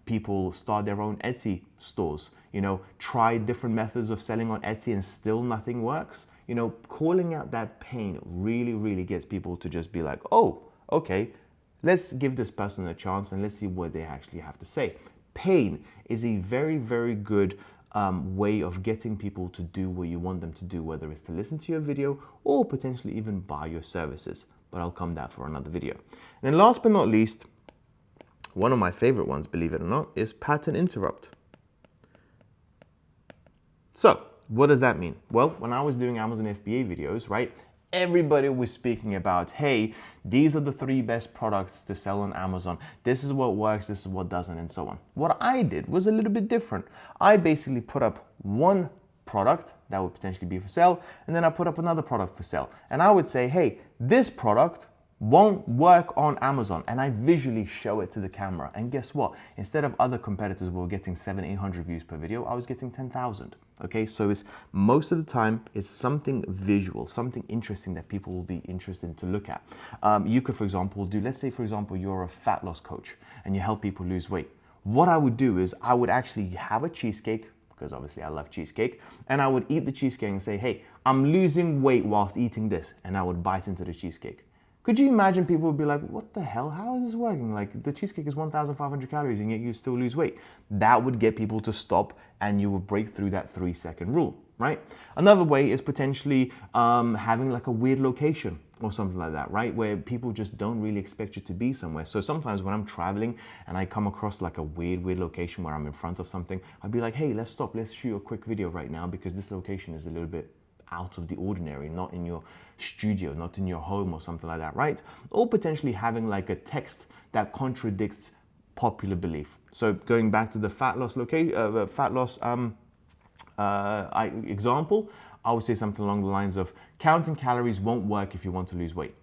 people start their own Etsy stores, you know, try different methods of selling on Etsy and still nothing works. You know, calling out that pain really gets people to just be like, oh, okay, let's give this person a chance and let's see what they actually have to say. Pain is a very good way of getting people to do what you want them to do, whether it's to listen to your video or potentially even buy your services. But I'll come that for another video. And then last but not least, one of my favorite ones, believe it or not, is pattern interrupt. So what does that mean? Well, when I was doing Amazon FBA videos, right, everybody was speaking about, hey, these are the 3 best products to sell on Amazon. This is what works, this is what doesn't, and so on. What I did was a little bit different. I basically put up one product that would potentially be for sale, and then I put up another product for sale. And I would say, hey, this product won't work on Amazon, and I visually show it to the camera. And guess what? Instead of other competitors who were getting 700-800 views per video, I was getting 10,000. Okay, so it's most of the time it's something visual, something interesting that people will be interested to look at. You could, for example, let's say, for example, you're a fat loss coach and you help people lose weight. What I would do is I would actually have a cheesecake, because obviously I love cheesecake, and I would eat the cheesecake and say, hey, I'm losing weight whilst eating this, and I would bite into the cheesecake. Could you imagine people would be like, what the hell? How is this working? Like, the cheesecake is 1,500 calories and yet you still lose weight. That would get people to stop and you would break through that 3-second rule, right? Another way is potentially having like a weird location or something like that, right? Where people just don't really expect you to be somewhere. So sometimes when I'm traveling and I come across like a weird location where I'm in front of something, I'd be like, hey, let's stop. Let's shoot a quick video right now because this location is a little bit out of the ordinary, not in your studio, not in your home or something like that, right? Or potentially having like a text that contradicts popular belief. So going back to the fat loss example, I would say something along the lines of counting calories won't work if you want to lose weight.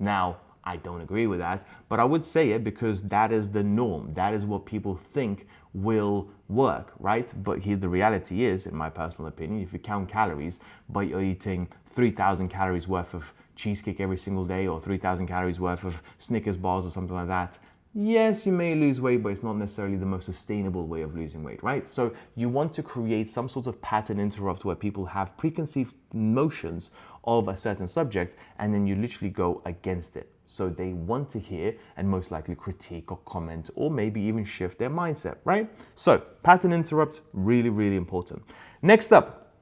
Now, I don't agree with that, but I would say it because that is the norm. That is what people think will work, right? But here's the reality is, in my personal opinion, if you count calories, but you're eating 3,000 calories worth of cheesecake every single day or 3,000 calories worth of Snickers bars or something like that, yes, you may lose weight, but it's not necessarily the most sustainable way of losing weight, right? So you want to create some sort of pattern interrupt where people have preconceived notions of a certain subject, and then you literally go against it. So they want to hear and most likely critique or comment or maybe even shift their mindset, right? So pattern interrupt, really important. Next up,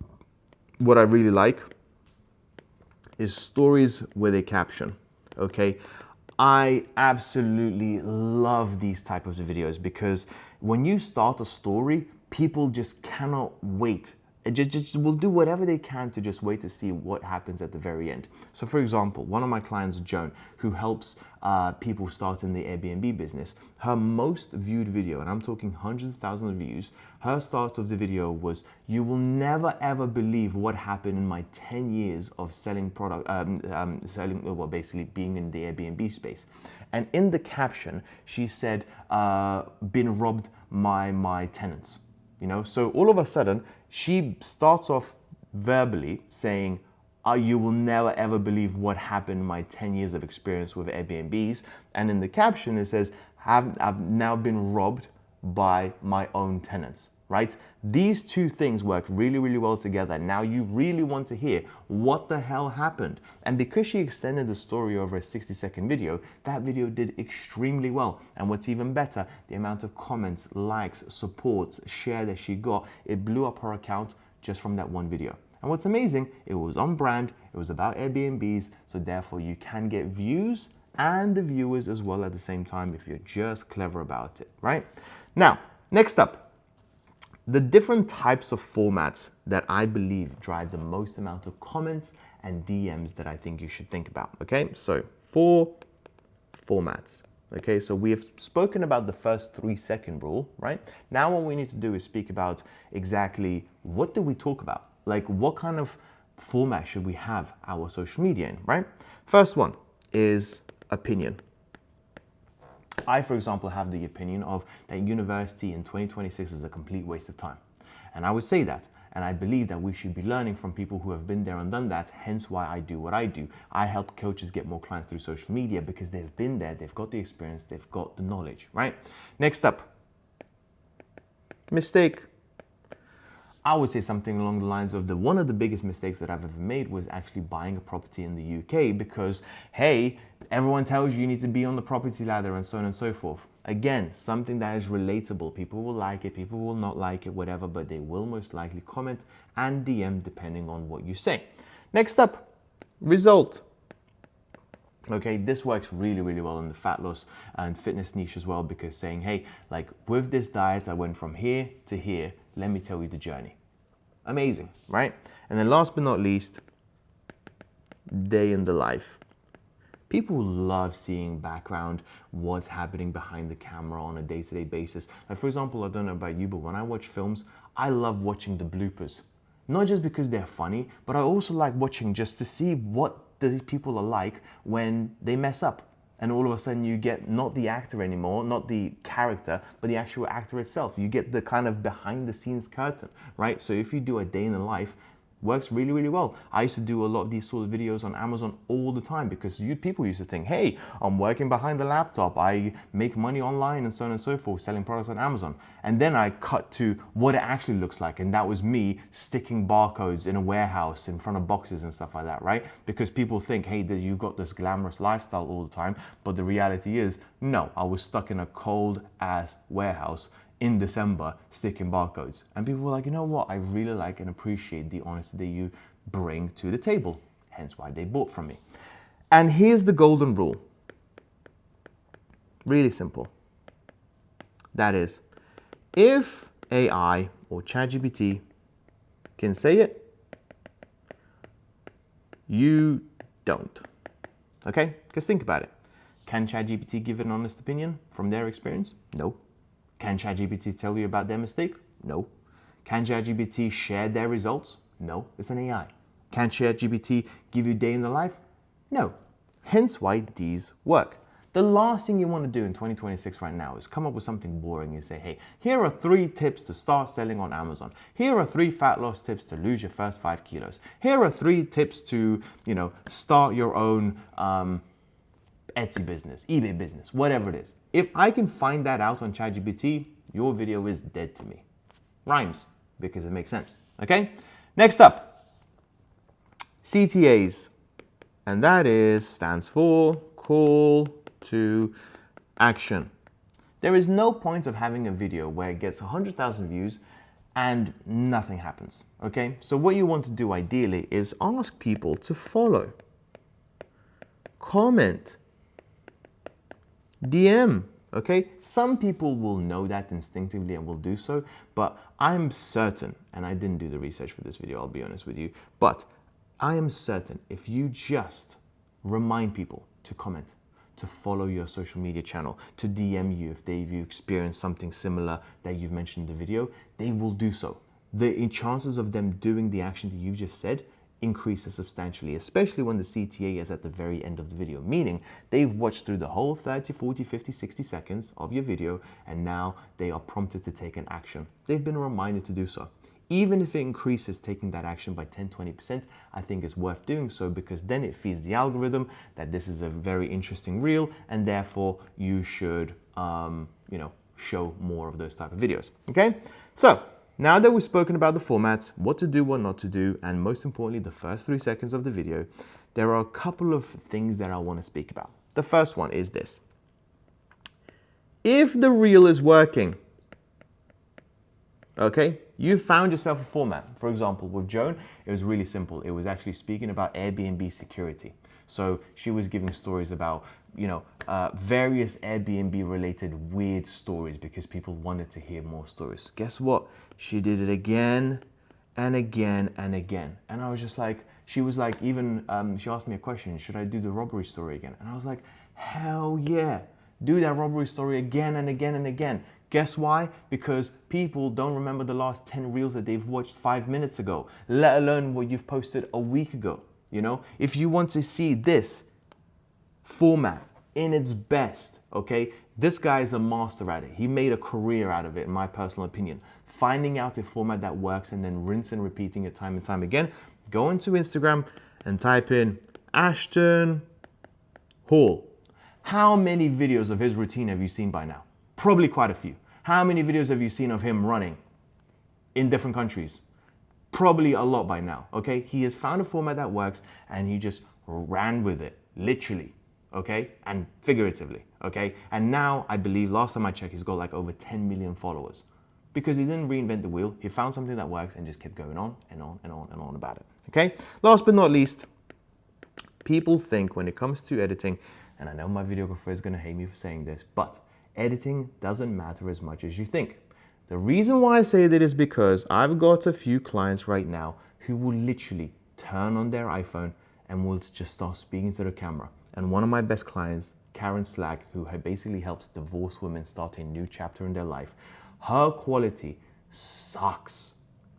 what I really like is stories with a caption, okay? I absolutely love these types of videos because when you start a story, people just cannot wait Just will do whatever they can to just wait to see what happens at the very end. So for example, one of my clients, Joan, who helps people start in the Airbnb business, her most viewed video, and I'm talking hundreds of thousands of views, her start of the video was, "You will never ever believe what happened in my 10 years of selling basically being in the Airbnb space." And in the caption, she said, "Been robbed by my tenants." You know, so all of a sudden, she starts off verbally saying, "You will never ever believe what happened in my 10 years of experience with Airbnbs." And in the caption, it says, I've now been robbed by my own tenants, right? These two things work really, really well together. Now you really want to hear what the hell happened. And because she extended the story over a 60-second video, that video did extremely well. And what's even better, the amount of comments, likes, supports, share that she got, it blew up her account just from that one video. And what's amazing, it was on brand, it was about Airbnbs, so therefore you can get views and the viewers as well at the same time if you're just clever about it, right? Now, next up, the different types of formats that I believe drive the most amount of comments and DMs that I think you should think about, okay? So 4 formats, okay? So we have spoken about the first 3-second rule, right? Now what we need to do is speak about exactly what do we talk about? Like what kind of format should we have our social media in, right? First one is opinion. I, for example, have the opinion of that university in 2026 is a complete waste of time. And I would say that. And I believe that we should be learning from people who have been there and done that, hence why I do what I do. I help coaches get more clients through social media because they've been there, they've got the experience, they've got the knowledge, right? Next up, mistake. I would say something along the lines of one of the biggest mistakes that I've ever made was actually buying a property in the UK because, hey, everyone tells you need to be on the property ladder and so on and so forth. Again, something that is relatable. People will like it, people will not like it, whatever, but they will most likely comment and DM depending on what you say. Next up, result. Okay, this works really, really well in the fat loss and fitness niche as well because saying, hey, like with this diet, I went from here to here. Let me tell you the journey. Amazing, right? And then last but not least, day in the life. People love seeing background, what's happening behind the camera on a day-to-day basis. Like for example, I don't know about you, but when I watch films, I love watching the bloopers. Not just because they're funny, but I also like watching just to see what these people are like when they mess up. And all of a sudden you get not the actor anymore, not the character, but the actual actor itself. You get the kind of behind the scenes curtain, right? So if you do a day in the life, works really, really well. I used to do a lot of these sort of videos on Amazon all the time because people used to think, hey, I'm working behind the laptop, I make money online and so on and so forth, selling products on Amazon. And then I cut to what it actually looks like. And that was me sticking barcodes in a warehouse in front of boxes and stuff like that, right? Because people think, hey, you've got this glamorous lifestyle all the time. But the reality is, no, I was stuck in a cold ass warehouse in December sticking barcodes. And people were like, you know what? I really like and appreciate the honesty that you bring to the table. Hence why they bought from me. And here's the golden rule. Really simple. That is, if AI or ChatGPT can say it, you don't. Okay? Because think about it. Can ChatGPT give an honest opinion from their experience? No. Can ChatGPT tell you about their mistake? No. Can ChatGPT share their results? No, it's an AI. Can ChatGPT give you day in the life? No. Hence why these work. The last thing you want to do in 2026 right now is come up with something boring and say, hey, here are 3 tips to start selling on Amazon. Here are 3 fat loss tips to lose your first 5 kilos. Here are 3 tips to, start your own Etsy business, eBay business, whatever it is. If I can find that out on ChatGPT, your video is dead to me. Rhymes, because it makes sense, okay? Next up, CTAs, and that stands for Call to Action. There is no point of having a video where it gets 100,000 views and nothing happens, okay? So what you want to do ideally is ask people to follow, comment, DM, Okay, some people will know that instinctively and will do so, but I'm certain, and I didn't do the research for this video, I'll be honest with you, but I am certain if you just remind people to comment, to follow your social media channel, to DM you if they've experienced something similar that you've mentioned in the video, they will do so. The chances of them doing the action that you've just said increases substantially, especially when the CTA is at the very end of the video, meaning they've watched through the whole 30, 40, 50, 60 seconds of your video, and now they are prompted to take an action. They've been reminded to do so. Even if it increases taking that action by 10, 20%, I think it's worth doing so, because then it feeds the algorithm that this is a very interesting reel, and therefore you should, show more of those type of videos, okay? So, now that we've spoken about the formats, what to do, what not to do, and most importantly, the first 3 seconds of the video, there are a couple of things that I want to speak about. The first one is this. If the reel is working, okay, you found yourself a format. For example, with Joan, it was really simple. It was actually speaking about Airbnb security. So she was giving stories about, various Airbnb related weird stories because people wanted to hear more stories. Guess what? She did it again and again and again. And I was just like, she was like, even, she asked me a question, should I do the robbery story again? And I was like, hell yeah, do that robbery story again and again and again. Guess why? Because people don't remember the last 10 reels that they've watched 5 minutes ago, let alone what you've posted a week ago. If you want to see this format in its best, okay, this guy is a master at it. He made a career out of it, in my personal opinion. Finding out a format that works and then rinse and repeating it time and time again. Go into Instagram and type in Ashton Hall. How many videos of his routine have you seen by now? Probably quite a few. How many videos have you seen of him running in different countries? Probably a lot by now, okay? He has found a format that works and he just ran with it, literally, okay? And figuratively, okay? And now, I believe, last time I checked, he's got like over 10 million followers because he didn't reinvent the wheel. He found something that works and just kept going on and on and on and on about it, okay? Last but not least, people think when it comes to editing, and I know my videographer is gonna hate me for saying this, but editing doesn't matter as much as you think. The reason why I say that is because I've got a few clients right now who will literally turn on their iPhone and will just start speaking to the camera. And one of my best clients, Karen Slag, who basically helps divorced women start a new chapter in their life, her quality sucks,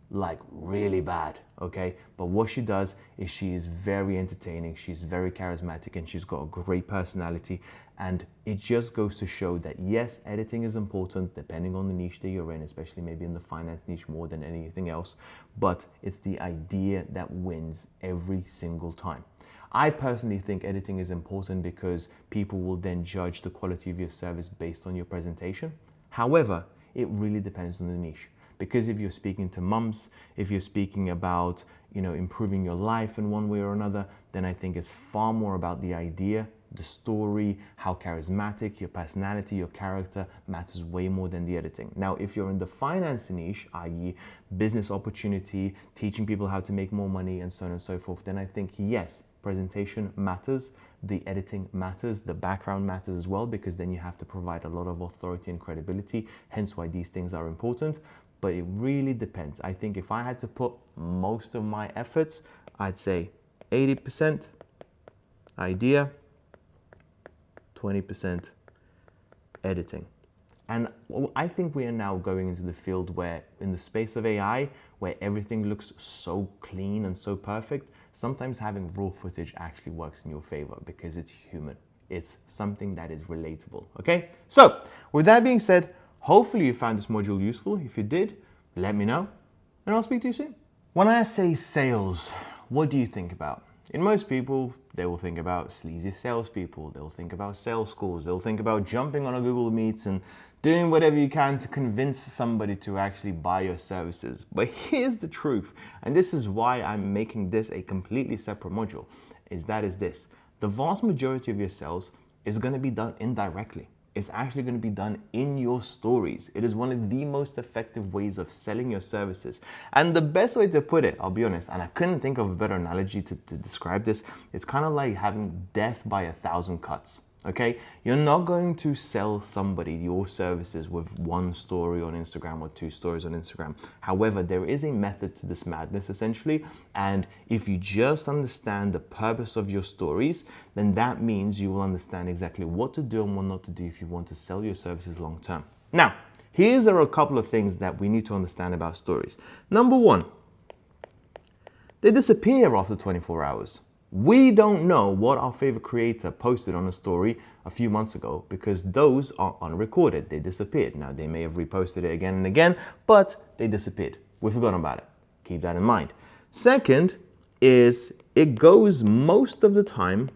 like really bad, okay? But what she does is she is very entertaining, she's very charismatic, and she's got a great personality. And it just goes to show that yes, editing is important depending on the niche that you're in, especially maybe in the finance niche more than anything else, but it's the idea that wins every single time. I personally think editing is important because people will then judge the quality of your service based on your presentation. However, it really depends on the niche. Because if you're speaking to mums, if you're speaking about, improving your life in one way or another, then I think it's far more about the idea, the story, how charismatic, your personality, your character matters way more than the editing. Now, if you're in the finance niche, i.e. business opportunity, teaching people how to make more money and so on and so forth, then I think yes, presentation matters, the editing matters, the background matters as well, because then you have to provide a lot of authority and credibility, hence why these things are important. But it really depends. I think if I had to put most of my efforts, I'd say 80% idea, 20% editing. And I think we are now going into the field where, in the space of AI, where everything looks so clean and so perfect, sometimes having raw footage actually works in your favor because it's human. It's something that is relatable, okay? So, with that being said, hopefully you found this module useful. If you did, let me know, and I'll speak to you soon. When I say sales, what do you think about? In most people, they will think about sleazy salespeople. They'll think about sales calls. They'll think about jumping on a Google Meets and doing whatever you can to convince somebody to actually buy your services. But here's the truth, and this is why I'm making this a completely separate module, is this. The vast majority of your sales is going to be done indirectly. It's actually going to be done in your stories. It is one of the most effective ways of selling your services. And the best way to put it, I'll be honest, and I couldn't think of a better analogy to describe this, it's kind of like having death by 1,000 cuts. Okay, you're not going to sell somebody your services with one story on Instagram or two stories on Instagram. However, there is a method to this madness essentially. And if you just understand the purpose of your stories, then that means you will understand exactly what to do and what not to do if you want to sell your services long term. Now, here's a couple of things that we need to understand about stories. Number one, they disappear after 24 hours. We don't know what our favorite creator posted on a story a few months ago because those are unrecorded. They disappeared. Now, they may have reposted it again and again, but they disappeared. We've forgotten about it. Keep that in mind. Second is it goes most of the time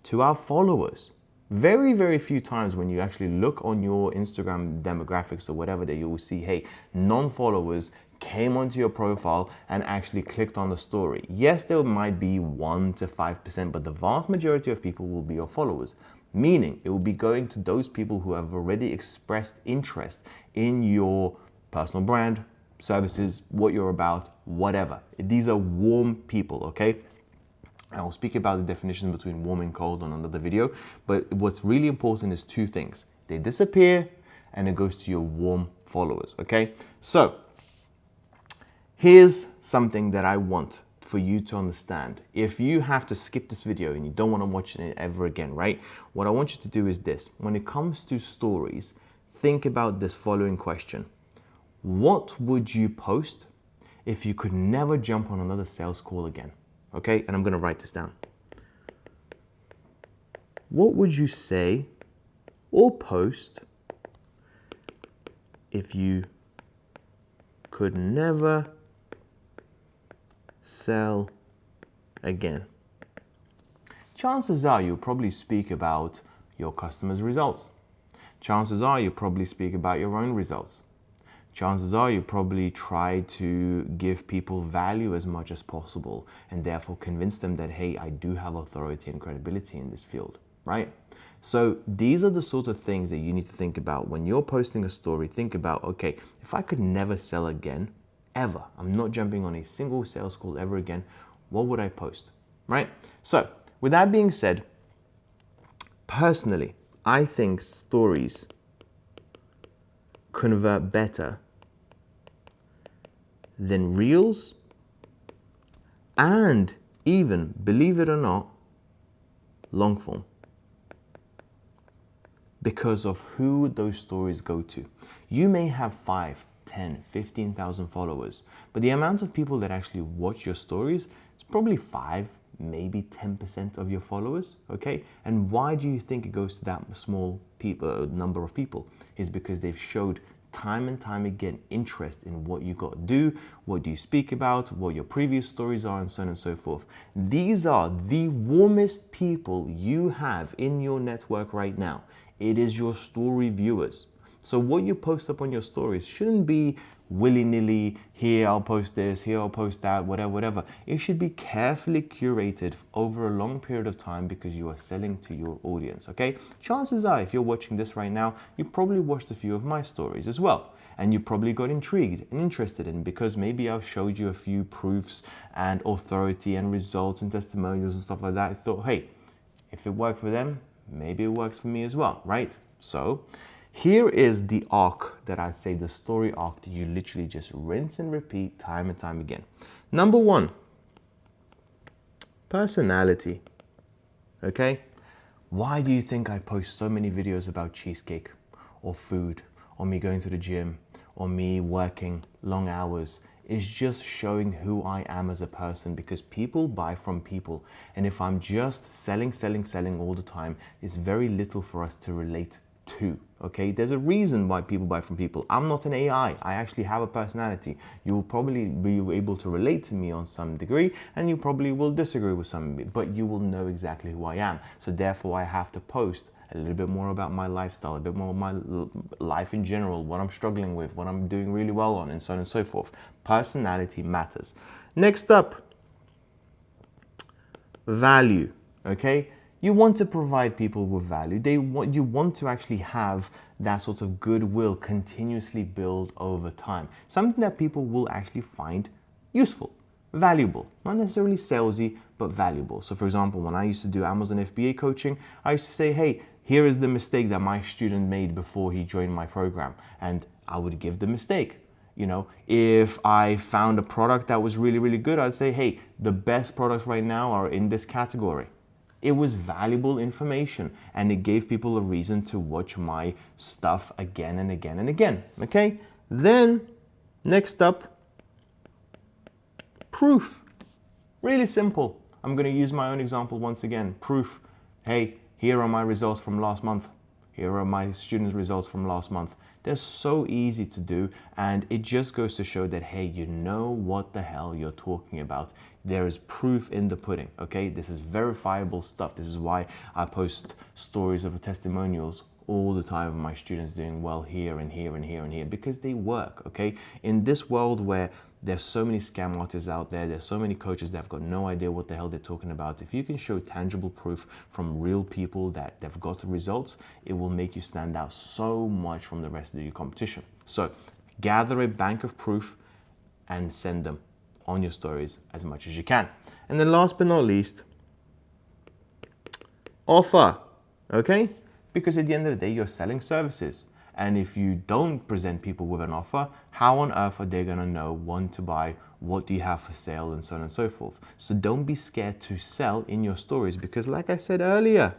to our followers. Very, very few times when you actually look on your Instagram demographics or whatever that you will see, hey, non-followers came onto your profile and actually clicked on the story. Yes, there might be 1 to 5%, but the vast majority of people will be your followers, meaning it will be going to those people who have already expressed interest in your personal brand, services, what you're about, whatever. These are warm people, okay? I'll speak about the definition between warm and cold on another video, but what's really important is two things. They disappear and it goes to your warm followers, okay? So, here's something that I want for you to understand. If you have to skip this video and you don't want to watch it ever again, right? What I want you to do is this. When it comes to stories, think about this following question. What would you post if you could never jump on another sales call again? Okay, and I'm going to write this down. What would you say or post if you could never sell again? Chances are you'll probably speak about your customers' results. Chances are you'll probably speak about your own results. Chances are you probably try to give people value as much as possible and therefore convince them that, hey, I do have authority and credibility in this field, right? So these are the sort of things that you need to think about. When you're posting a story, think about, okay, if I could never sell again, ever, I'm not jumping on a single sales call ever again, what would I post, right? So with that being said, personally, I think stories convert better than reels and even, believe it or not, long form, because of who those stories go to. You may have 5, 10, 15,000 followers, but the amount of people that actually watch your stories is probably 5, maybe 10% of your followers, okay? And why do you think it goes to that small number of people? Is because they've showed time and time again interest in what you got to do, what do you speak about, what your previous stories are, and so on and so forth. These are the warmest people you have in your network right now. It is your story viewers. So what you post up on your stories shouldn't be willy-nilly, here I'll post this, here I'll post that, whatever. It should be carefully curated over a long period of time because you are selling to your audience, okay? Chances are, if you're watching this right now, you probably watched a few of my stories as well. And you probably got intrigued and interested in because maybe I've showed you a few proofs and authority and results and testimonials and stuff like that. I thought, hey, if it worked for them, maybe it works for me as well, right? So here is the arc that I say, the story arc that you literally just rinse and repeat time and time again. Number one, personality, okay? Why do you think I post so many videos about cheesecake or food or me going to the gym or me working long hours? Is just showing who I am as a person, because people buy from people. And if I'm just selling all the time, it's very little for us to relate to, okay? There's a reason why people buy from people. I'm not an AI. I actually have a personality. You'll probably be able to relate to me on some degree, and you probably will disagree with some of me, but you will know exactly who I am. So therefore, I have to post a little bit more about my lifestyle, a bit more of my life in general, what I'm struggling with, what I'm doing really well on, and so on and so forth. Personality matters. Next up, value, okay? You want to provide people with value. You want to actually have that sort of goodwill continuously build over time. Something that people will actually find useful. valuable, not necessarily salesy, but valuable. So for example, when I used to do Amazon FBA coaching, I used to say, hey, here is the mistake that my student made before he joined my program. And I would give the mistake. You know, if I found a product that was really, really good, I'd say, hey, the best products right now are in this category. It was valuable information and it gave people a reason to watch my stuff again and again and again. Okay, then next up, proof. Really simple. I'm going to use my own example once again. Proof. Hey, here are my results from last month. Here are my students' results from last month. They're so easy to do, and it just goes to show that, hey, you know what the hell you're talking about. There is proof in the pudding, okay? This is verifiable stuff. This is why I post stories of testimonials all the time of my students doing well here and here and here and here, because they work, okay? In this world where there's so many scam artists out there, there's so many coaches that have got no idea what the hell they're talking about. If you can show tangible proof from real people that they've got the results, it will make you stand out so much from the rest of your competition. So gather a bank of proof and send them on your stories as much as you can. And then last but not least, offer, okay? Because at the end of the day, you're selling services. And if you don't present people with an offer, how on earth are they gonna know when to buy, what do you have for sale, and so on and so forth. So don't be scared to sell in your stories, because like I said earlier,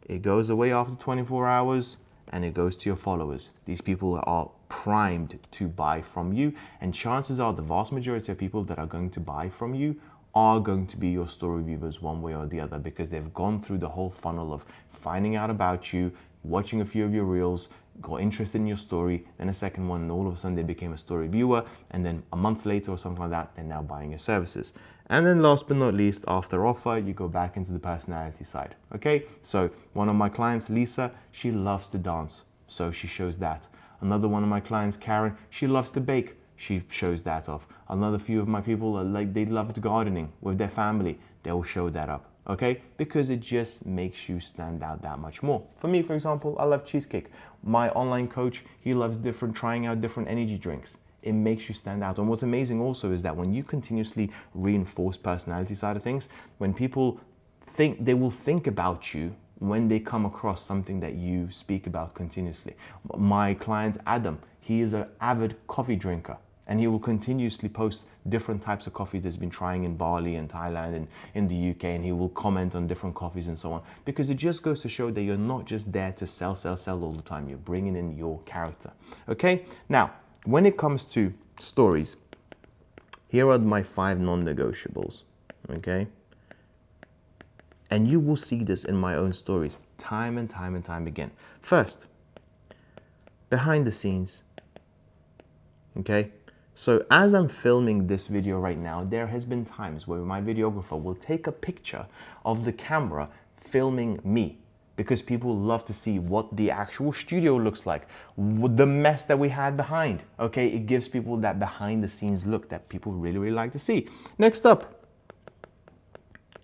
it goes away after 24 hours and it goes to your followers. These people are primed to buy from you, and chances are the vast majority of people that are going to buy from you are going to be your story viewers one way or the other, because they've gone through the whole funnel of finding out about you, watching a few of your reels, got interested in your story, then a second one, and all of a sudden they became a story viewer, and then a month later or something like that, they're now buying your services. And then last but not least, after offer, you go back into the personality side, okay? So one of my clients, Lisa, she loves to dance, so she shows that. Another one of my clients, Karen, she loves to bake, she shows that off. Another few of my people are like, they love gardening with their family, they will show that up. Okay, because it just makes you stand out that much more. For me, for example, I love cheesecake. My online coach, he loves trying out different energy drinks. It makes you stand out. And what's amazing also is that when you continuously reinforce personality side of things, when people think, they will think about you when they come across something that you speak about continuously. My client, Adam, he is an avid coffee drinker. And he will continuously post different types of coffee that he's been trying in Bali and Thailand and in the UK, and he will comment on different coffees and so on, because it just goes to show that you're not just there to sell all the time. You're bringing in your character. Okay? Now, when it comes to stories, here are my 5 non-negotiables. Okay? And you will see this in my own stories time and time and time again. First, behind the scenes. Okay? So as I'm filming this video right now, there has been times where my videographer will take a picture of the camera filming me, because people love to see what the actual studio looks like, the mess that we had behind. Okay, it gives people that behind the scenes look that people really, really like to see. Next up,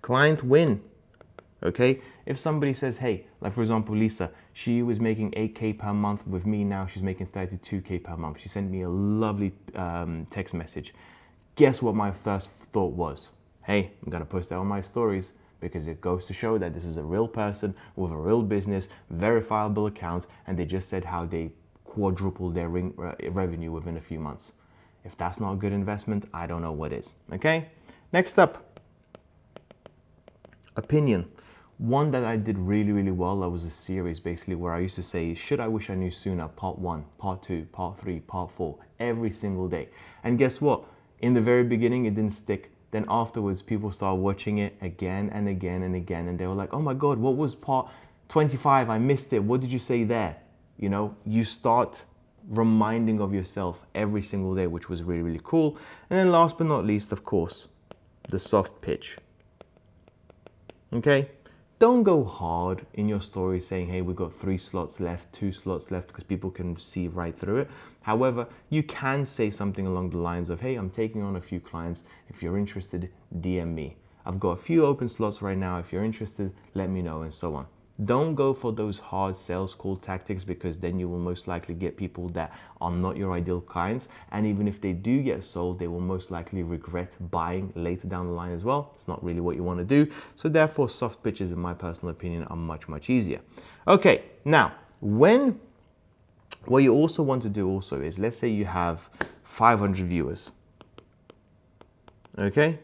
client win. Okay, if somebody says, hey, like for example, Lisa, she was making 8K per month with me, now she's making 32K per month. She sent me a lovely text message. Guess what my first thought was? Hey, I'm gonna post that on my stories, because it goes to show that this is a real person with a real business, verifiable account, and they just said how they quadrupled their revenue within a few months. If that's not a good investment, I don't know what is, okay? Next up, opinion. One that I did really, really well, that was a series basically where I used to say, should I wish I knew sooner, part 1, part 2, part 3, part 4, every single day. And guess what? In the very beginning, it didn't stick. Then afterwards, people started watching it again and again and again. And they were like, oh my God, what was part 25? I missed it. What did you say there? You know, you start reminding of yourself every single day, which was really, really cool. And then last but not least, of course, the soft pitch. Okay? Don't go hard in your story saying, hey, we've got 3 slots left, 2 slots left, because people can see right through it. However, you can say something along the lines of, hey, I'm taking on a few clients. If you're interested, DM me. I've got a few open slots right now. If you're interested, let me know, and so on. Don't go for those hard sales call tactics, because then you will most likely get people that are not your ideal clients. And even if they do get sold, they will most likely regret buying later down the line as well. It's not really what you want to do. So therefore, soft pitches, in my personal opinion, are much, much easier. Okay, now, what you also want to do also is, let's say you have 500 viewers. Okay?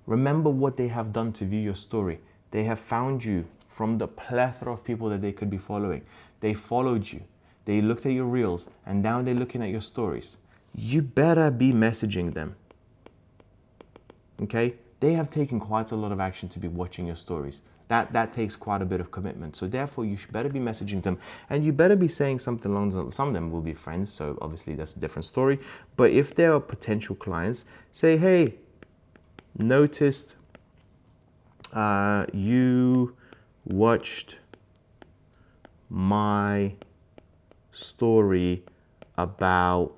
Remember what they have done to view your story. They have found you from the plethora of people that they could be following. They followed you. They looked at your reels, and now they're looking at your stories. You better be messaging them. Okay? They have taken quite a lot of action to be watching your stories. That takes quite a bit of commitment. So therefore, you should better be messaging them, and you better be saying something along those. Some of them will be friends, so obviously that's a different story. But if they are potential clients, say, hey, noticed you watched my story about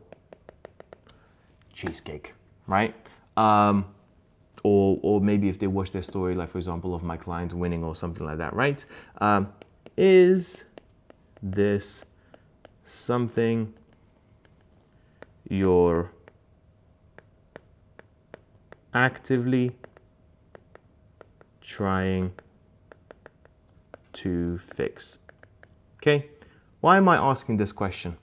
cheesecake, right? Or maybe if they watch their story, like for example, of my client winning or something like that, right? Is this something you're actively trying to fix? Okay, why am I asking this question?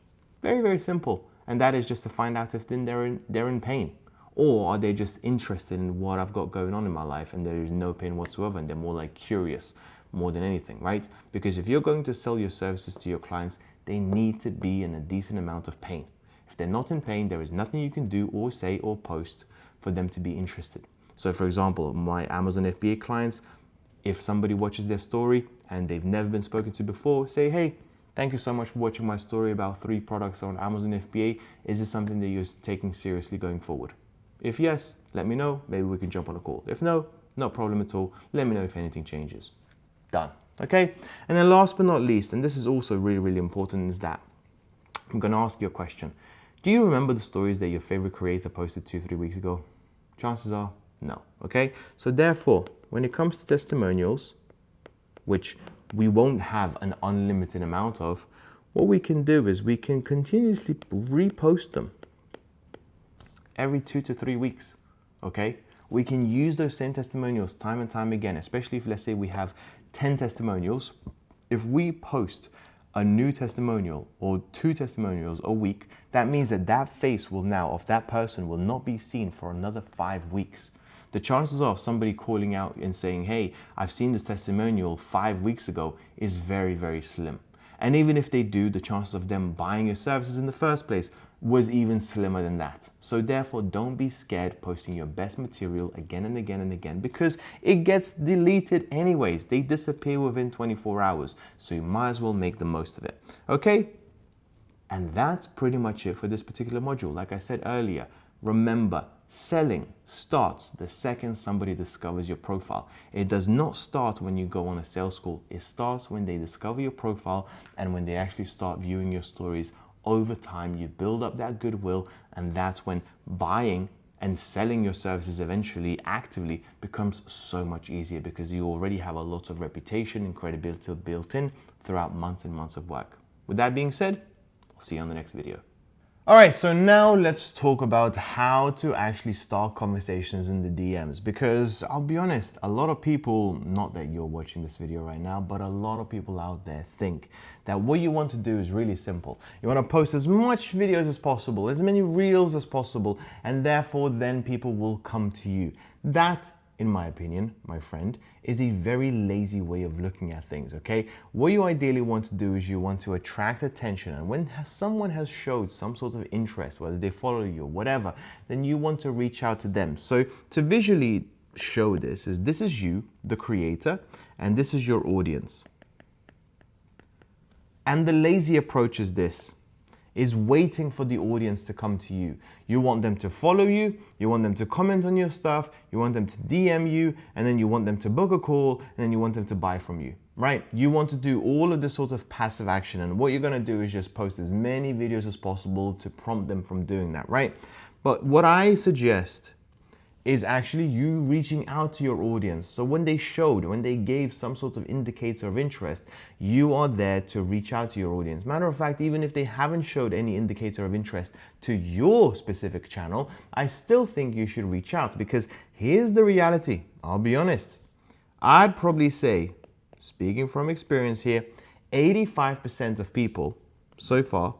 Very, very simple, and that is just to find out if then they're in pain, or are they just interested in what I've got going on in my life and there is no pain whatsoever, and they're more like curious more than anything, right? Because if you're going to sell your services to your clients, they need to be in a decent amount of pain. If they're not in pain, there is nothing you can do or say or post for them to be interested. So for example, my Amazon FBA clients, if somebody watches their story and they've never been spoken to before, say, hey, thank you so much for watching my story about 3 products on Amazon FBA. Is this something that you're taking seriously going forward? If yes, let me know. Maybe we can jump on a call. If no, no problem at all. Let me know if anything changes. Done. Okay? And then last but not least, and this is also really, really important, is that I'm going to ask you a question. Do you remember the stories that your favorite creator posted 2-3 weeks ago? Chances are no. Okay? So therefore, when it comes to testimonials, which we won't have an unlimited amount of, what we can do is we can continuously repost them every 2 to 3 weeks, okay? We can use those same testimonials time and time again, especially if, let's say, we have 10 testimonials. If we post a new testimonial or 2 testimonials a week, that means that that face will now, of that person, will not be seen for another 5 weeks. The chances of somebody calling out and saying, hey, I've seen this testimonial 5 weeks ago, is very, very slim. And even if they do, the chances of them buying your services in the first place was even slimmer than that. So therefore, don't be scared posting your best material again and again and again, because it gets deleted anyways. They disappear within 24 hours. So you might as well make the most of it. Okay? And that's pretty much it for this particular module. Like I said earlier, remember, selling starts the second somebody discovers your profile. It does not start when you go on a sales call. It starts when they discover your profile and when they actually start viewing your stories. Over time, you build up that goodwill, and that's when buying and selling your services eventually actively becomes so much easier, because you already have a lot of reputation and credibility built in throughout months and months of work. With that being said, I'll see you on the next video. All right, so now let's talk about how to actually start conversations in the DMs, because I'll be honest, a lot of people, not that you're watching this video right now, but a lot of people out there think that what you want to do is really simple. You want to post as much videos as possible, as many reels as possible, and therefore then people will come to you. That, in my opinion, my friend, is a very lazy way of looking at things, okay? What you ideally want to do is you want to attract attention, and when someone has showed some sort of interest, whether they follow you or whatever, then you want to reach out to them. So to visually show this is you, the creator, and this is your audience. And the lazy approach is this, is waiting for the audience to come to you. You want them to follow you, you want them to comment on your stuff, you want them to DM you, and then you want them to book a call, and then you want them to buy from you, right? You want to do all of this sort of passive action, and what you're gonna do is just post as many videos as possible to prompt them from doing that, right? But what I suggest is actually you reaching out to your audience. So when they gave some sort of indicator of interest, you are there to reach out to your audience. Matter of fact, even if they haven't showed any indicator of interest to your specific channel, I still think you should reach out, because here's the reality. I'll be honest. I'd probably say, speaking from experience here, 85% of people so far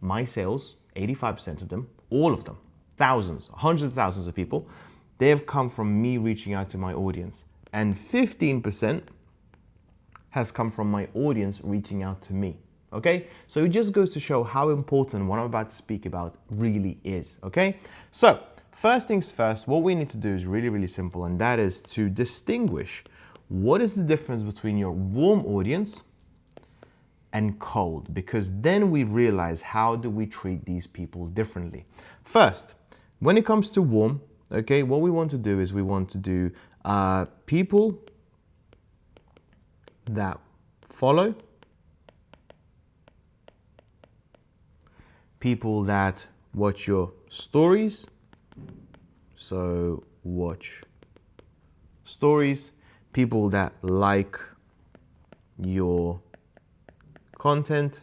my sales, 85% of them, all of them, thousands, hundreds of thousands of people, they have come from me reaching out to my audience. And 15% has come from my audience reaching out to me. Okay? So it just goes to show how important what I'm about to speak about really is. Okay? So first things first, what we need to do is really, really simple, and that is to distinguish what is the difference between your warm audience and cold, because then we realize how do we treat these people differently. First, when it comes to warm, okay, what we want to do is we want to do people that follow, people that watch your stories, so watch stories, people that like your content,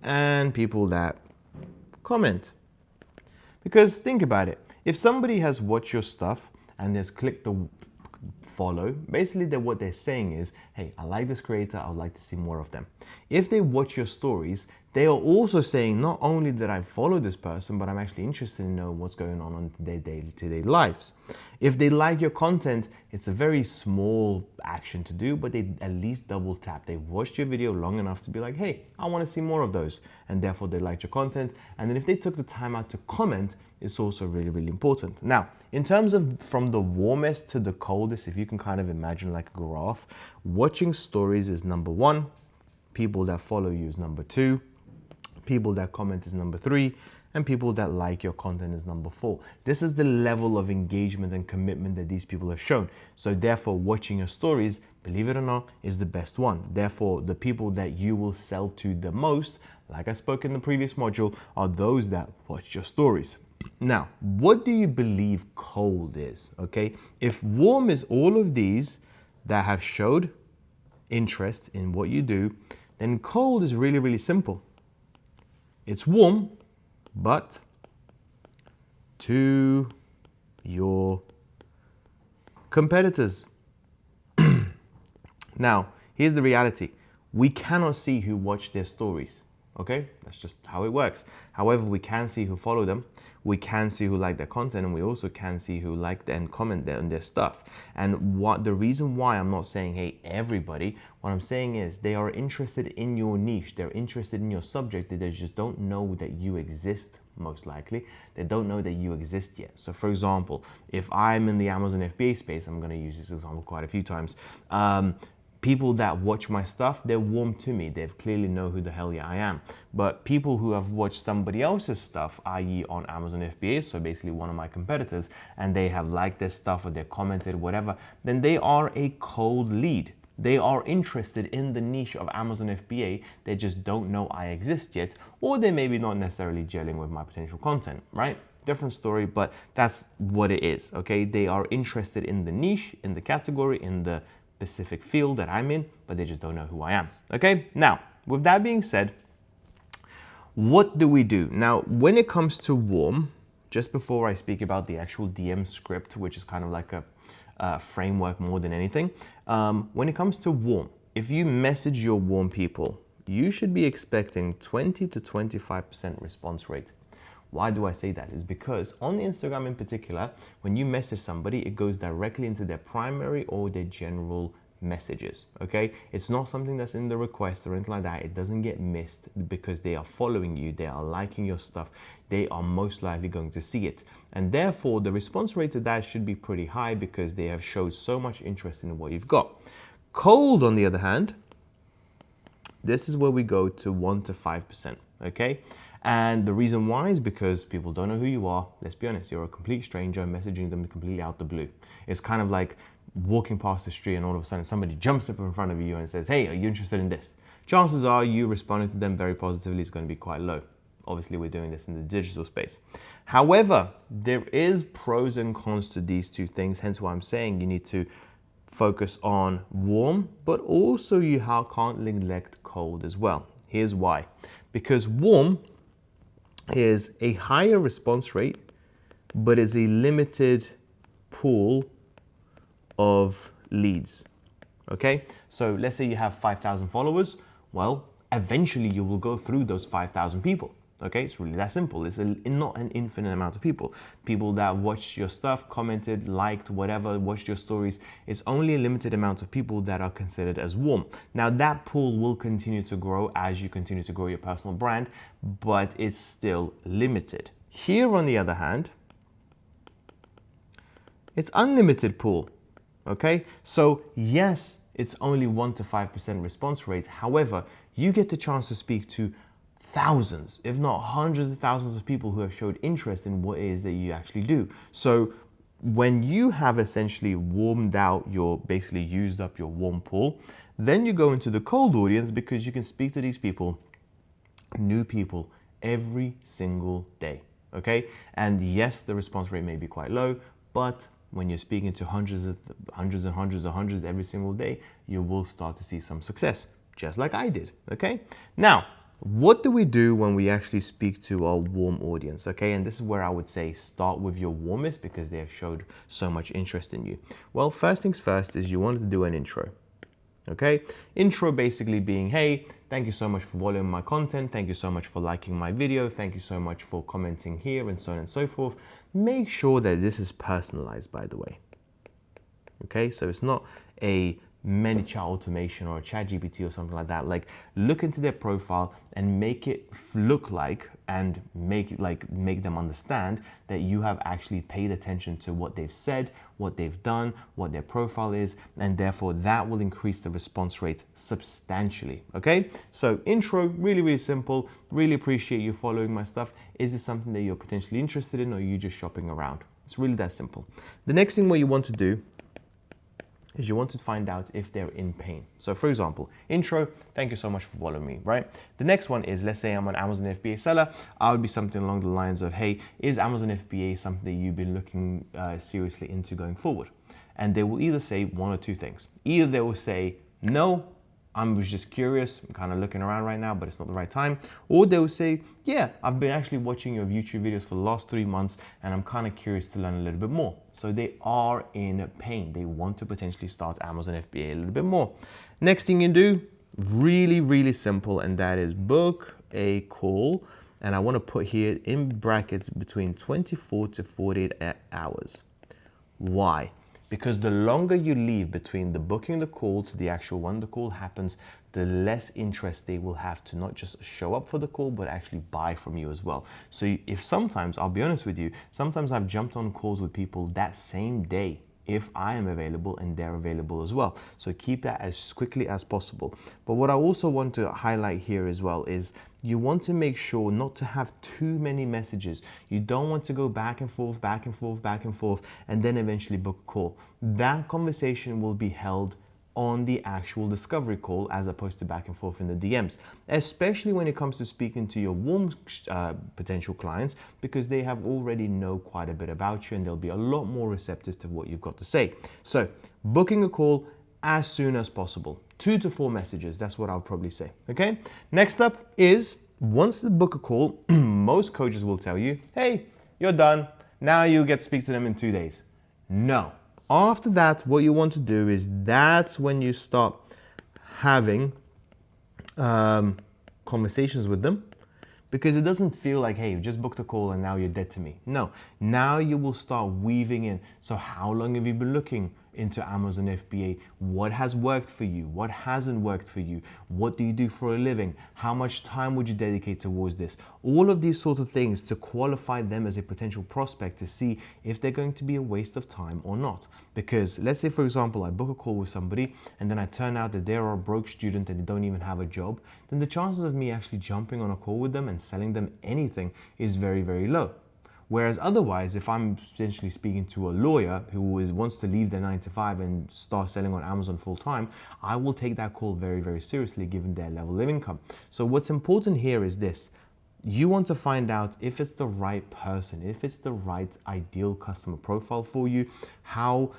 and people that comment. Because think about it, if somebody has watched your stuff and has clicked the follow, basically what they're saying is, hey, I like this creator, I would like to see more of them. If they watch your stories, they are also saying not only that I follow this person, but I'm actually interested in knowing what's going on their day-to-day lives. If they like your content, it's a very small action to do, but they at least double tap. They watched your video long enough to be like, hey, I want to see more of those. And therefore they liked your content. And then if they took the time out to comment, it's also really, really important. Now, in terms of from the warmest to the coldest, if you can kind of imagine like a graph, watching stories is number 1, people that follow you is number 2, people that comment is number 3, and people that like your content is number 4. This is the level of engagement and commitment that these people have shown. So therefore, watching your stories, believe it or not, is the best one. Therefore, the people that you will sell to the most, like I spoke in the previous module, are those that watch your stories. Now, what do you believe cold is? Okay, if warm is all of these that have showed interest in what you do, then cold is really, really simple. It's warm, but to your competitors. Now, here's the reality. We cannot see who watched their stories. Okay, that's just how it works. However, we can see who follow them. We can see who like their content, and we also can see who like and comment on their stuff. And the reason why I'm not saying, hey, everybody, what I'm saying is they are interested in your niche. They're interested in your subject. They just don't know that you exist, most likely. They don't know that you exist yet. So for example, if I'm in the Amazon FBA space, I'm going to use this example quite a few times. People that watch my stuff, they're warm to me. They clearly know who the hell I am. But people who have watched somebody else's stuff, i.e. on Amazon FBA, so basically one of my competitors, and they have liked their stuff or they commented, whatever, then they are a cold lead. They are interested in the niche of Amazon FBA. They just don't know I exist yet, or they maybe not necessarily gelling with my potential content, right? Different story, but that's what it is, okay? They are interested in the niche, in the category, in the specific field that I'm in, but they just don't know who I am. Okay, now with that being said, what do we do? Now, when it comes to warm, just before I speak about the actual DM script, which is kind of like a framework more than anything, when it comes to warm, if you message your warm people, you should be expecting 20 to 25% response rate. Why do I say that? Is because on Instagram in particular, when you message somebody, it goes directly into their primary or their general messages, okay? It's not something that's in the request or anything like that. It doesn't get missed because they are following you, they are liking your stuff, they are most likely going to see it. And therefore, the response rate to that should be pretty high because they have showed so much interest in what you've got. Cold, on the other hand, this is where we go to 1 to 5%, okay? And the reason why is because people don't know who you are. Let's be honest, you're a complete stranger messaging them completely out the blue. It's kind of like walking past the street and all of a sudden somebody jumps up in front of you and says, hey, are you interested in this? Chances are you responding to them very positively is going to be quite low. obviously we're doing this in the digital space. However, there is pros and cons to these two things, hence why I'm saying you need to focus on warm, but also you can't neglect cold as well. Here's why. Because warm is a higher response rate, but is a limited pool of leads. Okay, so let's say you have 5,000 followers. Well, eventually you will go through those 5,000 people. Okay, it's really that simple. It's not an infinite amount of people. People that watched your stuff, commented, liked, whatever, watched your stories. It's only a limited amount of people that are considered as warm. Now that pool will continue to grow as you continue to grow your personal brand, but it's still limited. Here, on the other hand, it's unlimited pool. Okay, so yes, it's only 1 to 5% response rate. However, you get the chance to speak to thousands, if not hundreds of thousands of people who have showed interest in what it is that you actually do. So when you have essentially warmed out basically used up your warm pool, then you go into the cold audience because you can speak to these people, new people, every single day. Okay, and yes, the response rate may be quite low, but when you're speaking to hundreds every single day, you will start to see some success, just like I did. Okay, now what do we do when we actually speak to our warm audience? Okay, and this is where I would say start with your warmest because they have showed so much interest in you. Well, first things first is you want to do an intro. Okay, intro basically being, hey, thank you so much for following my content. Thank you so much for liking my video. Thank you so much for commenting here, and so on and so forth. Make sure that this is personalized, by the way. Okay, so it's not a ManyChat automation or a ChatGPT or something like that. Like, look into their profile and make it look like and make them understand that you have actually paid attention to what they've said, what they've done, what their profile is, and therefore that will increase the response rate substantially. Okay, so intro, really, really simple. Really appreciate you following my stuff. Is this something that you're potentially interested in, or are you just shopping around? It's really that simple. The next thing what you want to do is you want to find out if they're in pain. So for example, intro, thank you so much for following me, right? The next one is, let's say I'm an Amazon FBA seller. I would be something along the lines of, hey, is Amazon FBA something that you've been looking seriously into going forward? And they will either say one or two things. Either they will say, no, I was just curious, I'm kind of looking around right now, but it's not the right time. Or they will say, yeah, I've been actually watching your YouTube videos for the last 3 months and I'm kind of curious to learn a little bit more. So they are in pain. They want to potentially start Amazon FBA a little bit more. Next thing you do, really, really simple, and that is book a call. And I want to put here in brackets between 24 to 48 hours. Why? Because the longer you leave between the booking the call to the actual when the call happens, the less interest they will have to not just show up for the call, but actually buy from you as well. So if sometimes, I'll be honest with you, sometimes I've jumped on calls with people that same day if I am available and they're available as well. So keep that as quickly as possible. But what I also want to highlight here as well is you want to make sure not to have too many messages. You don't want to go back and forth, back and forth, back and forth, and then eventually book a call. That conversation will be held on the actual discovery call as opposed to back and forth in the DMs, especially when it comes to speaking to your warm potential clients, because they have already know quite a bit about you and they'll be a lot more receptive to what you've got to say. So booking a call as soon as possible, 2 to 4 messages, that's what I'll probably say. Okay, next up is once you book a call, most coaches will tell you, hey, you're done, now you get to speak to them in 2 days. No. After that, what you want to do is that's when you start having conversations with them, because it doesn't feel like, hey, you just booked a call and now you're dead to me. No, now you will start weaving in. So how long have you been looking into Amazon FBA? What has worked for you? What hasn't worked for you? What do you do for a living? How much time would you dedicate towards this? All of these sorts of things to qualify them as a potential prospect to see if they're going to be a waste of time or not. Because let's say, for example, I book a call with somebody and then I turn out that they're a broke student and they don't even have a job, then the chances of me actually jumping on a call with them and selling them anything is very, very low. Whereas otherwise, if I'm potentially speaking to a lawyer who wants to leave their 9 to 5 and start selling on Amazon full time, I will take that call very, very seriously given their level of income. So what's important here is this. you want to find out if it's the right person, if it's the right ideal customer profile for you, how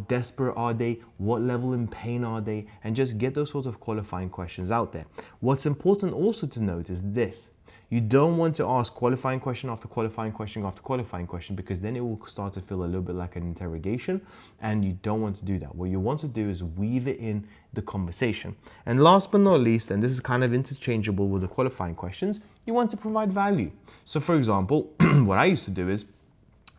desperate are they, what level in pain are they, and just get those sorts of qualifying questions out there. What's important also to note is this. You don't want to ask qualifying question after qualifying question after qualifying question, because then it will start to feel a little bit like an interrogation, and you don't want to do that. What you want to do is weave it in the conversation. And last but not least, and this is kind of interchangeable with the qualifying questions, you want to provide value. So for example, what I used to do is,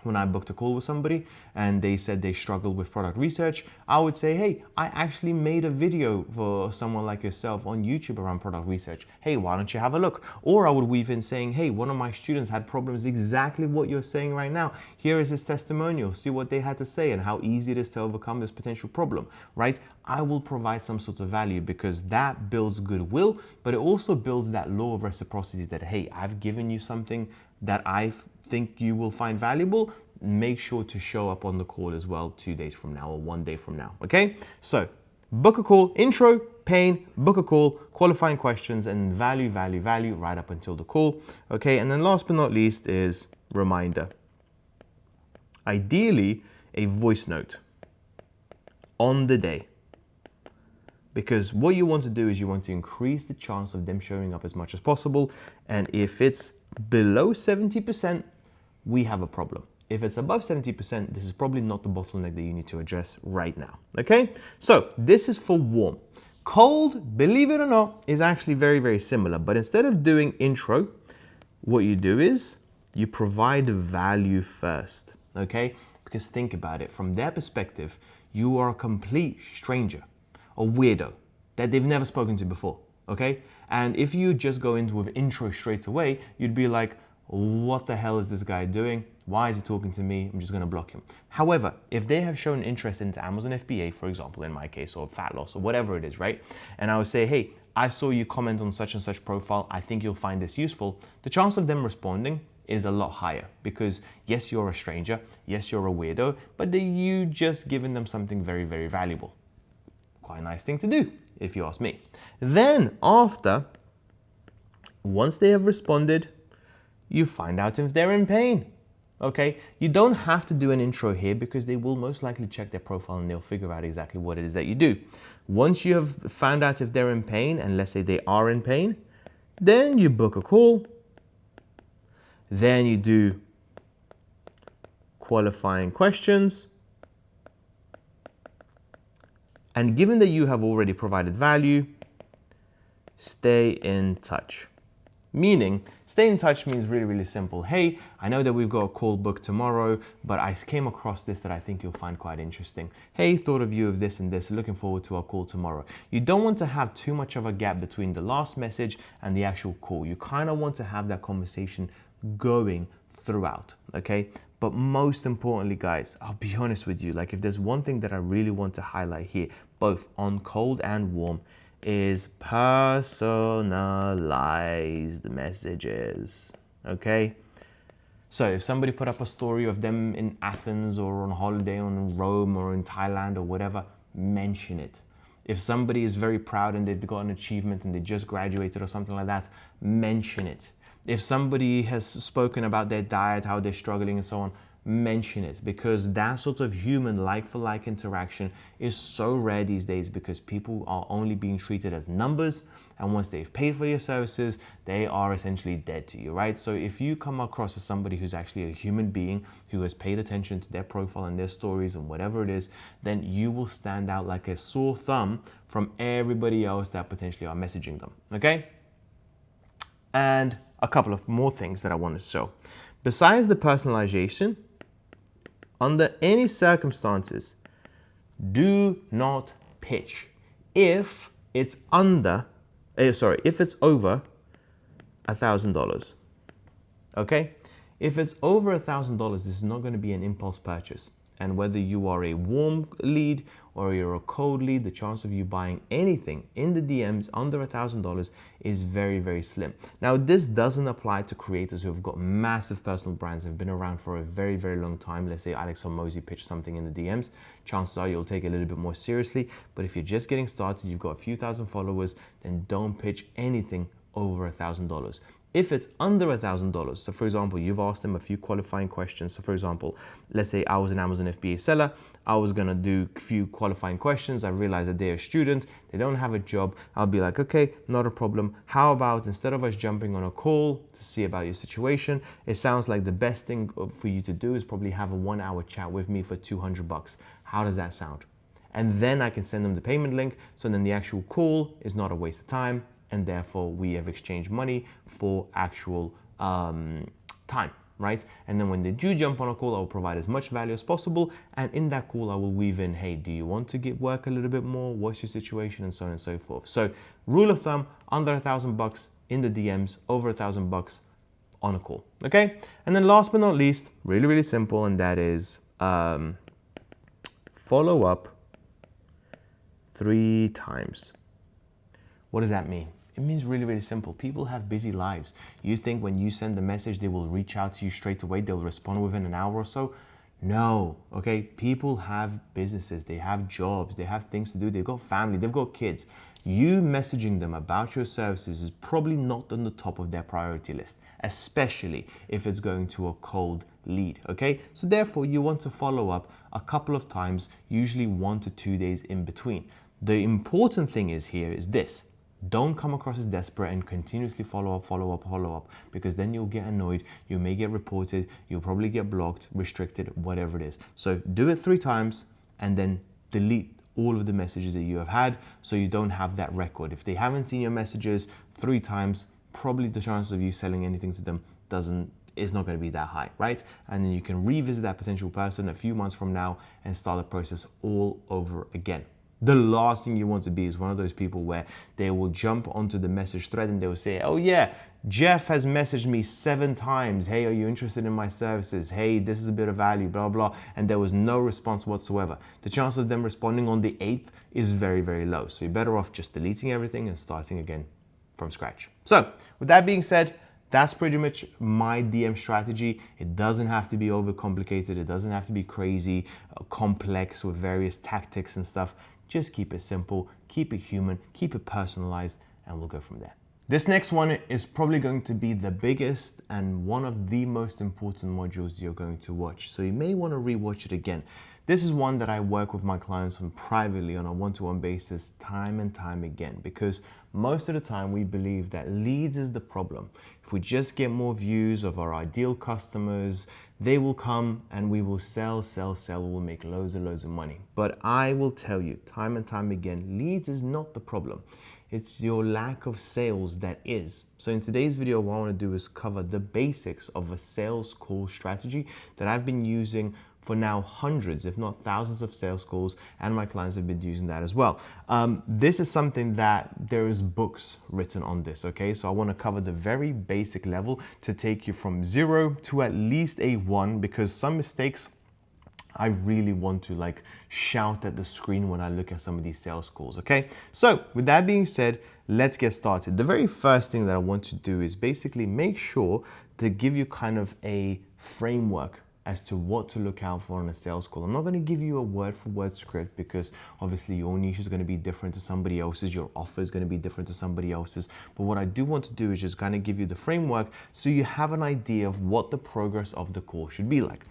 when I booked a call with somebody and they said they struggled with product research, I would say, hey, I actually made a video for someone like yourself on YouTube around product research. Hey, why don't you have a look? Or I would weave in saying, hey, one of my students had problems exactly what you're saying right now. Here is his testimonial. See what they had to say and how easy it is to overcome this potential problem, right? I will provide some sort of value, because that builds goodwill, but it also builds that law of reciprocity that, hey, I've given you something that I think you will find valuable. Make sure to show up on the call as well 2 days from now or 1 day from now, okay? So book a call, intro, pain, book a call, qualifying questions, and value right up until the call, okay? And then last but not least is reminder. Ideally, a voice note on the day. Because what you want to do is you want to increase the chance of them showing up as much as possible. And if it's below 70%, we have a problem. If it's above 70%, this is probably not the bottleneck that you need to address right now, okay? So this is for warm. Cold, believe it or not, is actually very, very similar. But instead of doing intro, what you do is you provide value first, okay? Because think about it, from their perspective, you are a complete stranger, a weirdo that they've never spoken to before, okay? And if you just go into with intro straight away, you'd be like, what the hell is this guy doing? Why is he talking to me? I'm just gonna block him. However, if they have shown interest into Amazon FBA, for example, in my case, or fat loss or whatever it is, right? And I would say, hey, I saw you comment on such and such profile. I think you'll find this useful. The chance of them responding is a lot higher, because yes, you're a stranger. Yes, you're a weirdo, but you just given them something very, very valuable. Quite a nice thing to do, if you ask me. Then after, once they have responded, you find out if they're in pain, okay? You don't have to do an intro here, because they will most likely check their profile and they'll figure out exactly what it is that you do. Once you have found out if they're in pain, and let's say they are in pain, then you book a call, then you do qualifying questions, and given that you have already provided value, stay in touch. Meaning, stay in touch means really, really simple. Hey, I know that we've got a call booked tomorrow, but I came across this that I think you'll find quite interesting. Hey, thought of you of this and this, looking forward to our call tomorrow. You don't want to have too much of a gap between the last message and the actual call. You kind of want to have that conversation going throughout, okay? But most importantly, guys, I'll be honest with you, like if there's one thing that I really want to highlight here, both on cold and warm, is personalized messages, okay? So if somebody put up a story of them in Athens or on holiday in Rome or in Thailand or whatever, mention it. If somebody is very proud and they've got an achievement and they just graduated or something like that, mention it. If somebody has spoken about their diet, how they're struggling and so on, mention it, because that sort of human like-for-like interaction is so rare these days, because people are only being treated as numbers, and once they've paid for your services, they are essentially dead to you, right? So if you come across as somebody who's actually a human being who has paid attention to their profile and their stories and whatever it is, then you will stand out like a sore thumb from everybody else that potentially are messaging them, okay? And a couple of more things that I want to show. Besides the personalization, under any circumstances, do not pitch if it's over $1,000. Okay? If it's over $1,000, this is not going to be an impulse purchase. And whether you are a warm lead or you're a cold lead, the chance of you buying anything in the DMs under $1,000 is very, very slim. Now, this doesn't apply to creators who have got massive personal brands and have been around for a very, very long time. Let's say Alex Hormozi pitched something in the DMs. Chances are you'll take it a little bit more seriously. But if you're just getting started, you've got a few thousand followers, then don't pitch anything over $1,000. If it's under $1,000, so for example, you've asked them a few qualifying questions. So for example, let's say I was an Amazon FBA seller. I was gonna do a few qualifying questions. I realized that they're a student, they don't have a job. I'll be like, okay, not a problem. How about instead of us jumping on a call to see about your situation, it sounds like the best thing for you to do is probably have a 1 hour chat with me for $200. How does that sound? And then I can send them the payment link. So then the actual call is not a waste of time. And therefore we have exchanged money for actual time, right? And then when they do jump on a call, I will provide as much value as possible. And in that call, I will weave in, hey, do you want to get work a little bit more? What's your situation? And so on and so forth. So rule of thumb, under $1,000 in the DMs, over $1,000 on a call, okay? And then last but not least, really, really simple. And that is follow up 3 times. What does that mean? It means really, really simple. People have busy lives. You think when you send a message, they will reach out to you straight away, they'll respond within an hour or so? No, okay? People have businesses, they have jobs, they have things to do, they've got family, they've got kids. You messaging them about your services is probably not on the top of their priority list, especially if it's going to a cold lead, okay? So therefore, you want to follow up a couple of times, usually 1 to 2 days in between. The important thing is here is this. Don't come across as desperate and continuously follow up, because then you'll get annoyed, you may get reported, you'll probably get blocked, restricted, whatever it is. So do it 3 times and then delete all of the messages that you have had so you don't have that record. If they haven't seen your messages 3 times, probably the chance of you selling anything to them is not going to be that high, right? And then you can revisit that potential person a few months from now and start the process all over again. The last thing you want to be is one of those people where they will jump onto the message thread and they will say, oh yeah, Jeff has messaged me 7 times. Hey, are you interested in my services? Hey, this is a bit of value, blah, blah. And there was no response whatsoever. The chance of them responding on the 8th is very, very low. So you're better off just deleting everything and starting again from scratch. So with that being said, that's pretty much my DM strategy. It doesn't have to be overcomplicated. It doesn't have to be crazy, complex with various tactics and stuff. Just keep it simple, keep it human, keep it personalized, and we'll go from there. This next one is probably going to be the biggest and one of the most important modules you're going to watch. So you may want to rewatch it again. This is one that I work with my clients on privately on a one-to-one basis time and time again, because most of the time we believe that leads is the problem. If we just get more views of our ideal customers, they will come and we will sell, we'll make loads of money. But I will tell you time and time again, leads is not the problem. It's your lack of sales that is. So in today's video, what I want to do is cover the basics of a sales call strategy that I've been using for now hundreds, if not thousands of sales calls, and my clients have been using that as well. This is something that there is books written on this, okay? So I want to cover the very basic level to take you from 0 to at least a 1, because some mistakes I really want to like shout at the screen when I look at some of these sales calls, okay? So with that being said, let's get started. The very first thing that I want to do is basically make sure to give you kind of a framework as to what to look out for on a sales call. I'm not going to give you a word for word script because obviously your niche is going to be different to somebody else's, your offer is going to be different to somebody else's. But what I do want to do is just kind of give you the framework so you have an idea of what the progress of the call should be like.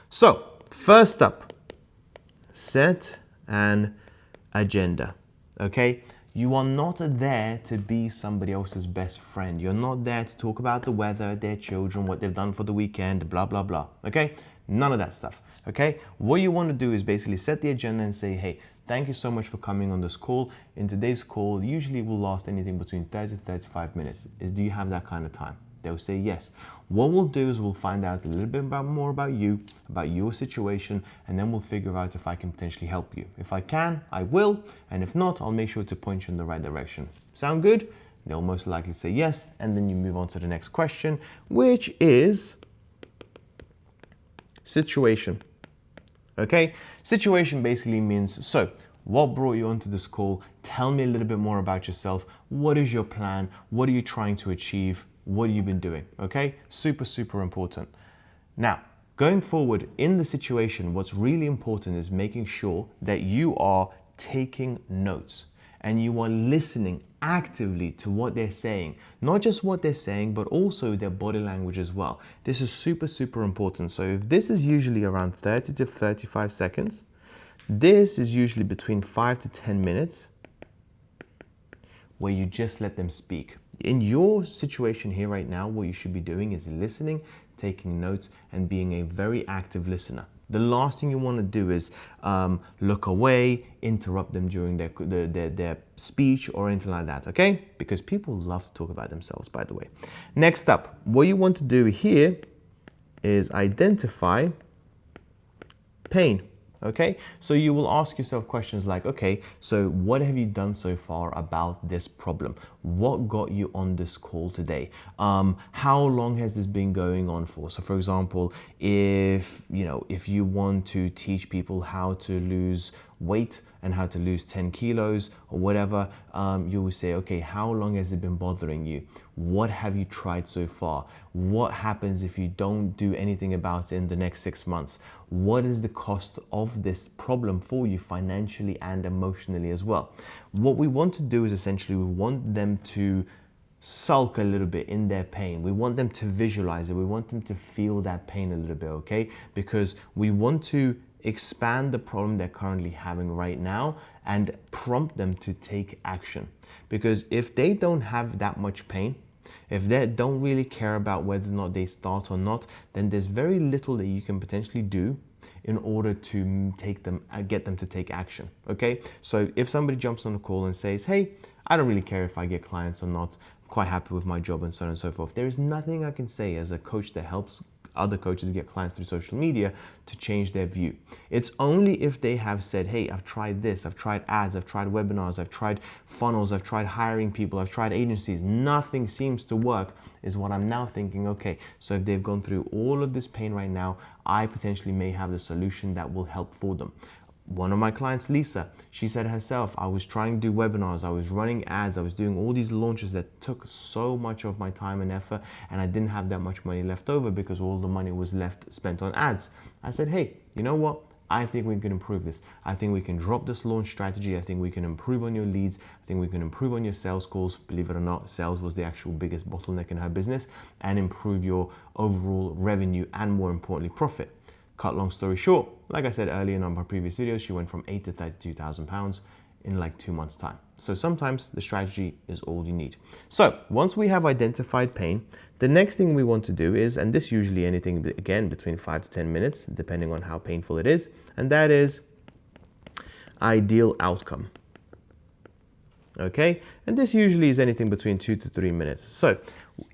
So first up, set an agenda, okay? You are not there to be somebody else's best friend. You're not there to talk about the weather, their children, what they've done for the weekend, blah, blah, blah, okay? None of that stuff, okay? What you want to do is basically set the agenda and say, hey, thank you so much for coming on this call. In today's call, usually will last anything between 30 to 35 minutes. Do you have that kind of time? They'll say yes. What we'll do is we'll find out a little bit more about you, about your situation, and then we'll figure out if I can potentially help you. If I can, I will, and if not, I'll make sure to point you in the right direction. Sound good? They'll most likely say yes, and then you move on to the next question, which is situation. Okay? Situation basically means, so what brought you onto this call? Tell me a little bit more about yourself. What is your plan? What are you trying to achieve? What have you been doing? Okay, super, super important. Now, going forward in the situation, what's really important is making sure that you are taking notes. and you are listening actively to what they're saying. Not just what they're saying, but also their body language as well. This is super, super important. So if this is usually around 30 to 35 seconds, this is usually between 5 to 10 minutes where you just let them speak. In your situation here right now, what you should be doing is listening, taking notes, and being a very active listener. The last thing you want to do is look away, interrupt them during their speech or anything like that, okay? Because people love to talk about themselves, by the way. Next up, what you want to do here is identify pain. Okay, so you will ask yourself questions like, okay, so what have you done so far about this problem? What got you on this call today? How long has this been going on for? So for example, if you want to teach people how to lose weight and how to lose 10 kilos or whatever, you will say, okay, how long has it been bothering you? What have you tried so far? What happens if you don't do anything about it in the next 6 months? What is the cost of this problem for you financially and emotionally as well? What we want to do is essentially we want them to sulk a little bit in their pain. We want them to visualize it. We want them to feel that pain a little bit, okay? Because we want to expand the problem they're currently having right now and prompt them to take action. Because if they don't have that much pain, if they don't really care about whether or not they start or not, then there's very little that you can potentially do in order to get them to take action, okay? So if somebody jumps on a call and says, hey, I don't really care if I get clients or not, I'm quite happy with my job and so on and so forth, there is nothing I can say as a coach that helps other coaches get clients through social media to change their view. It's only if they have said, hey, I've tried this, I've tried ads, I've tried webinars, I've tried funnels, I've tried hiring people, I've tried agencies, nothing seems to work, is what I'm now thinking, okay, so if they've gone through all of this pain right now, I potentially may have the solution that will help for them. One of my clients, Lisa, she said herself, I was trying to do webinars, I was running ads, I was doing all these launches that took so much of my time and effort, and I didn't have that much money left over because all the money was spent on ads. I said, hey, you know what? I think we can improve this. I think we can drop this launch strategy. I think we can improve on your leads. I think we can improve on your sales calls. Believe it or not, sales was the actual biggest bottleneck in her business, and improve your overall revenue and, more importantly, profit. Cut long story short, like I said earlier in one of my previous videos, she went from 8 to 32,000 pounds in like 2 months' time. So sometimes the strategy is all you need. So once we have identified pain, the next thing we want to do is, and this usually anything again between 5 to 10 minutes, depending on how painful it is, and that is ideal outcome. Okay, and this usually is anything between 2 to 3 minutes. So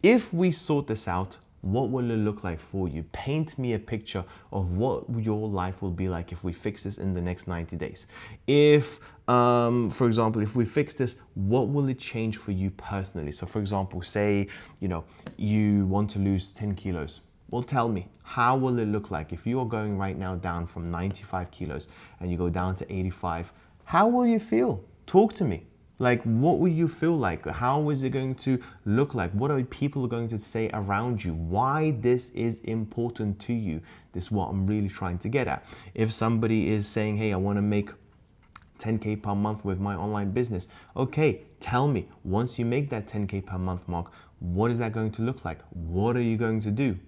if we sort this out, what will it look like for you? Paint me a picture of what your life will be like if we fix this in the next 90 days. If, for example, if we fix this, what will it change for you personally? So for example, say, you want to lose 10 kilos. Well, tell me, how will it look like if you are going right now down from 95 kilos and you go down to 85? How will you feel? Talk to me. Like, what will you feel like? How is it going to look like? What are people going to say around you? Why this is important to you? This is what I'm really trying to get at. If somebody is saying, hey, I want to make 10K per month with my online business. Okay, tell me, once you make that 10K per month mark, what is that going to look like? What are you going to do?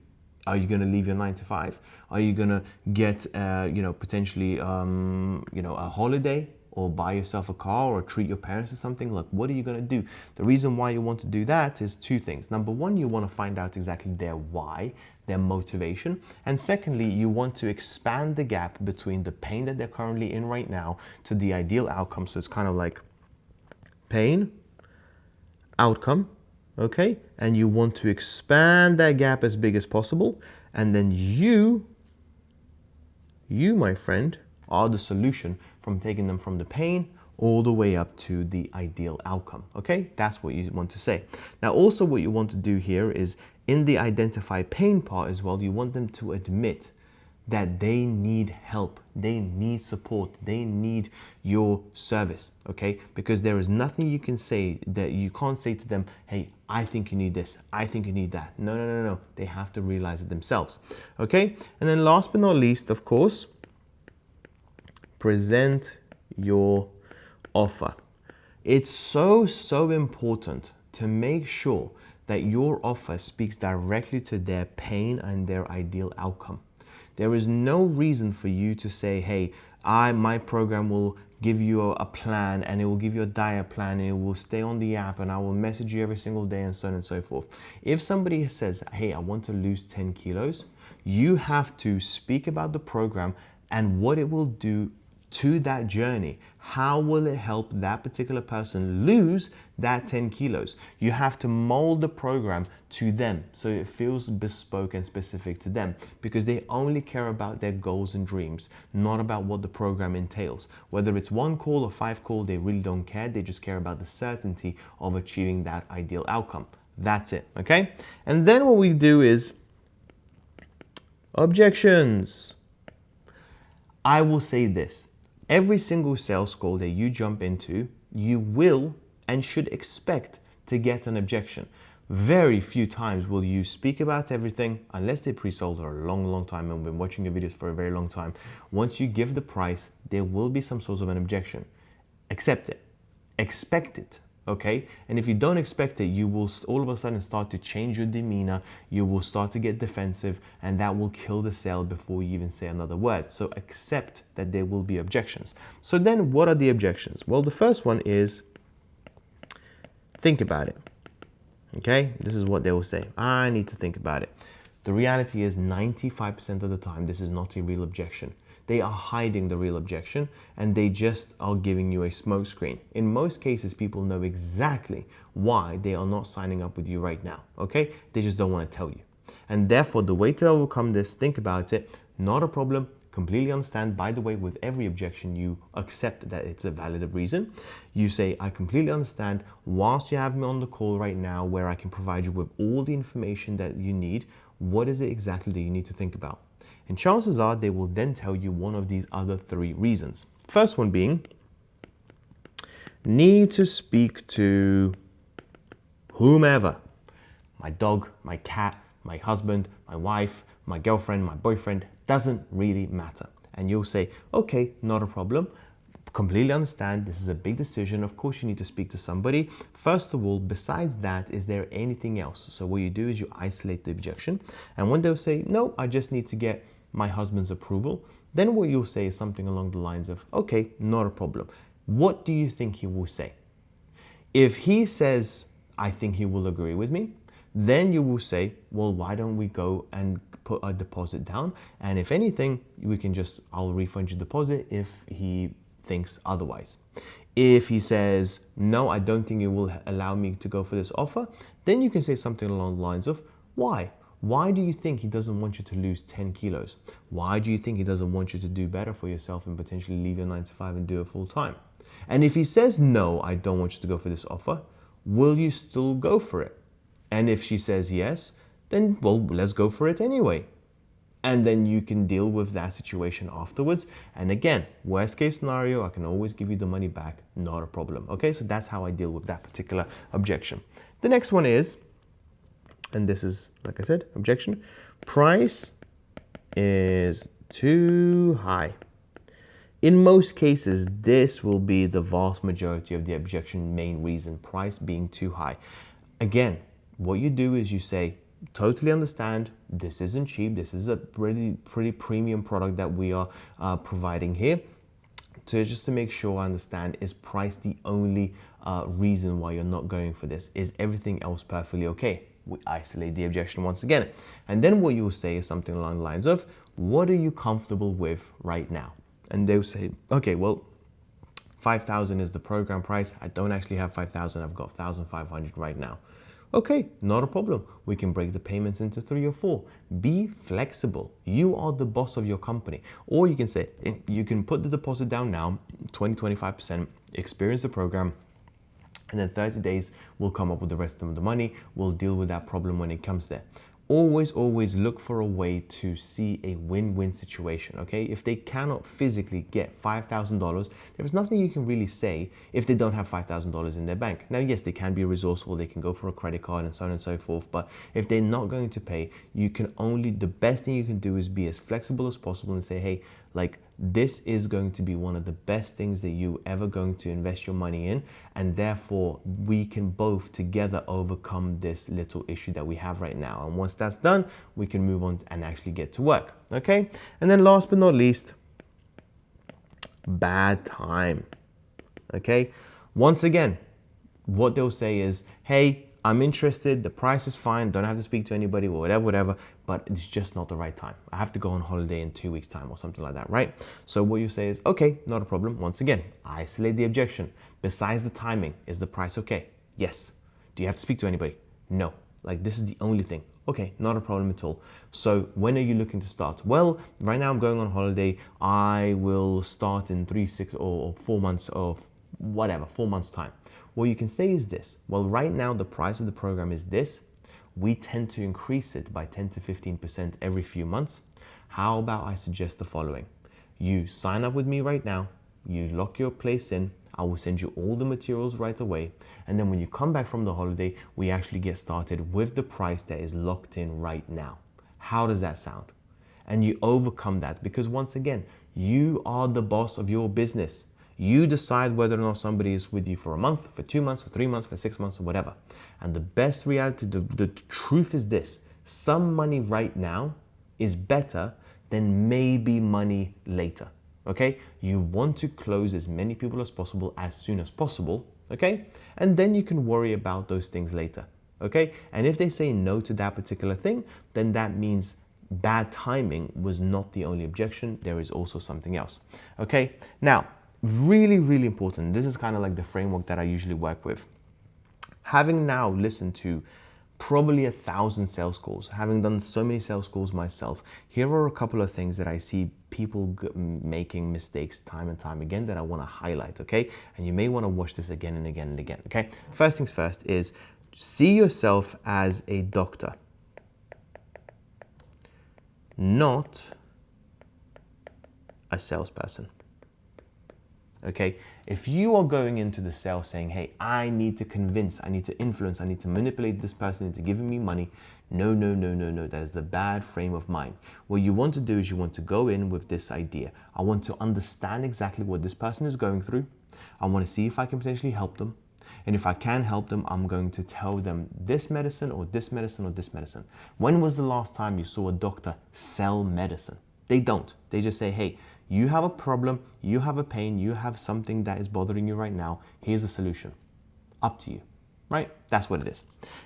Are you going to leave your 9 to 5? Are you going to get, potentially, a holiday? Or buy yourself a car or treat your parents or something? Like, what are you going to do? The reason why you want to do that is 2 things. Number 1, you want to find out exactly their why, their motivation. And secondly, you want to expand the gap between the pain that they're currently in right now to the ideal outcome. So it's kind of like pain, outcome, okay? And you want to expand that gap as big as possible. And then you, my friend, are the solution from taking them from the pain all the way up to the ideal outcome, okay? That's what you want to say. Now, also what you want to do here is in the identify pain part as well, you want them to admit that they need help, they need support, they need your service, okay? Because there is nothing you can say that you can't say to them, hey, I think you need this, I think you need that. No. They have to realize it themselves, okay? And then last but not least, of course, present your offer. It's so important to make sure that your offer speaks directly to their pain and their ideal outcome. There is no reason for you to say, hey, my program will give you a plan, and it will give you a diet plan, and it will stay on the app, and I will message you every single day, and so on and so forth. If somebody says, hey, I want to lose 10 kilos, you have to speak about the program and what it will do to that journey. How will it help that particular person lose that 10 kilos? You have to mold the program to them so it feels bespoke and specific to them, because they only care about their goals and dreams, not about what the program entails. Whether it's 1 call or 5 call, they really don't care. They just care about the certainty of achieving that ideal outcome. That's it, okay? And then what we do is objections. I will say this. Every single sales call that you jump into, you will and should expect to get an objection. Very few times will you speak about everything, unless they pre-sold for a long time and been watching your videos for a very long time. Once you give the price, there will be some sort of an objection. Accept it. Expect it. Okay? And if you don't expect it, you will all of a sudden start to change your demeanor. You will start to get defensive, and that will kill the sale before you even say another word. So accept that there will be objections. So then what are the objections? Well, the first one is think about it. Okay? This is what they will say. I need to think about it. The reality is 95% of the time, this is not a real objection. They are hiding the real objection, and they just are giving you a smokescreen. In most cases, people know exactly why they are not signing up with you right now, okay? They just don't want to tell you. And therefore, the way to overcome this, think about it, not a problem, completely understand. By the way, with every objection, you accept that it's a valid reason. You say, I completely understand. Whilst you have me on the call right now, where I can provide you with all the information that you need, what is it exactly that you need to think about? And chances are they will then tell you one of these other 3 reasons. First one being, need to speak to whomever. My dog, my cat, my husband, my wife, my girlfriend, my boyfriend, doesn't really matter. And you'll say, okay, not a problem. Completely understand, this is a big decision. Of course you need to speak to somebody. First of all, besides that, is there anything else? So what you do is you isolate the objection. And when they'll say, no, I just need to get my husband's approval, then what you'll say is something along the lines of, okay, not a problem. What do you think he will say? If he says, I think he will agree with me, then you will say, well, why don't we go and put a deposit down? And if anything, I'll refund you the deposit if he thinks otherwise. If he says, no, I don't think it will allow me to go for this offer, then you can say something along the lines of, why? Why do you think he doesn't want you to lose 10 kilos? Why do you think he doesn't want you to do better for yourself and potentially leave your 9 to 5 and do it full time? And if he says, no, I don't want you to go for this offer, will you still go for it? And if she says yes, then, well, let's go for it anyway. And then you can deal with that situation afterwards. And again, worst case scenario, I can always give you the money back, not a problem. Okay, so that's how I deal with that particular objection. The next one is, and this is, like I said, objection, price is too high. In most cases, this will be the vast majority of the objection main reason, price being too high. Again, what you do is you say, totally understand, this isn't cheap, this is a pretty premium product that we are providing here. Just to make sure I understand, is price the only reason why you're not going for this? Is everything else perfectly okay? We isolate the objection once again. And then what you will say is something along the lines of, what are you comfortable with right now? And they'll say, okay, well, 5,000 is the program price. I don't actually have 5,000, I've got 1,500 right now. Okay, not a problem. We can break the payments into 3 or 4. Be flexible. You are the boss of your company. Or you can say, you can put the deposit down now, 20-25%, experience the program, and then 30 days, we'll come up with the rest of the money. We'll deal with that problem when it comes there. Always look for a way to see a win-win situation, okay? If they cannot physically get $5,000, there is nothing you can really say if they don't have $5,000 in their bank. Now, yes, they can be resourceful, they can go for a credit card and so on and so forth, but if they're not going to pay, the best thing you can do is be as flexible as possible and say, hey, Like, this is going to be one of the best things that you ever going to invest your money in, and therefore we can both together overcome this little issue that we have right now. And once that's done, we can move on and actually get to work. Okay, and then last but not least, bad time. Okay, once again, what they'll say is, hey, I'm interested, the price is fine, don't have to speak to anybody or whatever, but it's just not the right time. I have to go on holiday in 2 weeks' time or something like that, right? So what you say is, okay, not a problem. Once again, isolate the objection. Besides the timing, is the price okay? Yes. Do you have to speak to anybody? No. Like, this is the only thing. Okay, not a problem at all. So when are you looking to start? Well, right now I'm going on holiday. I will start in 3, 6 or 4 months of whatever, 4 months time. What you can say is this: well, right now the price of the program is this. We tend to increase it by 10 to 15% every few months. How about I suggest the following? You sign up with me right now, you lock your place in, I will send you all the materials right away, and then when you come back from the holiday, we actually get started with the price that is locked in right now. How does that sound? And you overcome that, because once again, you are the boss of your business. You decide whether or not somebody is with you for a month, for 2 months, for 3 months, for 6 months, or whatever. And the best reality, the truth is this: some money right now is better than maybe money later. Okay? You want to close as many people as possible as soon as possible. Okay? And then you can worry about those things later. Okay? And if they say no to that particular thing, then that means bad timing was not the only objection. There is also something else. Okay? Now, really, really important. This is kind of like the framework that I usually work with. Having now listened to probably 1,000 sales calls, having done so many sales calls myself, here are a couple of things that I see people making mistakes time and time again that I want to highlight, okay? And you may want to watch this again and again and again, okay? First things first is see yourself as a doctor, not a salesperson. Okay, if you are going into the sale saying, hey, I need to convince, I need to influence, I need to manipulate this person into giving me money, no, that is the bad frame of mind. What you want to do is you want to go in with this idea. I want to understand exactly what this person is going through. I want to see if I can potentially help them. And if I can help them, I'm going to tell them this medicine or this medicine or this medicine. When was the last time you saw a doctor sell medicine? They don't. They just say, hey, you have a problem, you have a pain, you have something that is bothering you right now. Here's the solution. Up to you, right? That's what it is.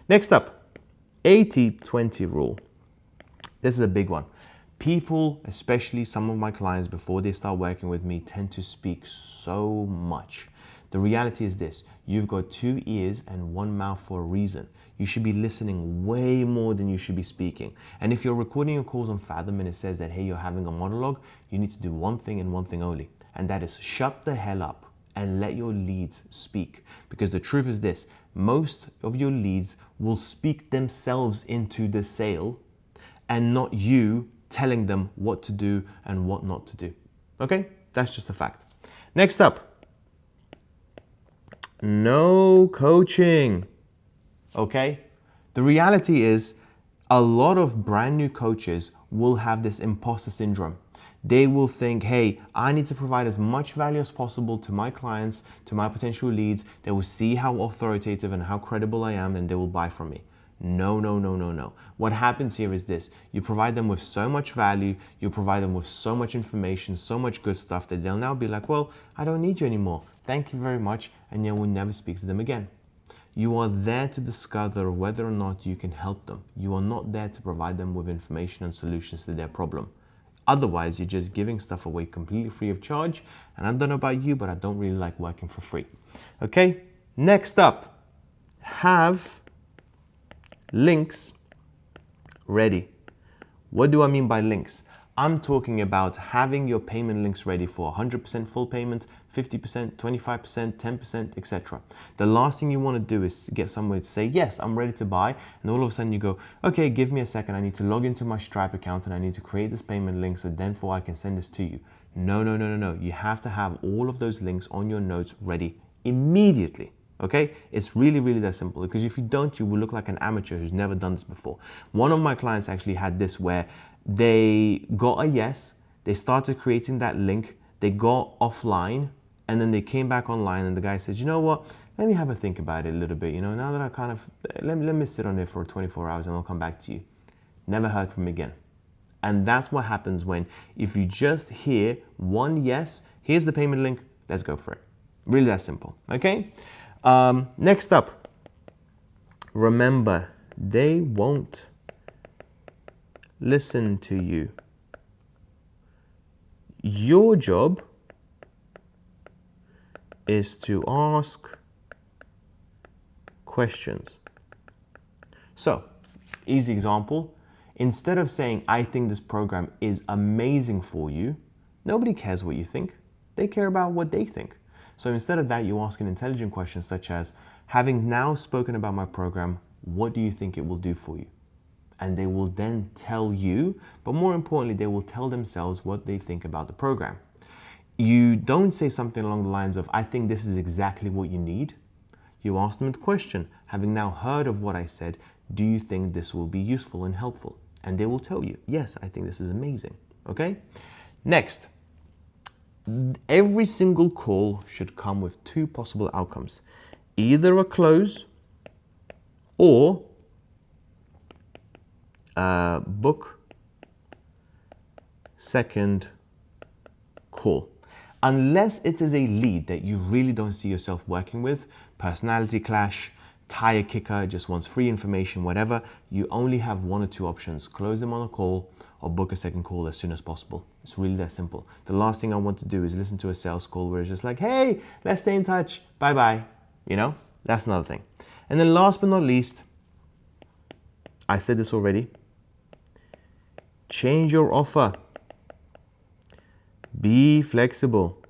Next up, 80-20 rule. This is a big one. People, especially some of my clients, before they start working with me, tend to speak so much. The reality is this: you've got 2 ears and 1 mouth for a reason. You should be listening way more than you should be speaking. And if you're recording your calls on Fathom and it says that, hey, you're having a monologue, you need to do one thing and one thing only. And that is shut the hell up and let your leads speak. Because the truth is this: most of your leads will speak themselves into the sale and not you telling them what to do and what not to do. Okay? That's just a fact. Next up, no coaching. Okay? The reality is a lot of brand new coaches will have this imposter syndrome. They will think, hey, I need to provide as much value as possible to my clients, to my potential leads. They will see how authoritative and how credible I am, and they will buy from me. No. What happens here is this: you provide them with so much value, you provide them with so much information, so much good stuff that they'll now be like, well, I don't need you anymore. Thank you very much. And you will never speak to them again. You are there to discover whether or not you can help them. You are not there to provide them with information and solutions to their problem. Otherwise, you're just giving stuff away completely free of charge. And I don't know about you, but I don't really like working for free. Okay, next up, have links ready. What do I mean by links? I'm talking about having your payment links ready for 100% full payment, 50%, 25%, 10%, etc. The last thing you want to do is get somebody to say, yes, I'm ready to buy. And all of a sudden you go, okay, give me a second. I need to log into my Stripe account and I need to create this payment link so then I can send this to you. No. You have to have all of those links on your notes ready immediately. Okay? It's really, really that simple, because if you don't, you will look like an amateur who's never done this before. One of my clients actually had this where they got a yes, They started creating that link. They got offline and then they came back online and the guy says, you know what? Let me have a think about it a little bit. Now that I kind of, let me sit on it for 24 hours and I'll come back to you. Never heard from him again. And that's what happens if you just hear one yes, here's the payment link, let's go for it. Really that simple, okay? Next up, remember, they won't listen to you. Your job is to ask questions. So, easy example. Instead of saying, I think this program is amazing for you, nobody cares what you think. They care about what they think. So instead of that, you ask an intelligent question such as, having now spoken about my program, what do you think it will do for you? And they will then tell you, but more importantly, they will tell themselves what they think about the program. You don't say something along the lines of, I think this is exactly what you need. You ask them the question, having now heard of what I said, do you think this will be useful and helpful? And they will tell you, yes, I think this is amazing, okay? Next, every single call should come with two possible outcomes. Either a close or book second call. Unless it is a lead that you really don't see yourself working with, personality clash, tire kicker, just wants free information, whatever, you only have one or two options. Close them on a call or book a second call as soon as possible. It's really that simple. The last thing I want to do is listen to a sales call where it's just like, hey, let's stay in touch, bye-bye. That's another thing. And then last but not least, I said this already, change your offer. Be flexible.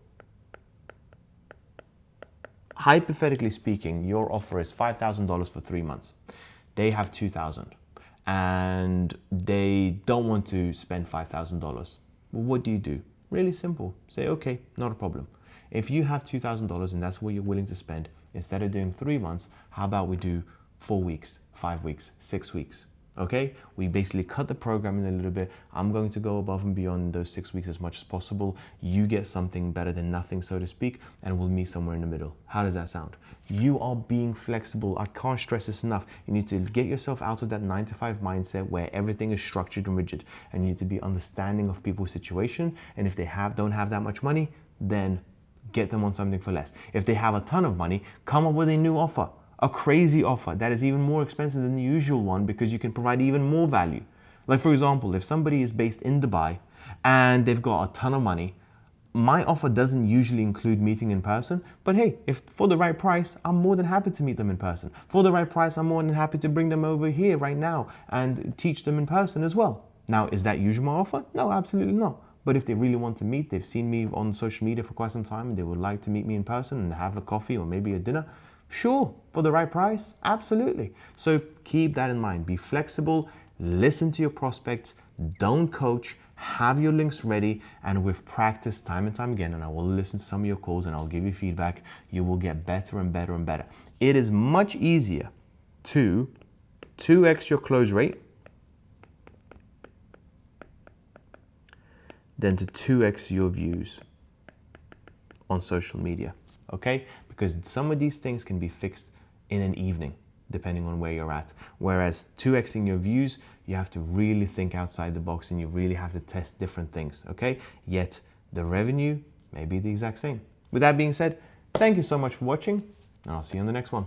Hypothetically speaking, your offer is $5,000 for 3 months. They have $2,000 and they don't want to spend $5,000. Well, what do you do? Really simple. Say, okay, not a problem. If you have $2,000 and that's what you're willing to spend, instead of doing 3 months, how about we do 4 weeks, 5 weeks, 6 weeks? Okay, we basically cut the program in a little bit. I'm going to go above and beyond those 6 weeks as much as possible. You get something better than nothing, so to speak, and we'll meet somewhere in the middle. How does that sound? You are being flexible. I can't stress this enough. You need to get yourself out of that 9-to-5 mindset where everything is structured and rigid, and you need to be understanding of people's situation. And if they don't have that much money, then get them on something for less. If they have a ton of money, come up with a new offer. A crazy offer that is even more expensive than the usual one because you can provide even more value. Like for example, if somebody is based in Dubai and they've got a ton of money, my offer doesn't usually include meeting in person, but hey, if for the right price, I'm more than happy to meet them in person. For the right price, I'm more than happy to bring them over here right now and teach them in person as well. Now, is that usually my offer? No, absolutely not. But if they really want to meet, they've seen me on social media for quite some time and they would like to meet me in person and have a coffee or maybe a dinner, sure, for the right price, absolutely. So keep that in mind. Be flexible, listen to your prospects, don't coach, have your links ready, and with practice time and time again, and I will listen to some of your calls and I'll give you feedback, you will get better and better and better. It is much easier to 2x your close rate than to 2x your views on social media, okay? Because some of these things can be fixed in an evening, depending on where you're at. Whereas 2xing your views, you have to really think outside the box and you really have to test different things, okay? Yet the revenue may be the exact same. With that being said, thank you so much for watching, and I'll see you on the next one.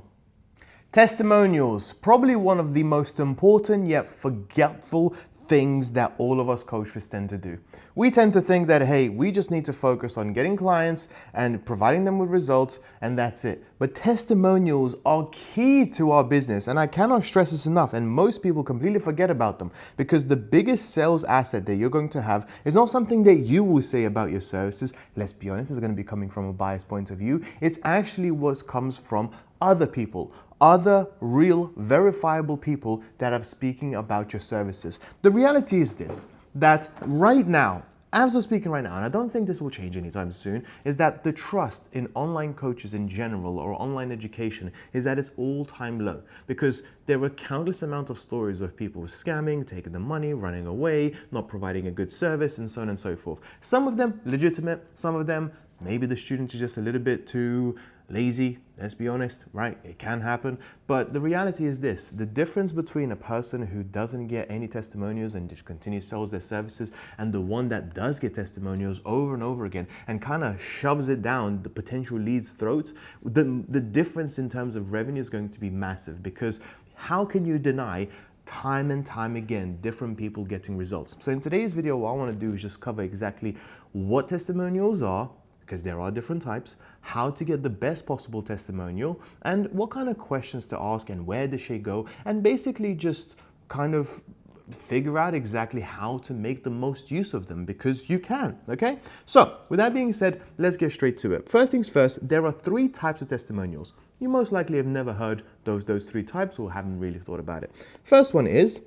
Testimonials, probably one of the most important yet forgetful things that all of us coaches tend to do. We tend to think that, hey, we just need to focus on getting clients and providing them with results, and that's it. But testimonials are key to our business, and I cannot stress this enough, and most people completely forget about them, because the biggest sales asset that you're going to have is not something that you will say about your services. Let's be honest, it's going to be coming from a biased point of view. It's actually what comes from other people, other real verifiable people that are speaking about your services. The reality is this, that right now, as I'm speaking right now, and I don't think this will change anytime soon, is that the trust in online coaches in general or online education is at its all-time low, because there are countless amount of stories of people scamming, taking the money, running away, not providing a good service, and so on and so forth. Some of them legitimate, some of them maybe the student is just a little bit too lazy, let's be honest, right? It can happen. But the reality is this: the difference between a person who doesn't get any testimonials and just continues to sell their services and the one that does get testimonials over and over again and kind of shoves it down the potential lead's throats, the difference in terms of revenue is going to be massive, because how can you deny time and time again different people getting results? So in today's video, what I want to do is just cover exactly what testimonials are, because there are different types, how to get the best possible testimonial, and what kind of questions to ask and where does she go, and basically just kind of figure out exactly how to make the most use of them, because you can, okay? So with that being said, let's get straight to it. First things first, there are 3 types of testimonials. You most likely have never heard those 3 types or haven't really thought about it. First one is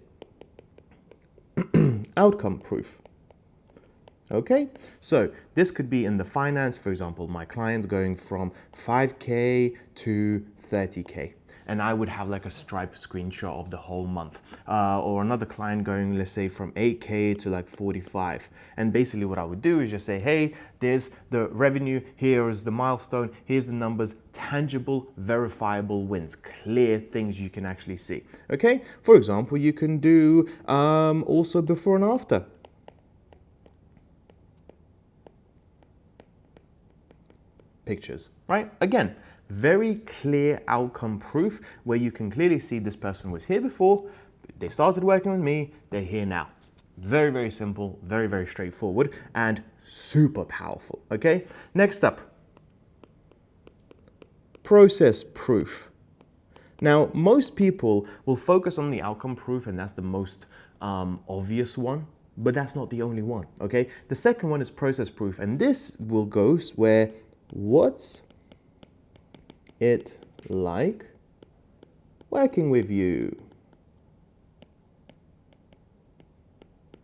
outcome proof. Okay, so this could be in the finance, for example, my client going from 5K to 30K. And I would have like a Stripe screenshot of the whole month. Or another client going, let's say, from 8K to like 45. And basically what I would do is just say, hey, there's the revenue, here is the milestone, here's the numbers, tangible, verifiable wins, clear things you can actually see. Okay, for example, you can do also before and after. Pictures, right? Again, very clear outcome proof where you can clearly see this person was here before, they started working with me, they're here now. Very, very simple, very, very straightforward, and super powerful, okay? Next up, process proof. Now, most people will focus on the outcome proof, and that's the most obvious one, but that's not the only one, okay? The second one is process proof, and this will go where what's it like working with you?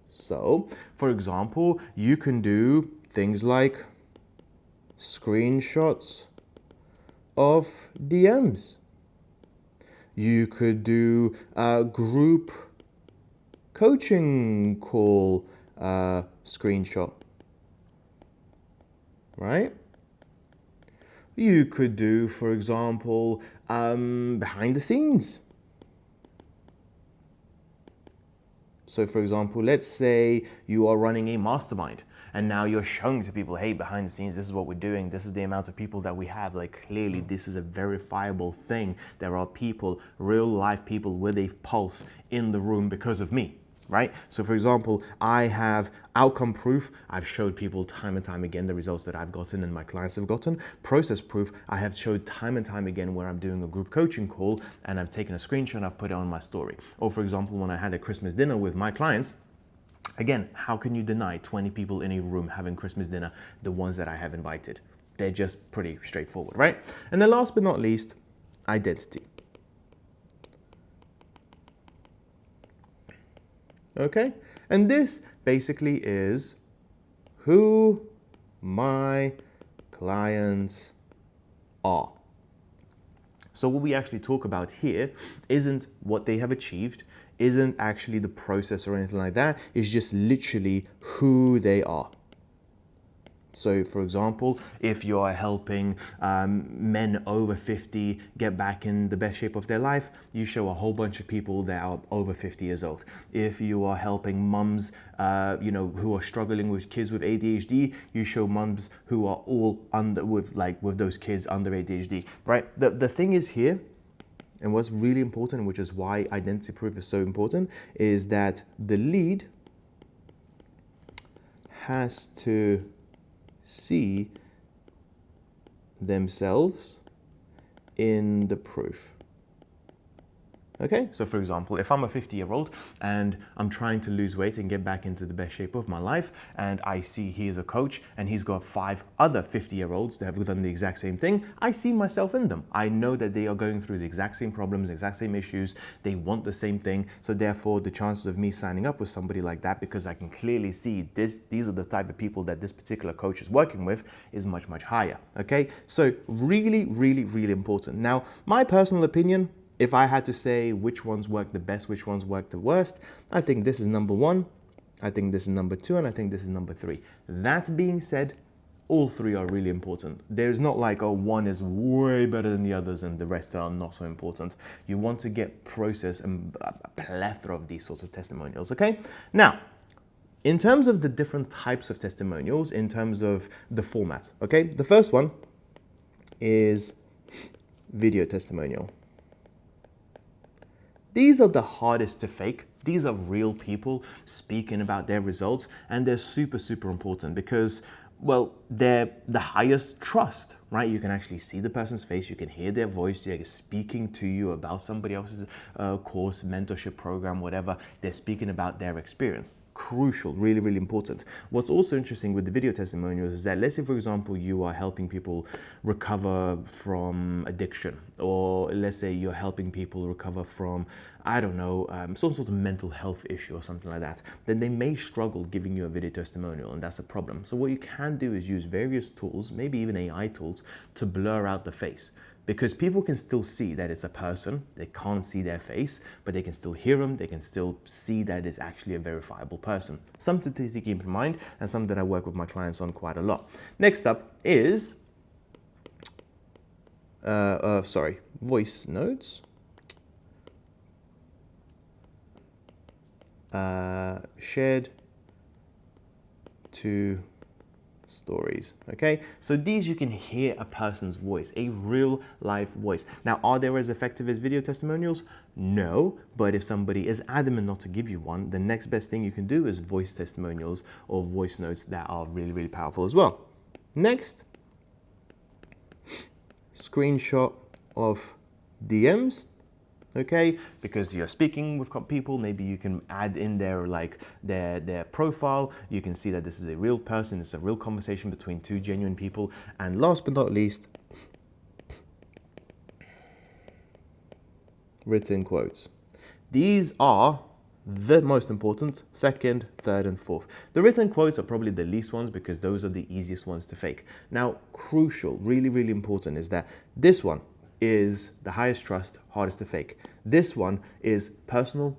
So, for example, you can do things like screenshots of DMs. You could do a group coaching call screenshot, right? You could do, for example, behind the scenes. So for example, let's say you are running a mastermind and now you're showing to people, hey, behind the scenes, this is what we're doing. This is the amount of people that we have. Like, clearly this is a verifiable thing. There are people, real life people with a pulse in the room because of me. Right? So for example, I have outcome proof. I've showed people time and time again the results that I've gotten and my clients have gotten. Process proof, I have showed time and time again where I'm doing a group coaching call and I've taken a screenshot and I've put it on my story. Or for example, when I had a Christmas dinner with my clients, again, how can you deny 20 people in a room having Christmas dinner, the ones that I have invited? They're just pretty straightforward, right? And then last but not least, identity. Okay, and this basically is who my clients are. So what we actually talk about here isn't what they have achieved, isn't actually the process or anything like that. It's just literally who they are. So for example, if you are helping men over 50 get back in the best shape of their life, you show a whole bunch of people that are over 50 years old. If you are helping mums, who are struggling with kids with ADHD, you show mums who are all with those kids under ADHD, right? The thing is here, and what's really important, which is why identity proof is so important, is that the lead has to see themselves in the proof. Okay, so for example, if I'm a 50-year-old and I'm trying to lose weight and get back into the best shape of my life, and I see he is a coach and he's got 5 other 50-year-olds that have done the exact same thing, I see myself in them. I know that they are going through the exact same problems, the exact same issues, they want the same thing, so therefore the chances of me signing up with somebody like that, because I can clearly see these are the type of people that this particular coach is working with, is much, much higher, okay? So really, really, really important. Now, my personal opinion, if I had to say which ones work the best, which ones work the worst, I think this is number 1, I think this is number 2, and I think this is number 3. That being said, all 3 are really important. There's not like, oh, one is way better than the others and the rest are not so important. You want to get process and a plethora of these sorts of testimonials, okay? Now, in terms of the different types of testimonials, in terms of the format, okay? The first one is video testimonial. These are the hardest to fake. These are real people speaking about their results, and they're super, super important because, well, they're the highest trust, right? You can actually see the person's face, you can hear their voice, they're speaking to you about somebody else's course, mentorship program, whatever. They're speaking about their experience. Crucial, really, really important. What's also interesting with the video testimonials is that, let's say, for example, you are helping people recover from addiction, or let's say you're helping people recover from, I don't know, some sort of mental health issue or something like that, then they may struggle giving you a video testimonial, and that's a problem. So what you can do is use various tools, maybe even AI tools, to blur out the face. Because people can still see that it's a person, they can't see their face, but they can still hear them, they can still see that it's actually a verifiable person. Something to keep in mind, and something that I work with my clients on quite a lot. Next up is, voice notes. Shared to stories, okay? So these, you can hear a person's voice, a real life voice. Now, are they as effective as video testimonials? No, but if somebody is adamant not to give you one, the next best thing you can do is voice testimonials or voice notes that are really, really powerful as well. Next, screenshot of DMs. Okay, because you're speaking with people, maybe you can add in their their profile. You can see that this is a real person, it's a real conversation between 2 genuine people. And last but not least, written quotes. These are the most important, 2nd, 3rd, and 4th. The written quotes are probably the least ones because those are the easiest ones to fake. Now, crucial, really, really important is that this one is the highest trust, hardest to fake. This one is personal,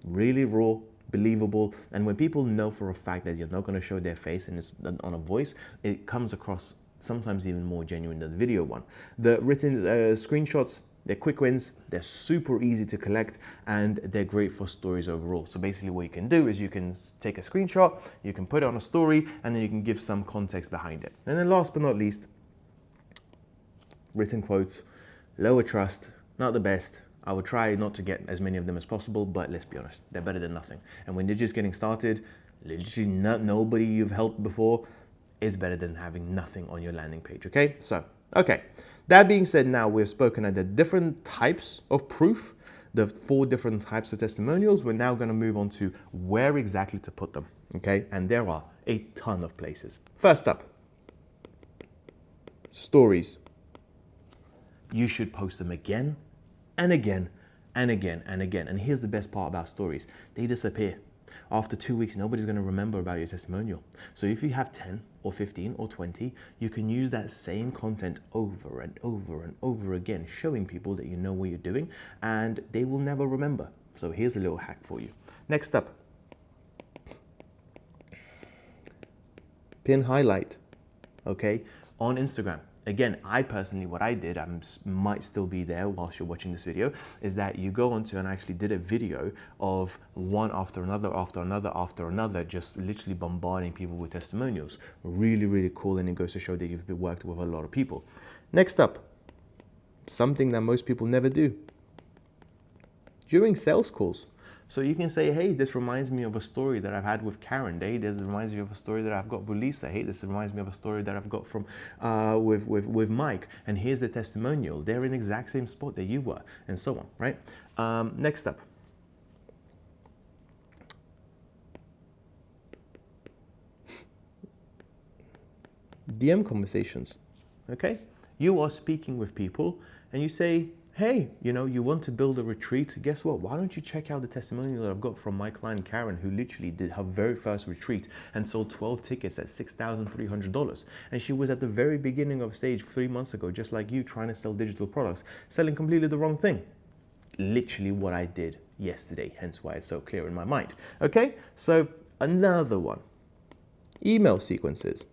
really raw, believable, and when people know for a fact that you're not going to show their face and it's on a voice, it comes across sometimes even more genuine than the video one. The written screenshots, they're quick wins, they're super easy to collect, and they're great for stories overall. So basically what you can do is you can take a screenshot, you can put it on a story, and then you can give some context behind it. And then last but not least, written quotes. Lower trust, not the best. I would try not to get as many of them as possible, but let's be honest, they're better than nothing. And when you're just getting started, literally nobody you've helped before is better than having nothing on your landing page, okay? So, okay. That being said, now we've spoken at the different types of proof, the 4 different types of testimonials. We're now gonna move on to where exactly to put them, okay? And there are a ton of places. First up, stories. You should post them again and again and again and again. And here's the best part about stories. They disappear. After 2 weeks, nobody's going to remember about your testimonial. So if you have 10 or 15 or 20, you can use that same content over and over and over again, showing people that you know what you're doing, and they will never remember. So here's a little hack for you. Next up, pin highlight, okay, on Instagram. Again, I personally, what I did, might still be there whilst you're watching this video, is that you go onto and actually did a video of one after another, after another, after another, just literally bombarding people with testimonials. Really, really cool, and it goes to show that you've worked with a lot of people. Next up, something that most people never do. During sales calls. So you can say, hey, this reminds me of a story that I've had with Karen. Hey, this reminds me of a story that I've got with Lisa. Hey, this reminds me of a story that I've got from with Mike. And here's the testimonial. They're in the exact same spot that you were, and so on, right? Next up. DM conversations, okay? You are speaking with people and you say, hey, you want to build a retreat? Guess what? Why don't you check out the testimonial that I've got from my client Karen, who literally did her very first retreat and sold 12 tickets at $6,300. And she was at the very beginning of stage 3 months ago, just like you, trying to sell digital products, selling completely the wrong thing. Literally what I did yesterday, hence why it's so clear in my mind. Okay, so another one, email sequences.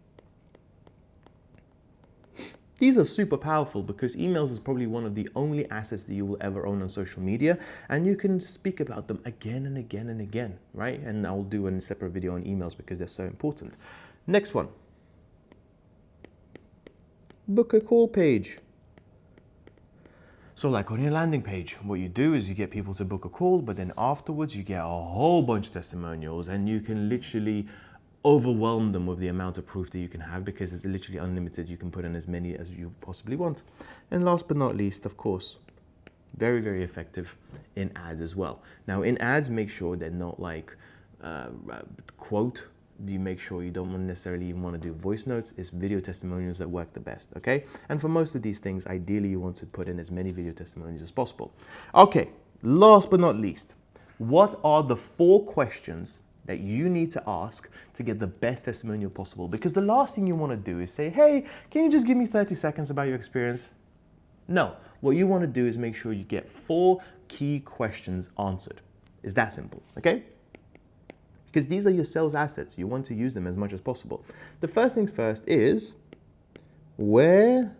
These are super powerful because emails is probably one of the only assets that you will ever own on social media, and you can speak about them again and again and again, right? And I'll do a separate video on emails because they're so important. Next one. Book a call page. So like on your landing page, what you do is you get people to book a call, but then afterwards you get a whole bunch of testimonials and you can literally overwhelm them with the amount of proof that you can have because it's literally unlimited. You can put in as many as you possibly want. And last but not least, of course, very, very effective in ads as well. Now in ads, make sure they're not like quote. You make sure you don't necessarily even want to do voice notes. It's video testimonials that work the best, okay? And for most of these things, ideally you want to put in as many video testimonials as possible. Okay, last but not least, what are the 4 questions that you need to ask to get the best testimonial possible? Because the last thing you want to do is say, hey, can you just give me 30 seconds about your experience? No, what you want to do is make sure you get 4 key questions answered. It's that simple, okay? Because these are your sales assets. You want to use them as much as possible. The first things first is, where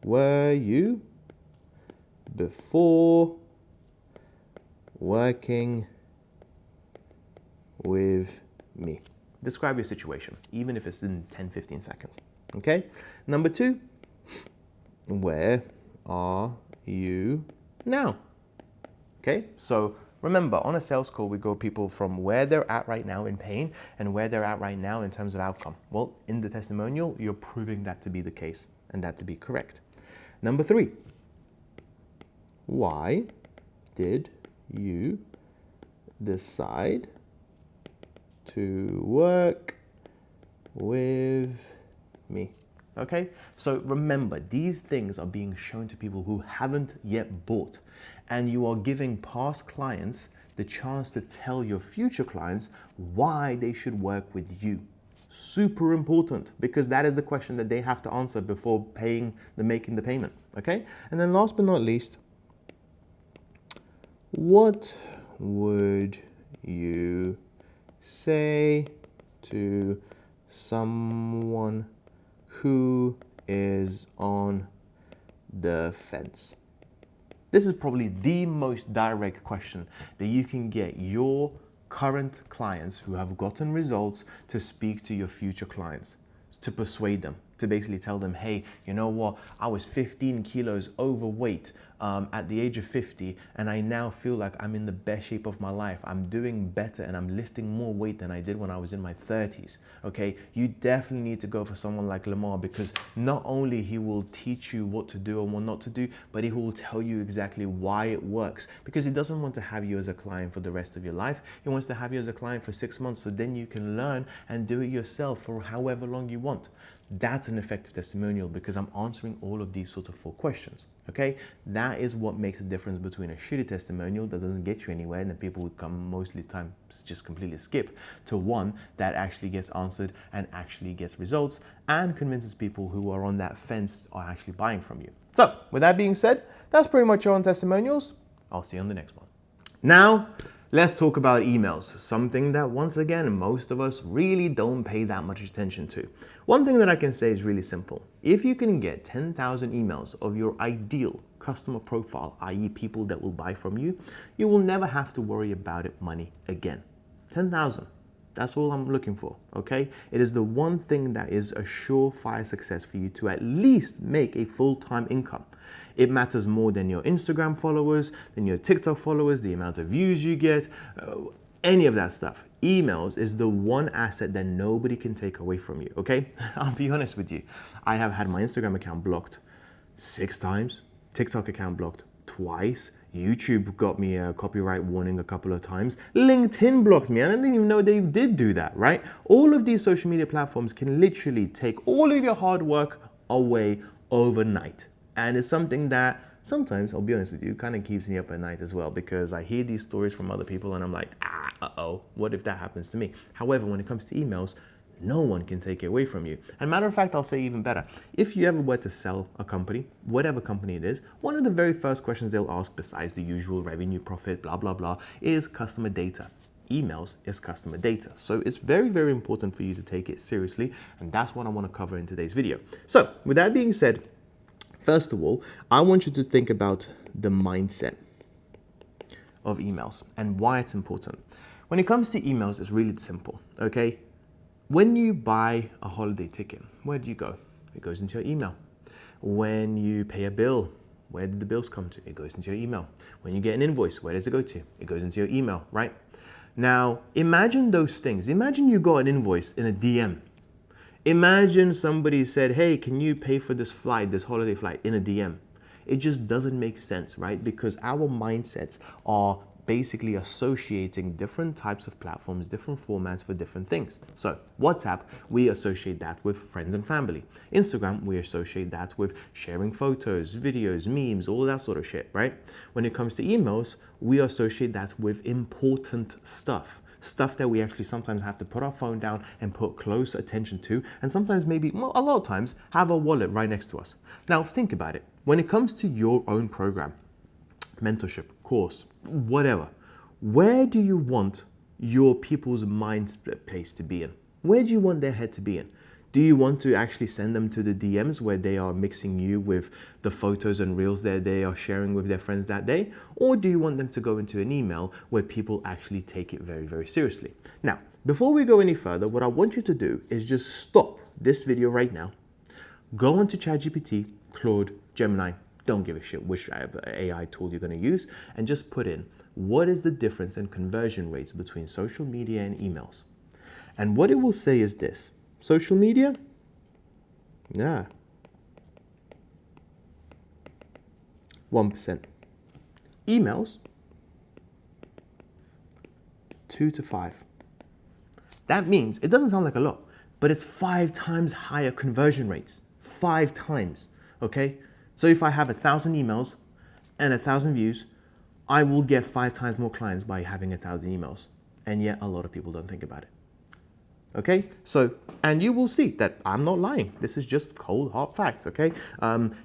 were you before working with me? Describe your situation, even if it's in 10, 15 seconds, okay? Number 2, where are you now? Okay, so remember, on a sales call, we go people from where they're at right now in pain and where they're at right now in terms of outcome. Well, in the testimonial, you're proving that to be the case and that to be correct. Number 3, why did you decide to work with me? Okay, so remember, these things are being shown to people who haven't yet bought, and you are giving past clients the chance to tell your future clients why they should work with you. Super important, because that is the question that they have to answer before making the payment. Okay, and then last but not least, what would you say to someone who is on the fence? This is probably the most direct question that you can get your current clients who have gotten results to speak to your future clients, to persuade them, to basically tell them, hey, you know what? I was 15 kilos overweight at the age of 50, and I now feel like I'm in the best shape of my life. I'm doing better and I'm lifting more weight than I did when I was in my 30s, okay? You definitely need to go for someone like Lamar, because not only he will teach you what to do and what not to do, but he will tell you exactly why it works, because he doesn't want to have you as a client for the rest of your life. He wants to have you as a client for 6 months, so then you can learn and do it yourself for however long you want. That's an effective testimonial, because I'm answering all of these sort of 4 questions, okay? That is what makes the difference between a shitty testimonial that doesn't get you anywhere and that people would come mostly time just completely skip, to one that actually gets answered and actually gets results and convinces people who are on that fence are actually buying from you. So with that being said, that's pretty much all on testimonials. I'll see you on the next one. Now, let's talk about emails, something that, once again, most of us really don't pay that much attention to. One thing that I can say is really simple. If you can get 10,000 emails of your ideal customer profile, i.e. people that will buy from you, you will never have to worry about money again. 10,000. That's all I'm looking for, okay? It is the one thing that is a surefire success for you to at least make a full-time income. It matters more than your Instagram followers, than your TikTok followers, the amount of views you get, any of that stuff. Emails is the one asset that nobody can take away from you, okay? I'll be honest with you. I have had my Instagram account blocked 6 times, TikTok account blocked twice, YouTube got me a copyright warning a couple of times. LinkedIn blocked me. I didn't even know they did do that, right? All of these social media platforms can literally take all of your hard work away overnight. And it's something that sometimes, I'll be honest with you, kind of keeps me up at night as well, because I hear these stories from other people and I'm like, uh-oh, what if that happens to me? However, when it comes to emails, no one can take it away from you. And matter of fact, I'll say even better. If you ever were to sell a company, whatever company it is, one of the very first questions they'll ask, besides the usual revenue, profit, blah, blah, blah, is customer data. Emails is customer data. So it's very, very important for you to take it seriously. And that's what I want to cover in today's video. So with that being said, first of all, I want you to think about the mindset of emails and why it's important. When it comes to emails, it's really simple, okay? When you buy a holiday ticket, where do you go? It goes into your email. When you pay a bill, where did the bills come to? It goes into your email. When you get an invoice, where does it go to? It goes into your email, right? Now, imagine those things. Imagine you got an invoice in a DM. Imagine somebody said, hey, can you pay for this flight, this holiday flight, in a DM? It just doesn't make sense, right? Because our mindsets are basically associating different types of platforms, different formats for different things. So WhatsApp, we associate that with friends and family. Instagram, we associate that with sharing photos, videos, memes, all that sort of shit, right? When it comes to emails, we associate that with important stuff that we actually sometimes have to put our phone down and put close attention to, and sometimes maybe, well, a lot of times, have our wallet right next to us. Now, think about it. When it comes to your own program, mentorship, course, whatever, where do you want your people's mind space to be in? Where do you want their head to be in? Do you want to actually send them to the DMs where they are mixing you with the photos and reels that they are sharing with their friends that day? Or do you want them to go into an email where people actually take it very, very seriously? Now, before we go any further, what I want you to do is just stop this video right now, go onto ChatGPT, Claude, Gemini, don't give a shit which AI tool you're going to use, and just put in, what is the difference in conversion rates between social media and emails? And what it will say is this: social media, 1%. Emails, 2 to 5. That means, it doesn't sound like a lot, but it's 5 times higher conversion rates. 5 times, okay? So if I have 1,000 emails and 1,000 views, I will get 5 times more clients by having 1,000 emails. And yet a lot of people don't think about it. Okay, so, and you will see that I'm not lying. This is just cold, hard facts, okay?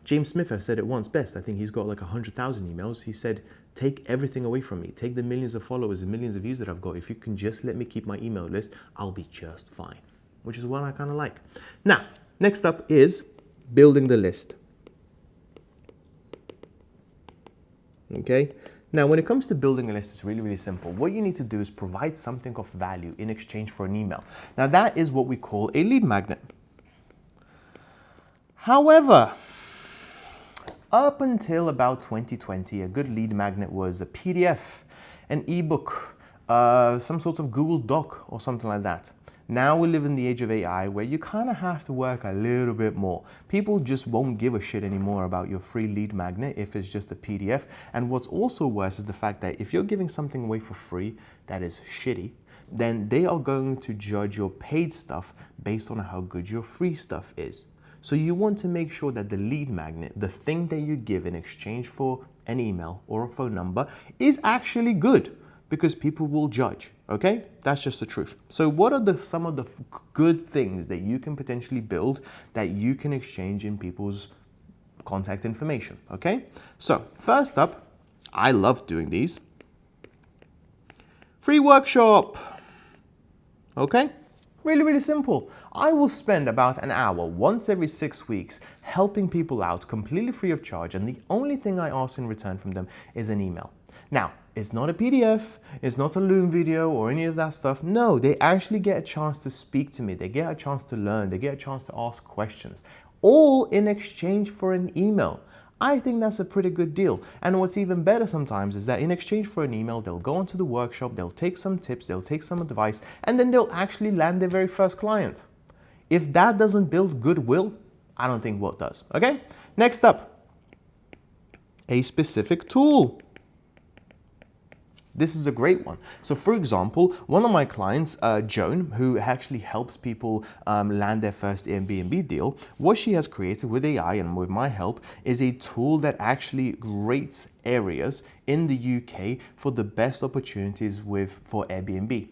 James Smith has said it once best. I think he's got like 100,000 emails. He said, take everything away from me. Take the millions of followers and millions of views that I've got. If you can just let me keep my email list, I'll be just fine, which is what I kind of like. Now, next up is building the list. Okay, now when it comes to building a list, it's really, really simple. What you need to do is provide something of value in exchange for an email. Now that is what we call a lead magnet. However, up until about 2020, a good lead magnet was a PDF, an ebook, some sort of Google Doc or something like that. Now we live in the age of AI where you kind of have to work a little bit more. People just won't give a shit anymore about your free lead magnet if it's just a PDF. And what's also worse is the fact that if you're giving something away for free that is shitty, then they are going to judge your paid stuff based on how good your free stuff is. So you want to make sure that the lead magnet, the thing that you give in exchange for an email or a phone number, is actually good, because people will judge, okay? That's just the truth. So what are some of the good things that you can potentially build that you can exchange in people's contact information, okay? So first up, I love doing these. Free workshop, okay? Really, really simple. I will spend about an hour once every 6 weeks helping people out completely free of charge, and the only thing I ask in return from them is an email. Now, it's not a PDF, it's not a Loom video or any of that stuff. No, they actually get a chance to speak to me. They get a chance to learn. They get a chance to ask questions, all in exchange for an email. I think that's a pretty good deal. And what's even better sometimes is that in exchange for an email, they'll go onto the workshop, they'll take some tips, they'll take some advice, and then they'll actually land their very first client. If that doesn't build goodwill, I don't think what does, okay? Next up, a specific tool. This is a great one. So for example, one of my clients, Joan, who actually helps people land their first Airbnb deal, what she has created with AI and with my help is a tool that actually rates areas in the UK for the best opportunities for Airbnb.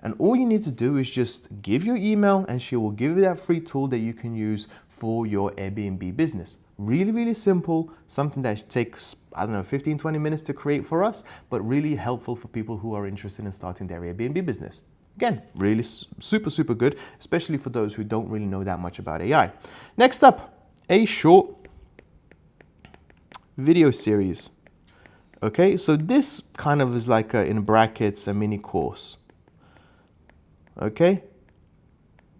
And all you need to do is just give your email and she will give you that free tool that you can use for your Airbnb business. Really, really simple, something that takes, 15, 20 minutes to create for us, but really helpful for people who are interested in starting their Airbnb business. Again, really super, super good, especially for those who don't really know that much about AI. Next up, a short video series. Okay, so this kind of is like in brackets, a mini course. Okay,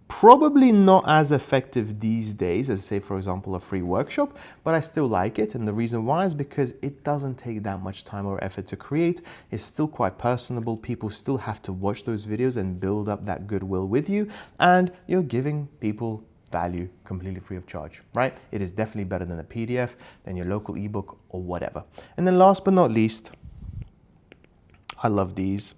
probably not as effective these days as, say, for example, a free workshop, but I still like it. And the reason why is because it doesn't take that much time or effort to create. It's still quite personable. People still have to watch those videos and build up that goodwill with you. And you're giving people value completely free of charge, right? It is definitely better than a PDF, than your local ebook or whatever. And then last but not least, I love these,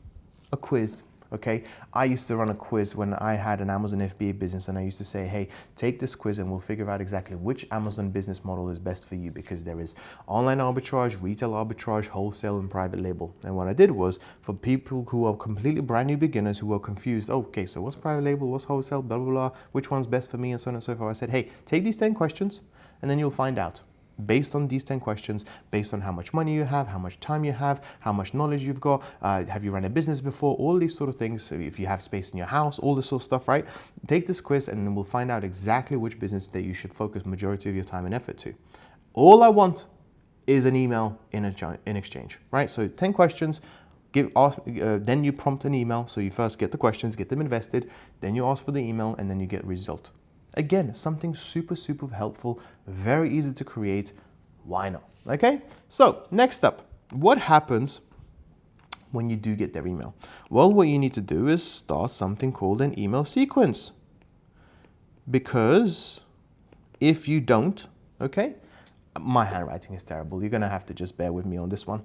a quiz. Okay, I used to run a quiz when I had an Amazon FBA business, and I used to say, hey, take this quiz and we'll figure out exactly which Amazon business model is best for you, because there is online arbitrage, retail arbitrage, wholesale, and private label. And what I did was, for people who are completely brand new beginners who are confused, okay, so what's private label, what's wholesale, blah, blah, blah, which one's best for me, and so on and so forth. I said, hey, take these 10 questions and then you'll find out. Based on these 10 questions, based on how much money you have, how much time you have, how much knowledge you've got, have you run a business before, all these sort of things, so if you have space in your house, all this sort of stuff, right? Take this quiz and then we'll find out exactly which business that you should focus majority of your time and effort to. All I want is an email in exchange, right? So 10 questions, then you prompt an email. So you first get the questions, get them invested, then you ask for the email, and then you get a result. Again, something super, super helpful, very easy to create. Why not? Okay, so next up, what happens when you do get their email? Well, what you need to do is start something called an email sequence. Because if you don't, okay, my handwriting is terrible. You're going to have to just bear with me on this one.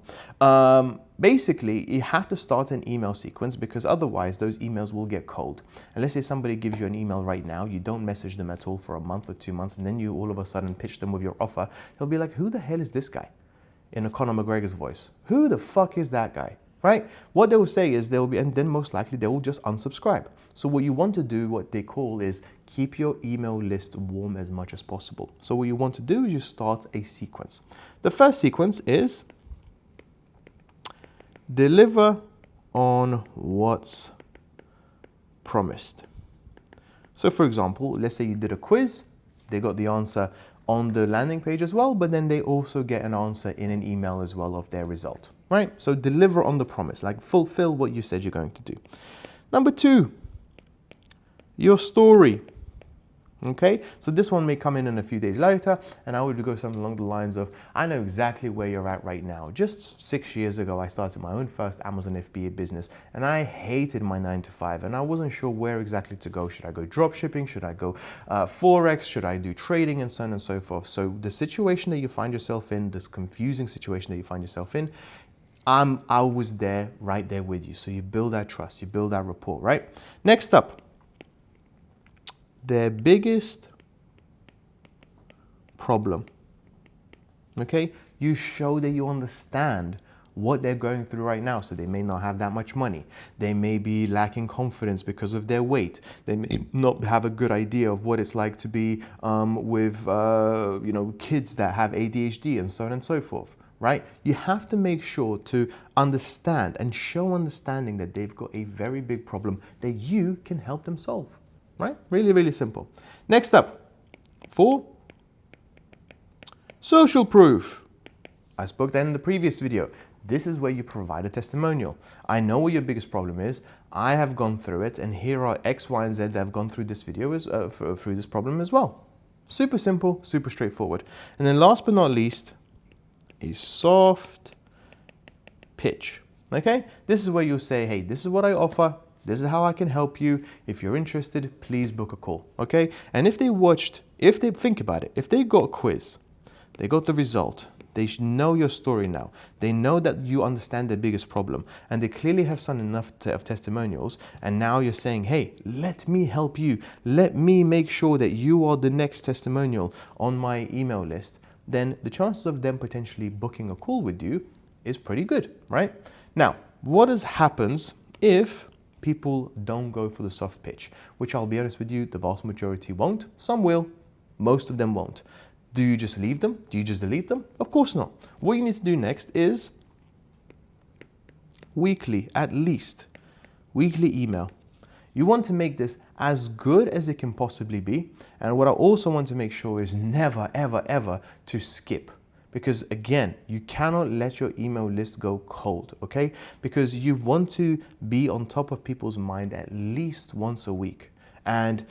Basically, you have to start an email sequence, because otherwise those emails will get cold. And let's say somebody gives you an email right now, you don't message them at all for a month or 2 months, and then you all of a sudden pitch them with your offer. They'll be like, who the hell is this guy? In a Conor McGregor's voice. Who the fuck is that guy? Right? What they will say is and then most likely they will just unsubscribe. So what you want to do, what they call is keep your email list warm as much as possible. So what you want to do is you start a sequence. The first sequence is deliver on what's promised. So for example, let's say you did a quiz, they got the answer on the landing page as well, but then they also get an answer in an email as well of their result, right? So deliver on the promise, like fulfill what you said you're going to do. Number 2, your story. Okay, so this one may come in a few days later, and I would go something along the lines of, I know exactly where you're at right now. Just 6 years ago, I started my own first Amazon FBA business, and I hated my 9-to-5, and I wasn't sure where exactly to go. Should I go drop shipping? Should I go Forex? Should I do trading? And so on and so forth. So the situation that you find yourself in, this confusing situation that you find yourself in, I was there, right there with you. So you build that trust, you build that rapport, right? Next up, their biggest problem. Okay, you show that you understand what they're going through right now. So they may not have that much money. They may be lacking confidence because of their weight. They may not have a good idea of what it's like to be with kids that have ADHD and so on and so forth. Right? You have to make sure to understand and show understanding that they've got a very big problem that you can help them solve. Right? Really, really simple. Next up, 4, social proof. I spoke that in the previous video. This is where you provide a testimonial. I know what your biggest problem is. I have gone through it, and here are X, Y, and Z that have gone through this video through this problem as well. Super simple, super straightforward. And then last but not least is soft pitch. Okay? This is where you'll say, hey, this is what I offer. This is how I can help you. If you're interested, please book a call, okay? And if they think about it, if they got a quiz, they got the result, They should know your story now. They know that you understand their biggest problem, and they clearly have seen enough of testimonials, and now you're saying, hey, let me help you. Let me make sure that you are the next testimonial on my email list. Then the chances of them potentially booking a call with you is pretty good, right? Now, what happens if people don't go for the soft pitch? Which, I'll be honest with you, the vast majority won't. Some will, most of them won't. Do you just leave them? Do you just delete them? Of course not. What you need to do next is weekly, at least, weekly email. You want to make this as good as it can possibly be. And what I also want to make sure is never, ever, ever to skip. Because again, you cannot let your email list go cold, okay? Because you want to be on top of people's mind at least once a week. And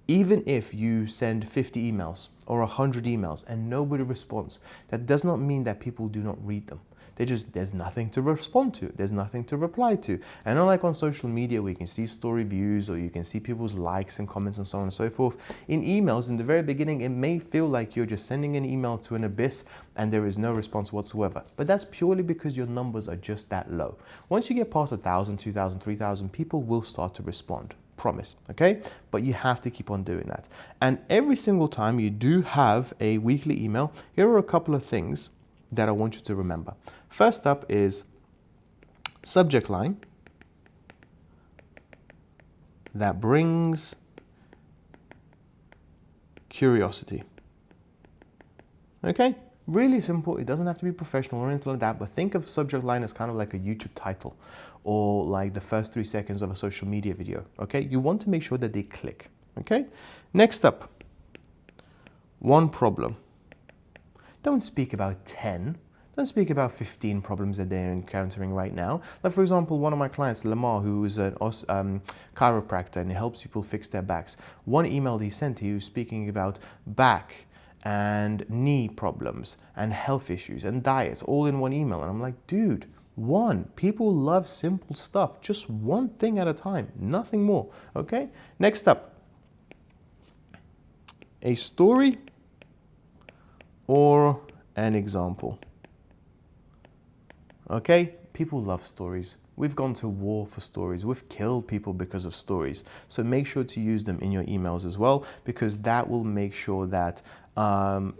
even if you send 50 emails or 100 emails and nobody responds, that does not mean that people do not read them. There's nothing to respond to. There's nothing to reply to. And unlike on social media, where you can see story views or you can see people's likes and comments and so on and so forth, in emails, in the very beginning, it may feel like you're just sending an email to an abyss and there is no response whatsoever. But that's purely because your numbers are just that low. Once you get past 1,000, 2,000, 3,000, people will start to respond. Promise, okay? But you have to keep on doing that. And every single time you do have a weekly email, here are a couple of things that I want you to remember. First up is subject line that brings curiosity. Okay? Really simple. It doesn't have to be professional or anything like that, but think of subject line as kind of like a YouTube title or like the first 3 seconds of a social media video. Okay? You want to make sure that they click. Okay? Next up, one problem. Don't speak about 10. Don't speak about 15 problems that they're encountering right now. Like, for example, one of my clients, Lamar, who is a chiropractor and he helps people fix their backs. One email he sent to you speaking about back and knee problems and health issues and diets all in one email. And I'm like, dude, people love simple stuff. Just one thing at a time, nothing more. Okay? Next up, a story or an example. Okay? People love stories. We've gone to war for stories. We've killed people because of stories. So make sure to use them in your emails as well, because that will make sure that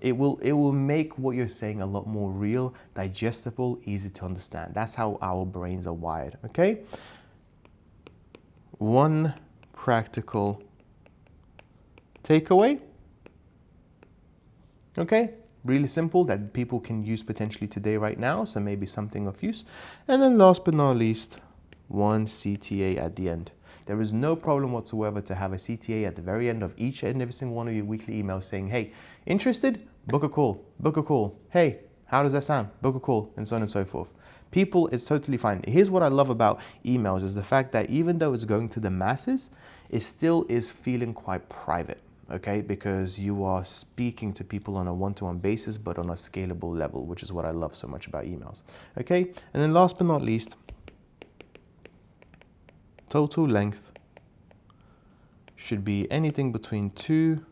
it will make what you're saying a lot more real, digestible, easy to understand. That's how our brains are wired. Okay? One practical takeaway. Okay? Really simple that people can use potentially today, right now, so maybe something of use. And then last but not least, one CTA at the end. There is no problem whatsoever to have a CTA at the very end of each and every single one of your weekly emails saying, hey, interested? Book a call. Book a call. Hey, how does that sound? Book a call, and so on and so forth. People, it's totally fine. Here's what I love about emails is the fact that even though it's going to the masses, it still is feeling quite private. Okay, because you are speaking to people on a one-to-one basis, but on a scalable level, which is what I love so much about emails. Okay, and then last but not least, total length should be anything between 200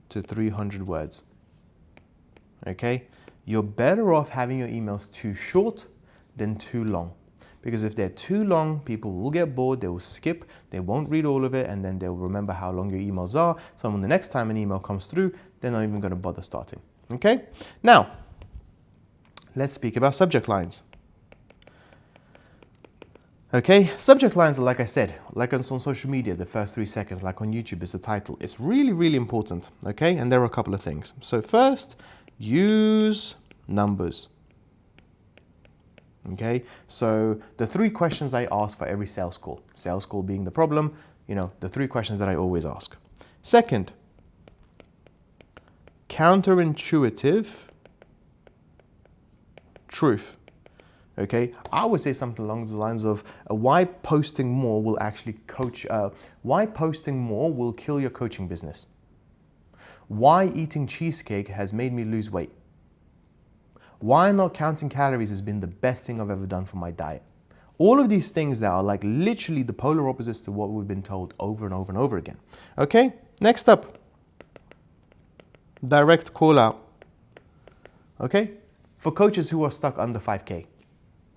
to 300 words. Okay, you're better off having your emails too short than too long. Because if they're too long, people will get bored, they will skip, they won't read all of it, and then they'll remember how long your emails are. So when the next time an email comes through, they're not even going to bother starting. Okay? Now, let's speak about subject lines. Okay, subject lines are, like I said, like on social media, the first 3 seconds, like on YouTube is the title. It's really, really important. Okay? And there are a couple of things. So first, use numbers. Okay, so the 3 questions I ask for every sales call being the problem, the 3 questions that I always ask. Second, counterintuitive truth. Okay, I would say something along the lines of why posting more will actually why posting more will kill your coaching business. Why eating cheesecake has made me lose weight. Why not counting calories has been the best thing I've ever done for my diet. All of these things that are like literally the polar opposites to what we've been told over and over and over again. Okay, next up, direct call out. Okay, For coaches who are stuck under 5K,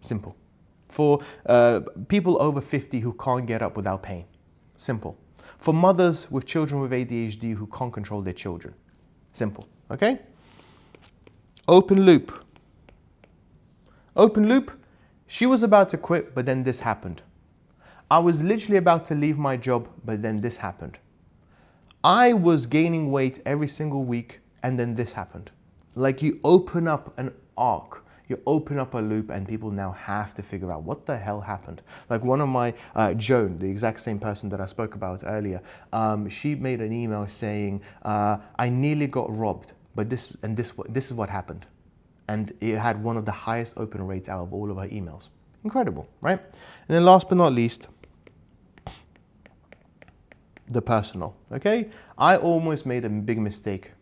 simple. For people over 50 who can't get up without pain, simple. For mothers with children with ADHD who can't control their children, simple, okay? Open loop. Open loop, she was about to quit, but then this happened. I was literally about to leave my job, but then this happened. I was gaining weight every single week, and then this happened. Like, you open up an arc, you open up a loop, and people now have to figure out what the hell happened. Like one of my, Joan, the exact same person that I spoke about earlier, she made an email saying, I nearly got robbed, but this is what happened. And it had one of the highest open rates out of all of her emails. Incredible, right? And then last but not least, the personal, okay? I almost made a big mistake.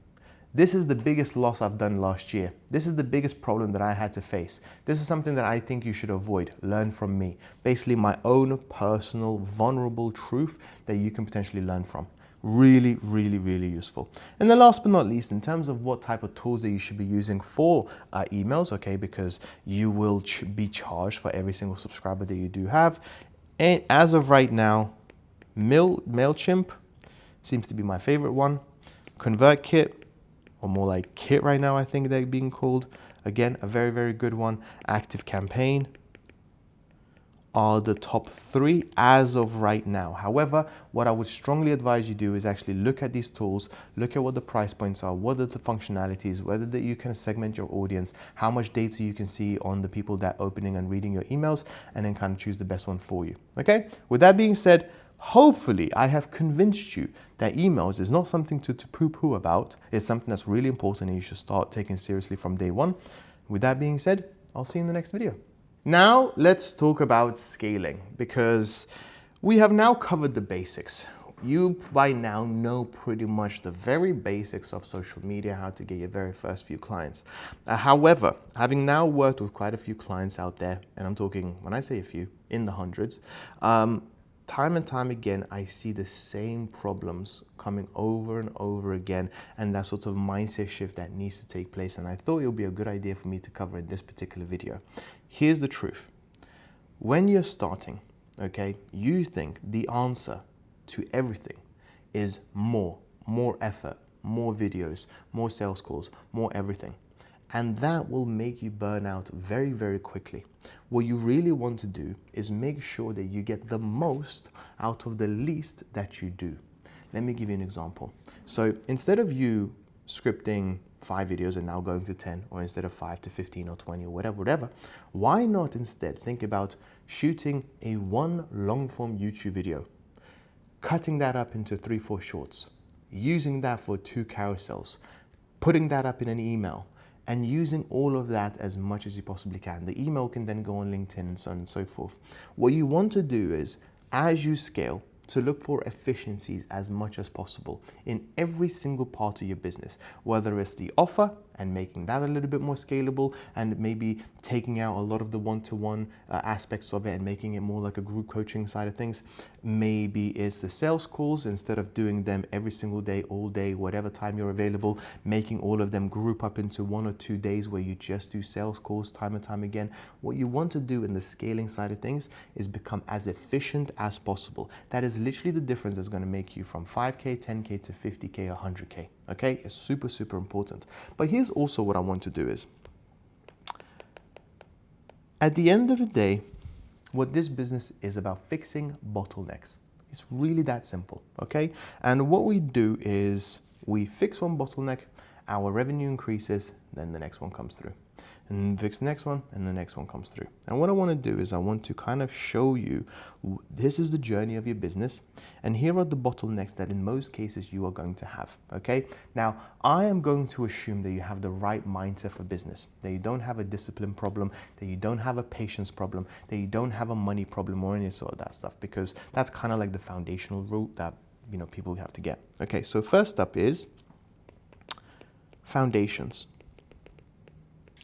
This is the biggest loss I've done last year. This is the biggest problem that I had to face. This is something that I think you should avoid. Learn from me. Basically my own personal, vulnerable truth that you can potentially learn from. Really, really, really useful. And then last but not least, in terms of what type of tools that you should be using for emails, okay, because you will be charged for every single subscriber that you do have. And as of right now, MailChimp seems to be my favorite one. ConvertKit, or more like Kit right now, I think they're being called. Again, a very, very good one. ActiveCampaign are the top 3 as of right now. However, what I would strongly advise you do is actually look at these tools, look at what the price points are, what are the functionalities, whether that you can segment your audience, how much data you can see on the people that are opening and reading your emails, and then kind of choose the best one for you. Okay? With that being said, hopefully I have convinced you that emails is not something to poo-poo about. It's something that's really important and you should start taking seriously from day one. With that being said, I'll see you in the next video. Now let's talk about scaling, because we have now covered the basics. You by now know pretty much the very basics of social media, how to get your very first few clients. However, having now worked with quite a few clients out there, and I'm talking, when I say a few, in the hundreds, time and time again, I see the same problems coming over and over again, and that sort of mindset shift that needs to take place. And I thought it would be a good idea for me to cover in this particular video. Here's the truth. When you're starting, okay, you think the answer to everything is more effort, more videos, more sales calls, more everything. And that will make you burn out very, very quickly. What you really want to do is make sure that you get the most out of the least that you do. Let me give you an example. So instead of you scripting 5 videos and now going to 10, or instead of 5 to 15 or 20 or whatever, why not instead think about shooting a 1 long form YouTube video, cutting that up into 3-4 shorts, using that for 2 carousels, putting that up in an email, and using all of that as much as you possibly can. The email can then go on LinkedIn and so on and so forth. What you want to do is, as you scale, to look for efficiencies as much as possible in every single part of your business, whether it's the offer and making that a little bit more scalable, and maybe taking out a lot of the one-to-one aspects of it and making it more like a group coaching side of things. Maybe it's the sales calls, instead of doing them every single day, all day, whatever time you're available, making all of them group up into 1 or 2 days where you just do sales calls time and time again. What you want to do in the scaling side of things is become as efficient as possible. That is literally the difference that's going to make you from 5K, 10K to 50K, 100K. Okay, it's super, super important. But here's also what I want to do is, at the end of the day, what this business is about fixing bottlenecks. It's really that simple, okay? And what we do is we fix one bottleneck, our revenue increases, then the next one comes through. And fix the next one, and the next one comes through. And what I want to do is I want to kind of show you, this is the journey of your business, and here are the bottlenecks that in most cases you are going to have, okay? Now, I am going to assume that you have the right mindset for business, that you don't have a discipline problem, that you don't have a patience problem, that you don't have a money problem or any sort of that stuff, because that's kind of like the foundational root that, you know, people have to get. Okay, so first up is foundations.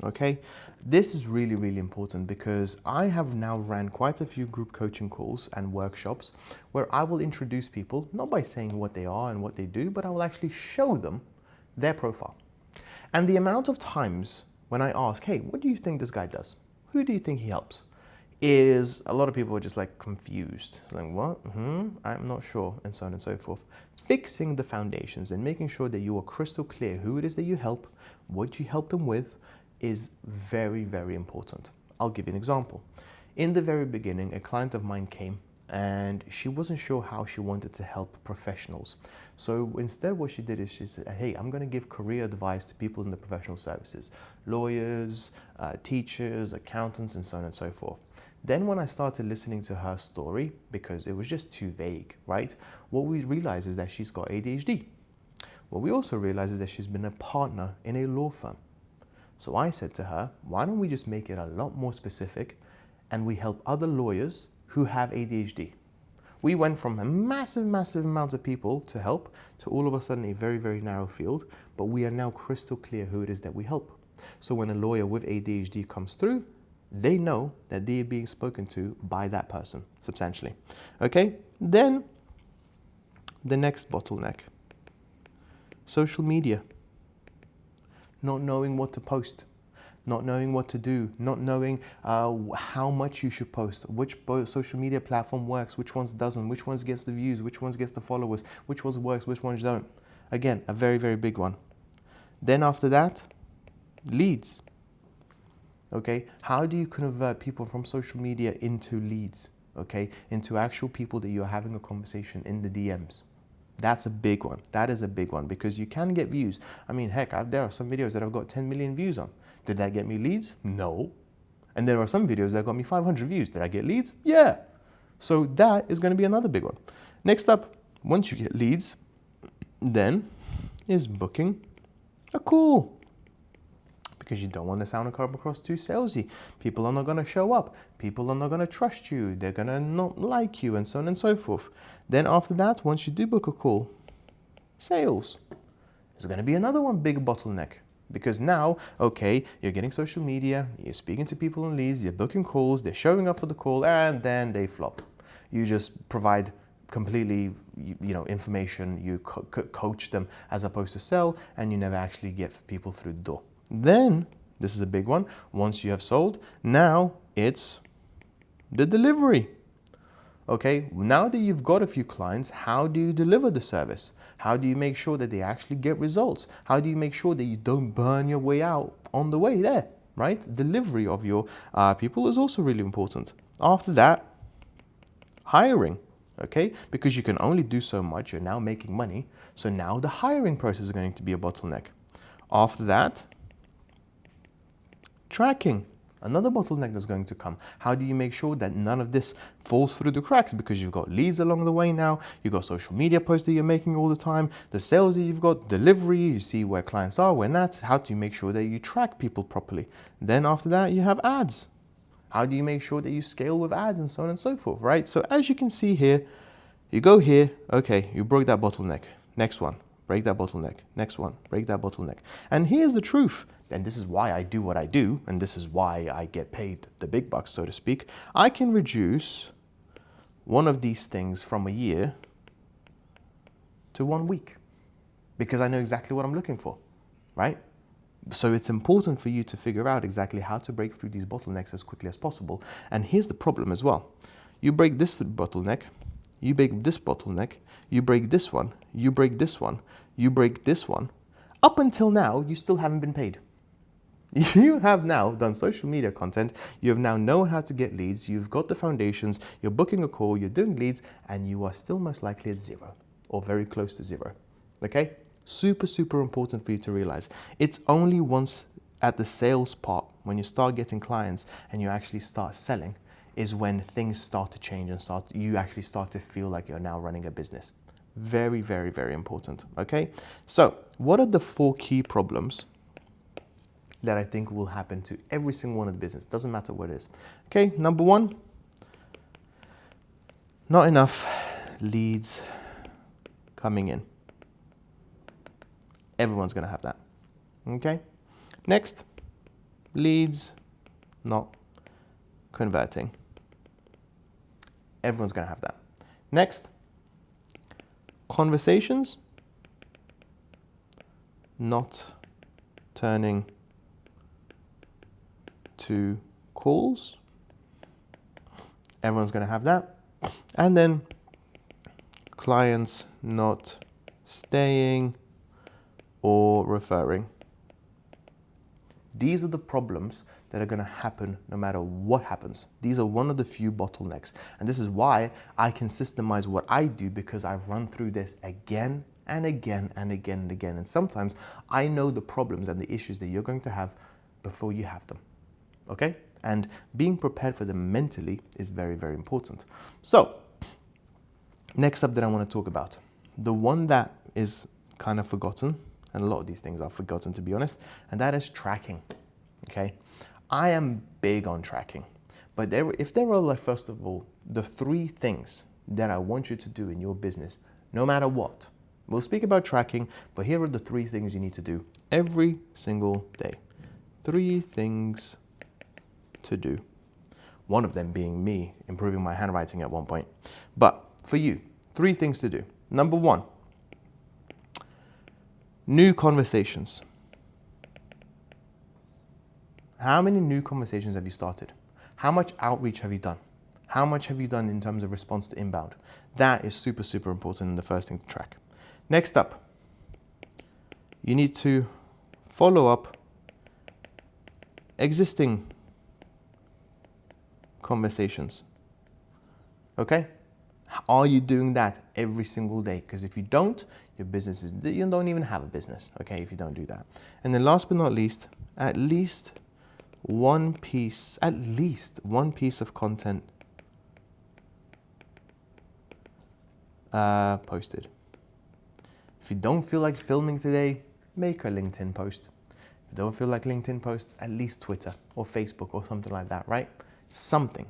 Okay, this is really, really important, because I have now ran quite a few group coaching calls and workshops where I will introduce people, not by saying what they are and what they do, but I will actually show them their profile. And the amount of times when I ask, hey, what do you think this guy does? Who do you think he helps? Is a lot of people are just like confused. Like, what? I'm not sure, and so on and so forth. Fixing the foundations and making sure that you are crystal clear who it is that you help, what you help them with, is very, very important. I'll give you an example. In the very beginning, a client of mine came and she wasn't sure how she wanted to help professionals. So instead what she did is she said, hey, I'm going to give career advice to people in the professional services, lawyers, teachers, accountants, and so on and so forth. Then when I started listening to her story, because it was just too vague, right? What we realized is that she's got ADHD. What we also realized is that she's been a partner in a law firm. So I said to her, why don't we just make it a lot more specific and we help other lawyers who have ADHD. We went from a massive, massive amount of people to help to all of a sudden a very, very narrow field, but we are now crystal clear who it is that we help. So when a lawyer with ADHD comes through, they know that they are being spoken to by that person substantially. Okay, then the next bottleneck, social media. Not knowing what to post, not knowing what to do, not knowing how much you should post, which social media platform works, which ones doesn't, which ones gets the views, which ones gets the followers, which ones works, which ones don't. Again, a very, very big one. Then after that, leads. Okay, how do you convert people from social media into leads? Okay, into actual people that you're having a conversation in the DMs. That's a big one. That is a big one because you can get views. I mean, heck, there are some videos that I've got 10 million views on. Did that get me leads? No. And there are some videos that got me 500 views. Did I get leads? Yeah. So that is going to be another big one. Next up, once you get leads, then is booking a call. Because you don't want to come across too salesy. People are not going to show up. People are not going to trust you. They're going to not like you, and so on and so forth. Then after that, once you do book a call, sales is going to be another one big bottleneck. Because now, okay, you're getting social media, you're speaking to people on leads, you're booking calls, they're showing up for the call, and then they flop. You just provide completely, information, you coach them as opposed to sell, and you never actually get people through the door. Then, this is a big one, once you have sold, now it's the delivery. Okay, now that you've got a few clients, how do you deliver the service? How do you make sure that they actually get results? How do you make sure that you don't burn your way out on the way there, right? Delivery of your people is also really important. After that, hiring, okay? Because you can only do so much, you're now making money. So now the hiring process is going to be a bottleneck. After that, tracking. Another bottleneck that's going to come. How do you make sure that none of this falls through the cracks? Because you've got leads along the way now, you've got social media posts that you're making all the time, the sales that you've got, delivery, you see where clients are, where not. How do you make sure that you track people properly? Then after that, you have ads. How do you make sure that you scale with ads and so on and so forth, right? So as you can see here, you go here, okay, you broke that bottleneck. Next one, break that bottleneck. Next one, break that bottleneck. And here's the truth. And this is why I do what I do, and this is why I get paid the big bucks, so to speak. I can reduce one of these things from a year to 1 week because I know exactly what I'm looking for, right? So it's important for you to figure out exactly how to break through these bottlenecks as quickly as possible. And here's the problem as well. You break this bottleneck, you break this bottleneck, you break this one, you break this one, you break this one. Up until now, you still haven't been paid. You have now done social media content, you have now known how to get leads, you've got the foundations, you're booking a call, you're doing leads, and you are still most likely at zero or very close to zero. Okay? Super, super important for you to realize. It's only once at the sales part, when you start getting clients and you actually start selling, is when things start to change and you actually start to feel like you're now running a business. Very, very, very important. Okay? So, what are the 4 key problems that I think will happen to every single one of the business? Doesn't matter what it is. Okay, number 1, not enough leads coming in. Everyone's going to have that. Okay, next, leads not converting. Everyone's going to have that. Next, conversations not turning to calls. Everyone's going to have that. And then clients not staying or referring. These are the problems that are going to happen no matter what happens. These are one of the few bottlenecks. And this is why I can systemize what I do, because I've run through this again and again and again and again. And sometimes I know the problems and the issues that you're going to have before you have them. Okay? And being prepared for them mentally is very, very important. So, next up that I want to talk about, the one that is kind of forgotten, and a lot of these things are forgotten to be honest, and that is tracking. Okay? I am big on tracking, but if there are, like, first of all, the 3 things that I want you to do in your business, no matter what. We'll speak about tracking, but here are the 3 things you need to do every single day. 3 things to do. One of them being me improving my handwriting at one point. But for you, 3 things to do. Number 1, new conversations. How many new conversations have you started? How much outreach have you done? How much have you done in terms of response to inbound? That is super, super important and the first thing to track. Next up, you need to follow up existing conversations. Okay? Are you doing that every single day? Because if you don't, your business is, you don't even have a business, okay, if you don't do that. And then last but not least, at least one piece of content posted. If you don't feel like filming today, make a LinkedIn post. If you don't feel like LinkedIn posts, at least Twitter or Facebook or something like that, right? Something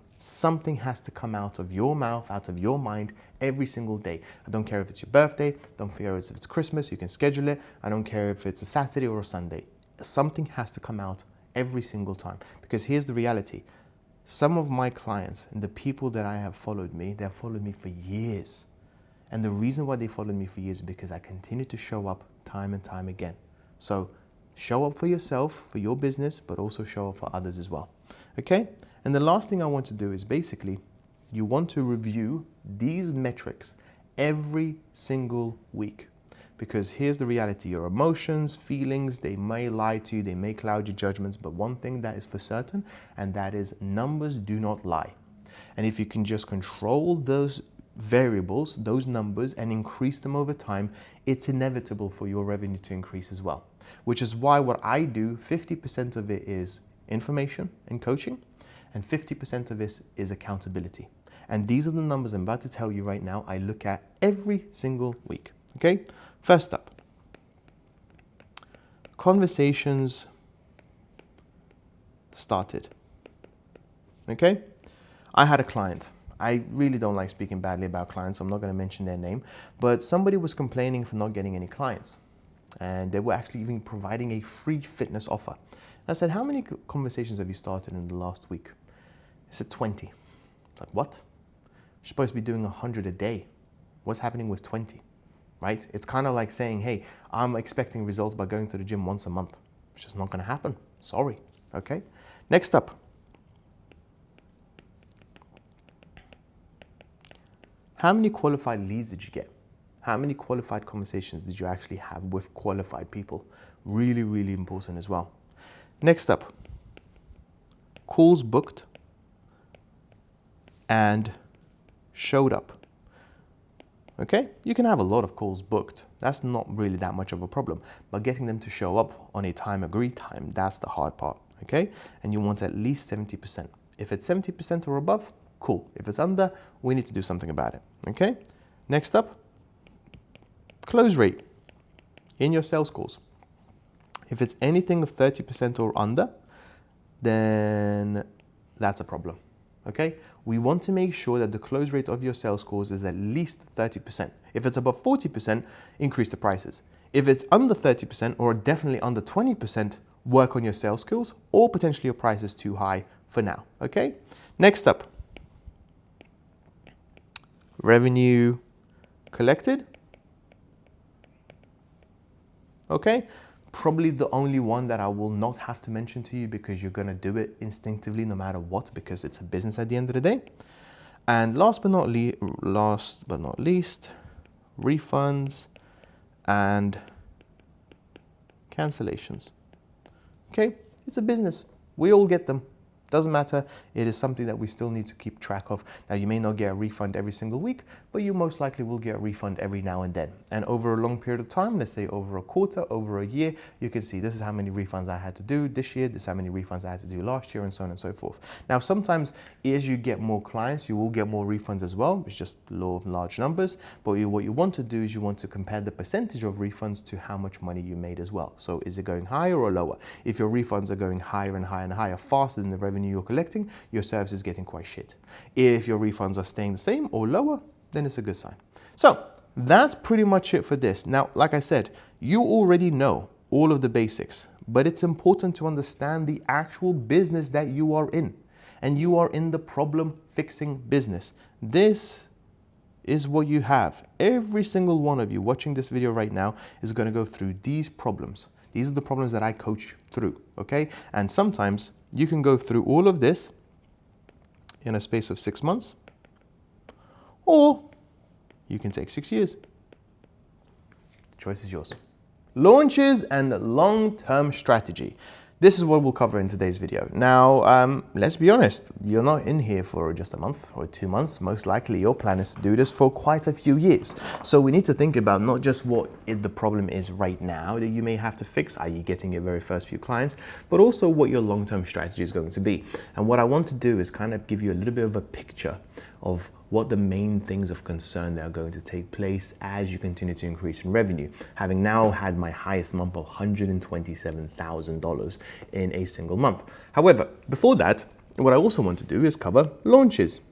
has to come out of your mouth, out of your mind every single day. I don't care if it's your birthday, don't care if it's Christmas, you can schedule it. I don't care if it's a Saturday or a Sunday. Something has to come out every single time. Because here's the reality. Some of my clients and the people that I have followed me, they have followed me for years. And the reason why they followed me for years is because I continue to show up time and time again. So show up for yourself, for your business, but also show up for others as well. Okay? And the last thing I want to do is basically, you want to review these metrics every single week. Because here's the reality, your emotions, feelings, they may lie to you, they may cloud your judgments, but one thing that is for certain, and that is numbers do not lie. And if you can just control those variables, those numbers, and increase them over time, it's inevitable for your revenue to increase as well. Which is why what I do, 50% of it is information and coaching, and 50% of this is accountability. And these are the numbers I'm about to tell you right now, I look at every single week. Okay? First up, conversations started. Okay? I had a client. I really don't like speaking badly about clients, so I'm not going to mention their name, but somebody was complaining for not getting any clients. And they were actually even providing a free fitness offer. And I said, how many conversations have you started in the last week? He said 20. It's like, what? You're supposed to be doing 100 a day. What's happening with 20? Right? It's kind of like saying, hey, I'm expecting results by going to the gym once a month. It's just not going to happen. Sorry. Okay? Next up. How many qualified leads did you get? How many qualified conversations did you actually have with qualified people? Really, really important as well. Next up, calls booked and showed up. Okay? You can have a lot of calls booked. That's not really that much of a problem. But getting them to show up on a time agreed time, that's the hard part. Okay? And you want at least 70%. If it's 70% or above, cool. If it's under, we need to do something about it. Okay? Next up, close rate in your sales calls. If it's anything of 30% or under, then that's a problem. Okay? We want to make sure that the close rate of your sales calls is at least 30%. If it's above 40%, increase the prices. If it's under 30% or definitely under 20%, work on your sales skills, or potentially your price is too high for now. Okay? Next up, revenue collected. Okay? probably the only one that I will not have to mention to you because you're going to do it instinctively no matter what, because it's a business at the end of the day. And last but not least, refunds and cancellations. Okay, it's a business. We all get them. Doesn't matter. It is something that we still need to keep track of. Now, you may not get a refund every single week, but you most likely will get a refund every now and then. And over a long period of time, let's say over a quarter, over a year, you can see this is how many refunds I had to do this year, this is how many refunds I had to do last year, and so on and so forth. Now, sometimes as you get more clients, you will get more refunds as well. It's just law of large numbers. But what you want to do is you want to compare the percentage of refunds to how much money you made as well. So is it going higher or lower? If your refunds are going higher and higher and higher faster than the revenue you're collecting, your service is getting quite shit. If your refunds are staying the same or lower, then it's a good sign. So that's pretty much it for this. Now, like I said, you already know all of the basics, but it's important to understand the actual business that you are in. And you are in the problem fixing business. This is what you have. Every single one of you watching this video right now is going to go through these problems. These are the problems that I coach through, okay? And sometimes you can go through all of this in a space of 6 months, or you can take 6 years. The choice is yours. Launches and long-term strategy. This is what we'll cover in today's video. Now, let's be honest, you're not in here for just a month or 2 months. Most likely your plan is to do this for quite a few years. So we need to think about not just what the problem is right now that you may have to fix, i.e. getting your very first few clients, but also what your long-term strategy is going to be. And what I want to do is kind of give you a little bit of a picture of what the main things of concern that are going to take place as you continue to increase in revenue. Having now had my highest month of $127,000 in a single month. However, before that, what I also want to do is cover launches.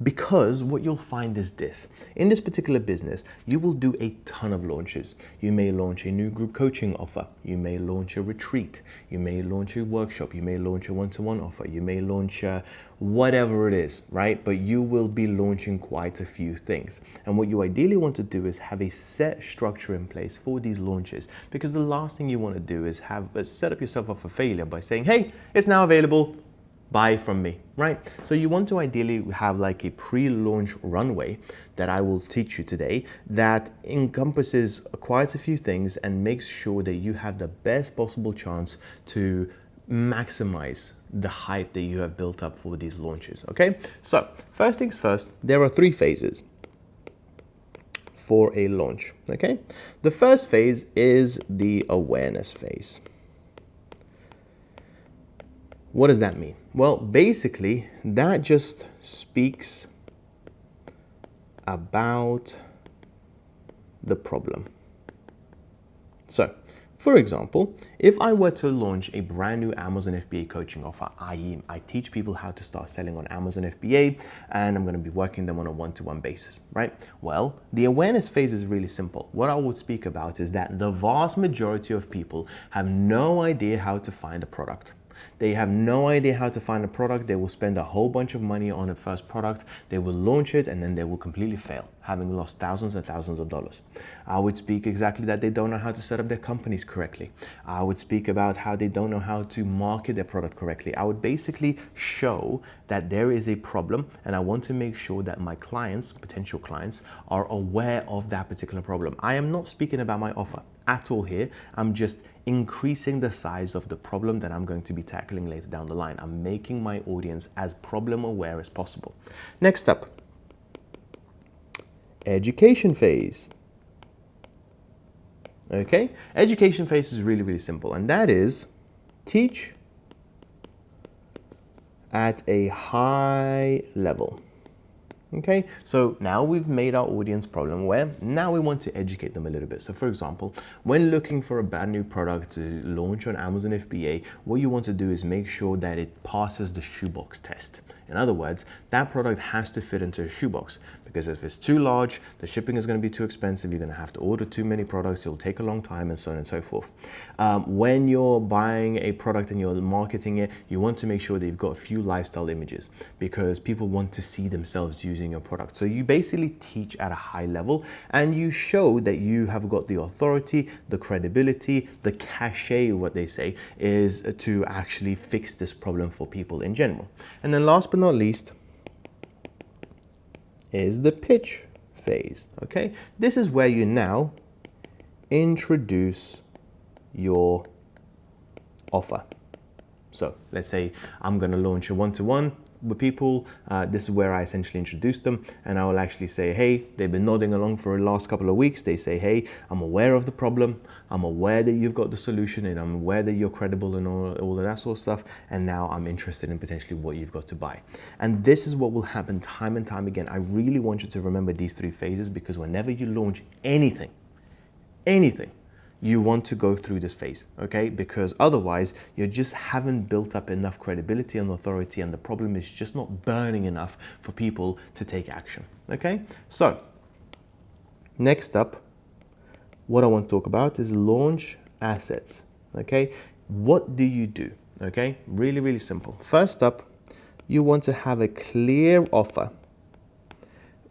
Because what you'll find is this. In this particular business, you will do a ton of launches. You may launch a new group coaching offer. You may launch a retreat. You may launch a workshop. You may launch a one-to-one offer. You may launch whatever it is, right? But you will be launching quite a few things. And what you ideally want to do is have a set structure in place for these launches. Because the last thing you want to do is set up yourself up for failure by saying, hey, it's now available. Buy from me, right? So you want to ideally have like a pre-launch runway that I will teach you today that encompasses quite a few things and makes sure that you have the best possible chance to maximize the hype that you have built up for these launches, okay? So first things first, there are 3 phases for a launch, okay? The first phase is the awareness phase. What does that mean? Well, basically, that just speaks about the problem. So, for example, if I were to launch a brand new Amazon FBA coaching offer, i.e. I teach people how to start selling on Amazon FBA, and I'm going to be working them on a one-to-one basis, right? Well, the awareness phase is really simple. What I would speak about is that the vast majority of people have no idea how to find a product. They have no idea how to find a product. They will spend a whole bunch of money on a first product. They will launch it and then they will completely fail, having lost thousands and thousands of dollars. I would speak exactly that they don't know how to set up their companies correctly. I would speak about how they don't know how to market their product correctly. I would basically show that there is a problem, and I want to make sure that my clients, potential clients, are aware of that particular problem. I am not speaking about my offer at all here. I'm just increasing the size of the problem that I'm going to be tackling later down the line. I'm making my audience as problem aware as possible. Next up, education phase. Okay, education phase is really, really simple, and that is teach at a high level. Okay, so now we've made our audience problem aware. Now we want to educate them a little bit. So for example, when looking for a brand new product to launch on Amazon FBA, what you want to do is make sure that it passes the shoebox test. In other words, that product has to fit into a shoebox. because if it's too large, the shipping is going to be too expensive. You're going to have to order too many products. It'll take a long time, and so on and so forth. When you're buying a product and you're marketing it, you want to make sure that you've got a few lifestyle images because people want to see themselves using your product. So you basically teach at a high level and you show that you have got the authority, the credibility, the cachet, what they say, is to actually fix this problem for people in general. And then last but not least is the pitch phase, okay? This is where you now introduce your offer. So let's say I'm gonna launch a one-to-one with people. This is where I essentially introduce them, and I will actually say, hey, they've been nodding along for the last couple of weeks. They say, hey, I'm aware of the problem. I'm aware that you've got the solution, and I'm aware that you're credible and all of that sort of stuff. And now I'm interested in potentially what you've got to buy. And this is what will happen time and time again. I really want you to remember these three phases, because whenever you launch anything, you want to go through this phase, okay? Because otherwise you just haven't built up enough credibility and authority, and the problem is just not burning enough for people to take action, okay? So next up, what I want to talk about is launch assets, okay? What do you do, okay? Really, really simple. First up, you want to have a clear offer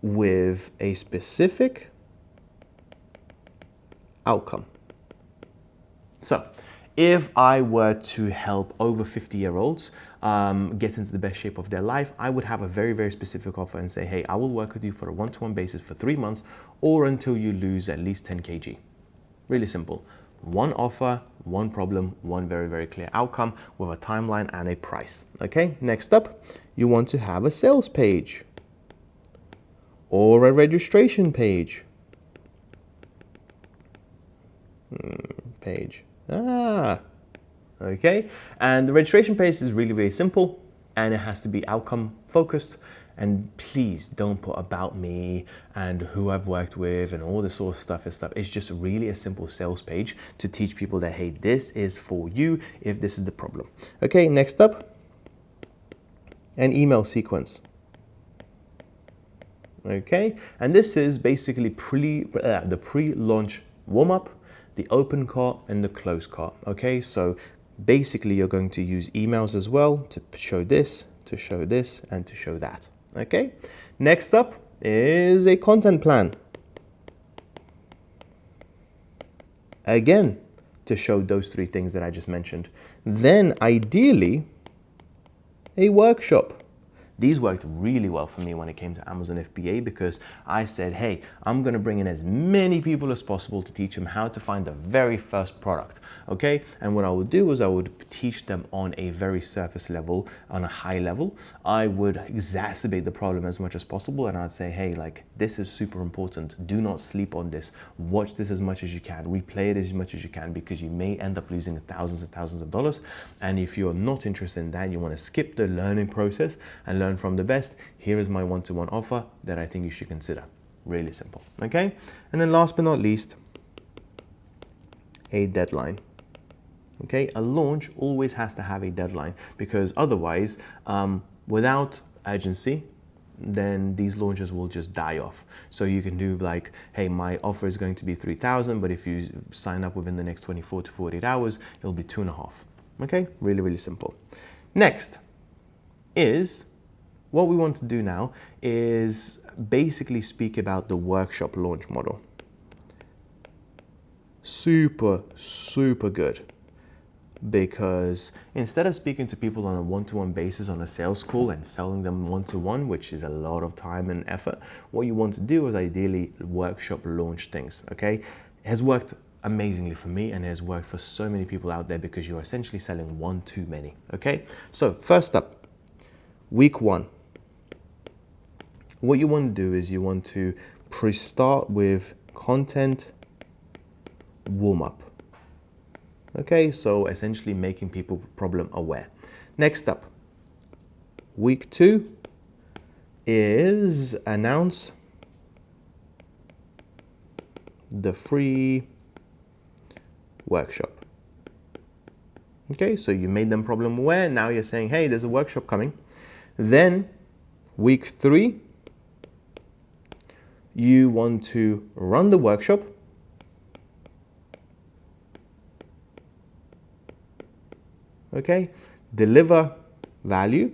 with a specific outcome. So if I were to help over 50-year-olds get into the best shape of their life, I would have a very, very specific offer and say, hey, I will work with you for a one-to-one basis for 3 months or until you lose at least 10 kg. Really simple. One offer, one problem, one very, very clear outcome with a timeline and a price. Okay, next up, you want to have a sales page or a registration page. Okay, and the registration page is really, really simple, and it has to be outcome focused. And please don't put about me and who I've worked with and all this sort of stuff and stuff. It's just really a simple sales page to teach people that, hey, this is for you if this is the problem. Okay, next up, an email sequence. Okay, and this is basically the pre-launch warm-up, the open cart and the close cart. Okay, so basically you're going to use emails as well to show this, to show this, and to show that. Okay, next up is a content plan. Again, to show those three things that I just mentioned. Then ideally, a workshop. These worked really well for me when it came to Amazon FBA, because I said, hey, I'm going to bring in as many people as possible to teach them how to find the very first product, okay? And what I would do is I would teach them on a very surface level, on a high level. I would exacerbate the problem as much as possible, and I'd say, hey, like, this is super important. Do not sleep on this. Watch this as much as you can. Replay it as much as you can, because you may end up losing thousands and thousands of dollars. And if you're not interested in that, you want to skip the learning process and learn from the best, here is my one-to-one offer that I think you should consider. Really simple, okay? And then last but not least, a deadline. Okay, a launch always has to have a deadline, because otherwise, without urgency, then these launches will just die off. So you can do like, hey, my offer is going to be 3,000, but if you sign up within the next 24 to 48 hours, it'll be 2.5. Okay, really, really simple. Next is, what we want to do now is basically speak about the workshop launch model. Super, super good. Because instead of speaking to people on a one-to-one basis on a sales call and selling them one-to-one, which is a lot of time and effort, what you want to do is ideally workshop launch things, okay? It has worked amazingly for me, and it has worked for so many people out there, because you're essentially selling one too many, okay? So first up, week 1. What you want to do is you want to pre-start with content warm-up. Okay, so essentially making people problem aware. Next up, week 2 is announce the free workshop. Okay, so you made them problem aware. Now you're saying, hey, there's a workshop coming. Then week 3 you want to run the workshop, okay, deliver value,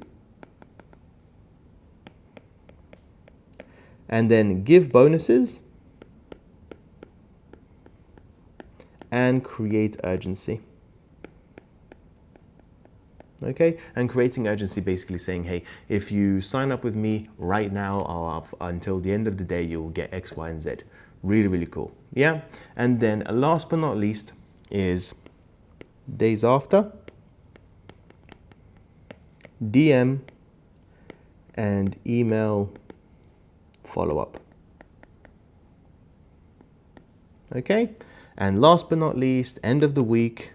and then give bonuses and create urgency. Okay, and creating urgency basically saying, hey, if you sign up with me right now or until the end of the day, you'll get X, Y, and Z. Really, really cool. Yeah, and then last but not least is days after, DM and email follow-up. Okay, and last but not least, end of the week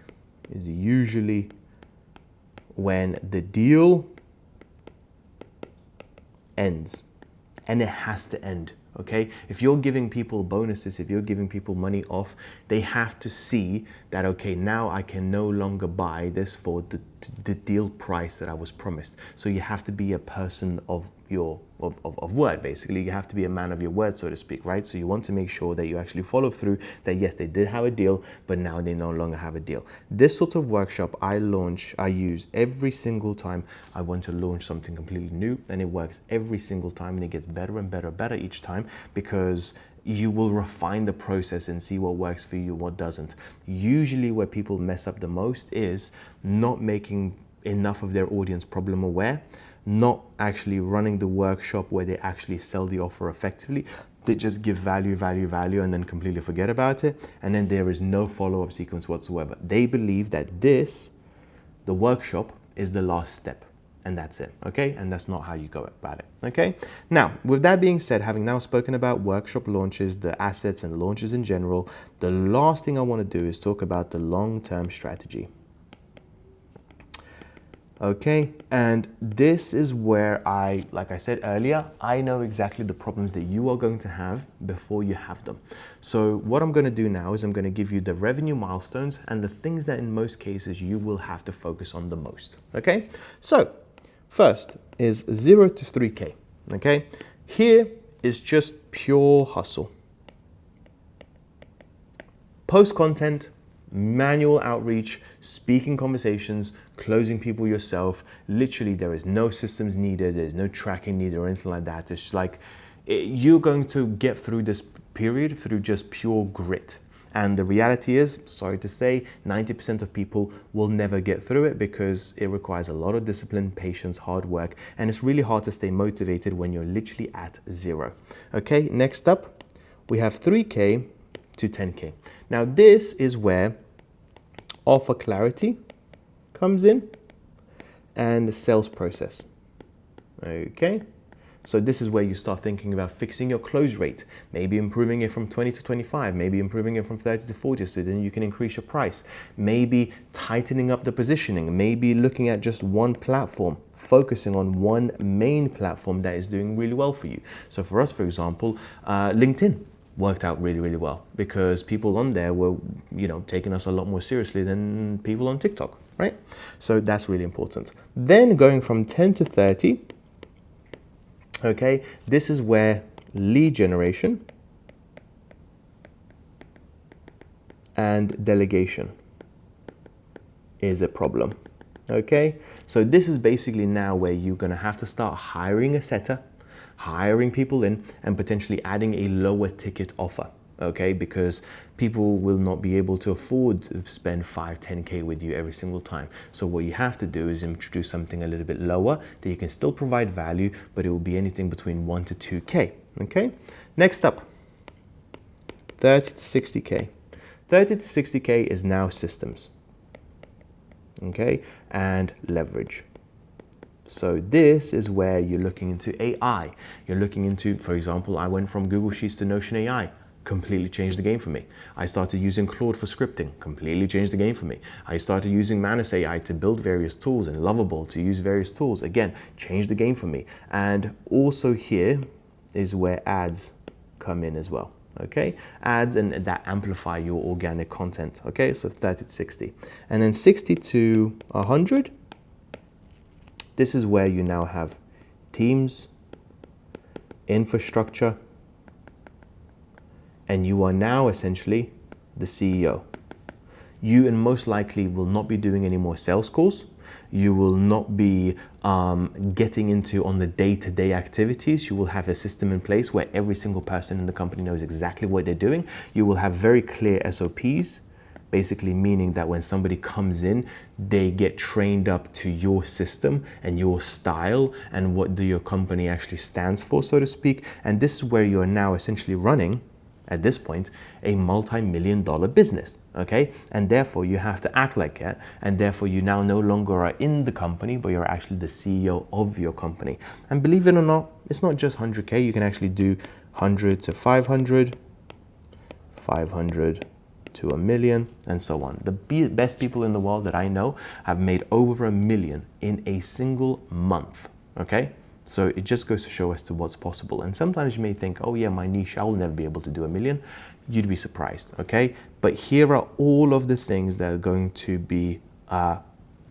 is usually when the deal ends, and it has to end. Okay, if you're giving people bonuses, if you're giving people money off, they have to see that, okay, now I can no longer buy this for the deal price that I was promised. So you have to be a person of your word. Basically, you have to be a man of your word, so to speak, right? So you want to make sure that you actually follow through, that yes, they did have a deal, but now they no longer have a deal. This sort of workshop I use every single time I want to launch something completely new, and it works every single time, and it gets better and better each time, because you will refine the process and see what works for you, what doesn't. Usually where people mess up the most is not making enough of their audience problem aware, not actually running the workshop where they actually sell the offer effectively. They just give value, and then completely forget about it. And then there is no follow-up sequence whatsoever. They believe that the workshop, is the last step. And that's it, okay? And that's not how you go about it, okay? Now, with that being said, having now spoken about workshop launches, the assets and launches in general, the last thing I want to do is talk about the long-term strategy. Okay, and this is where like I said earlier, I know exactly the problems that you are going to have before you have them. So what I'm going to do now is I'm going to give you the revenue milestones and the things that in most cases you will have to focus on the most. Okay, so first is 0 to 3K. Okay, here is just pure hustle. Post content, manual outreach, speaking conversations, closing people yourself. Literally, there is no systems needed, there's no tracking needed or anything like that. It's like you're going to get through this period through just pure grit. And the reality is, sorry to say, 90% of people will never get through it because it requires a lot of discipline, patience, hard work, and it's really hard to stay motivated when you're literally at 0. Okay, next up, we have 3K to 10K. Now this is where offer clarity comes in and the sales process. Okay, so this is where you start thinking about fixing your close rate, maybe improving it from 20 to 25, maybe improving it from 30 to 40, so then you can increase your price, maybe tightening up the positioning, maybe looking at just one platform, focusing on one main platform that is doing really well for you. So for us, for example, LinkedIn worked out really, really well because people on there were, taking us a lot more seriously than people on TikTok, right? So that's really important. Then going from 10 to 30, okay, this is where lead generation and delegation is a problem. Okay, so this is basically now where you're going to have to start hiring a setter, hiring people in, and potentially adding a lower ticket offer. Okay, because people will not be able to afford to spend 5, 10K with you every single time. So what you have to do is introduce something a little bit lower that you can still provide value, but it will be anything between 1 to 2K. Okay, next up, 30 to 60K. 30 to 60K is now systems. Okay, and leverage. So this is where you're looking into AI. You're looking into, for example, I went from Google Sheets to Notion AI. Completely changed the game for me. I started using Claude for scripting, completely changed the game for me. I started using Manus AI to build various tools and Lovable to use various tools. Again, changed the game for me. And also here is where ads come in as well. Okay, ads and that amplify your organic content. Okay, so 30 to 60. And then 60 to 100, this is where you now have teams, infrastructure, and you are now essentially the CEO. You and most likely will not be doing any more sales calls. You will not be getting into on the day-to-day activities. You will have a system in place where every single person in the company knows exactly what they're doing. You will have very clear SOPs, basically meaning that when somebody comes in, they get trained up to your system and your style and what your company actually stands for, so to speak. And this is where you're now essentially running, at this point, a multi-million-dollar business, okay? And therefore you have to act like it, and therefore you now no longer are in the company, but you're actually the CEO of your company. And believe it or not, it's not just 100K, you can actually do 100 to 500, 500 to $1 million, and so on. The best people in the world that I know have made over $1 million in a single month, okay? So it just goes to show us to what's possible. And sometimes you may think, oh yeah, my niche, I will never be able to do $1 million. You'd be surprised, okay? But here are all of the things that are going to be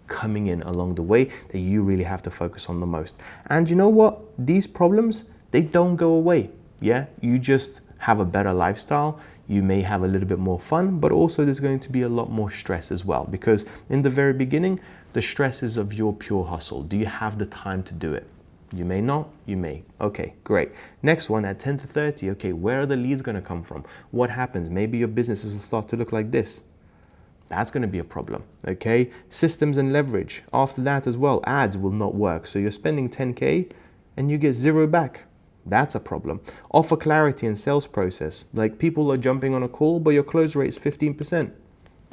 coming in along the way that you really have to focus on the most. And you know what? These problems, they don't go away, yeah? You just have a better lifestyle. You may have a little bit more fun, but also there's going to be a lot more stress as well, because in the very beginning, the stress is of your pure hustle. Do you have the time to do it? You may not, you may. Okay, great. Next one at 10 to 30, okay, where are the leads gonna come from? What happens? Maybe your businesses will start to look like this. That's gonna be a problem, okay? Systems and leverage. After that as well, ads will not work. So you're spending 10K and you get 0 back. That's a problem. Offer clarity and sales process. Like people are jumping on a call, but your close rate is 15%.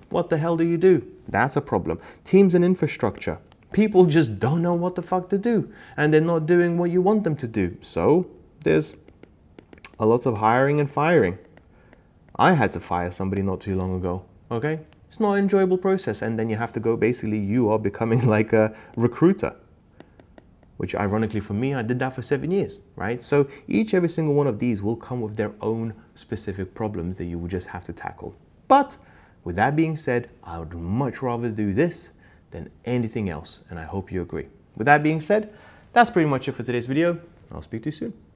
What the hell do you do? That's a problem. Teams and infrastructure. People just don't know what the fuck to do, and they're not doing what you want them to do. So there's a lot of hiring and firing. I had to fire somebody not too long ago, okay? It's not an enjoyable process, and then you have to go, basically, you are becoming like a recruiter, which ironically for me, I did that for 7 years, right? So every single one of these will come with their own specific problems that you will just have to tackle. But with that being said, I would much rather do this than anything else, and I hope you agree. With that being said, that's pretty much it for today's video. I'll speak to you soon.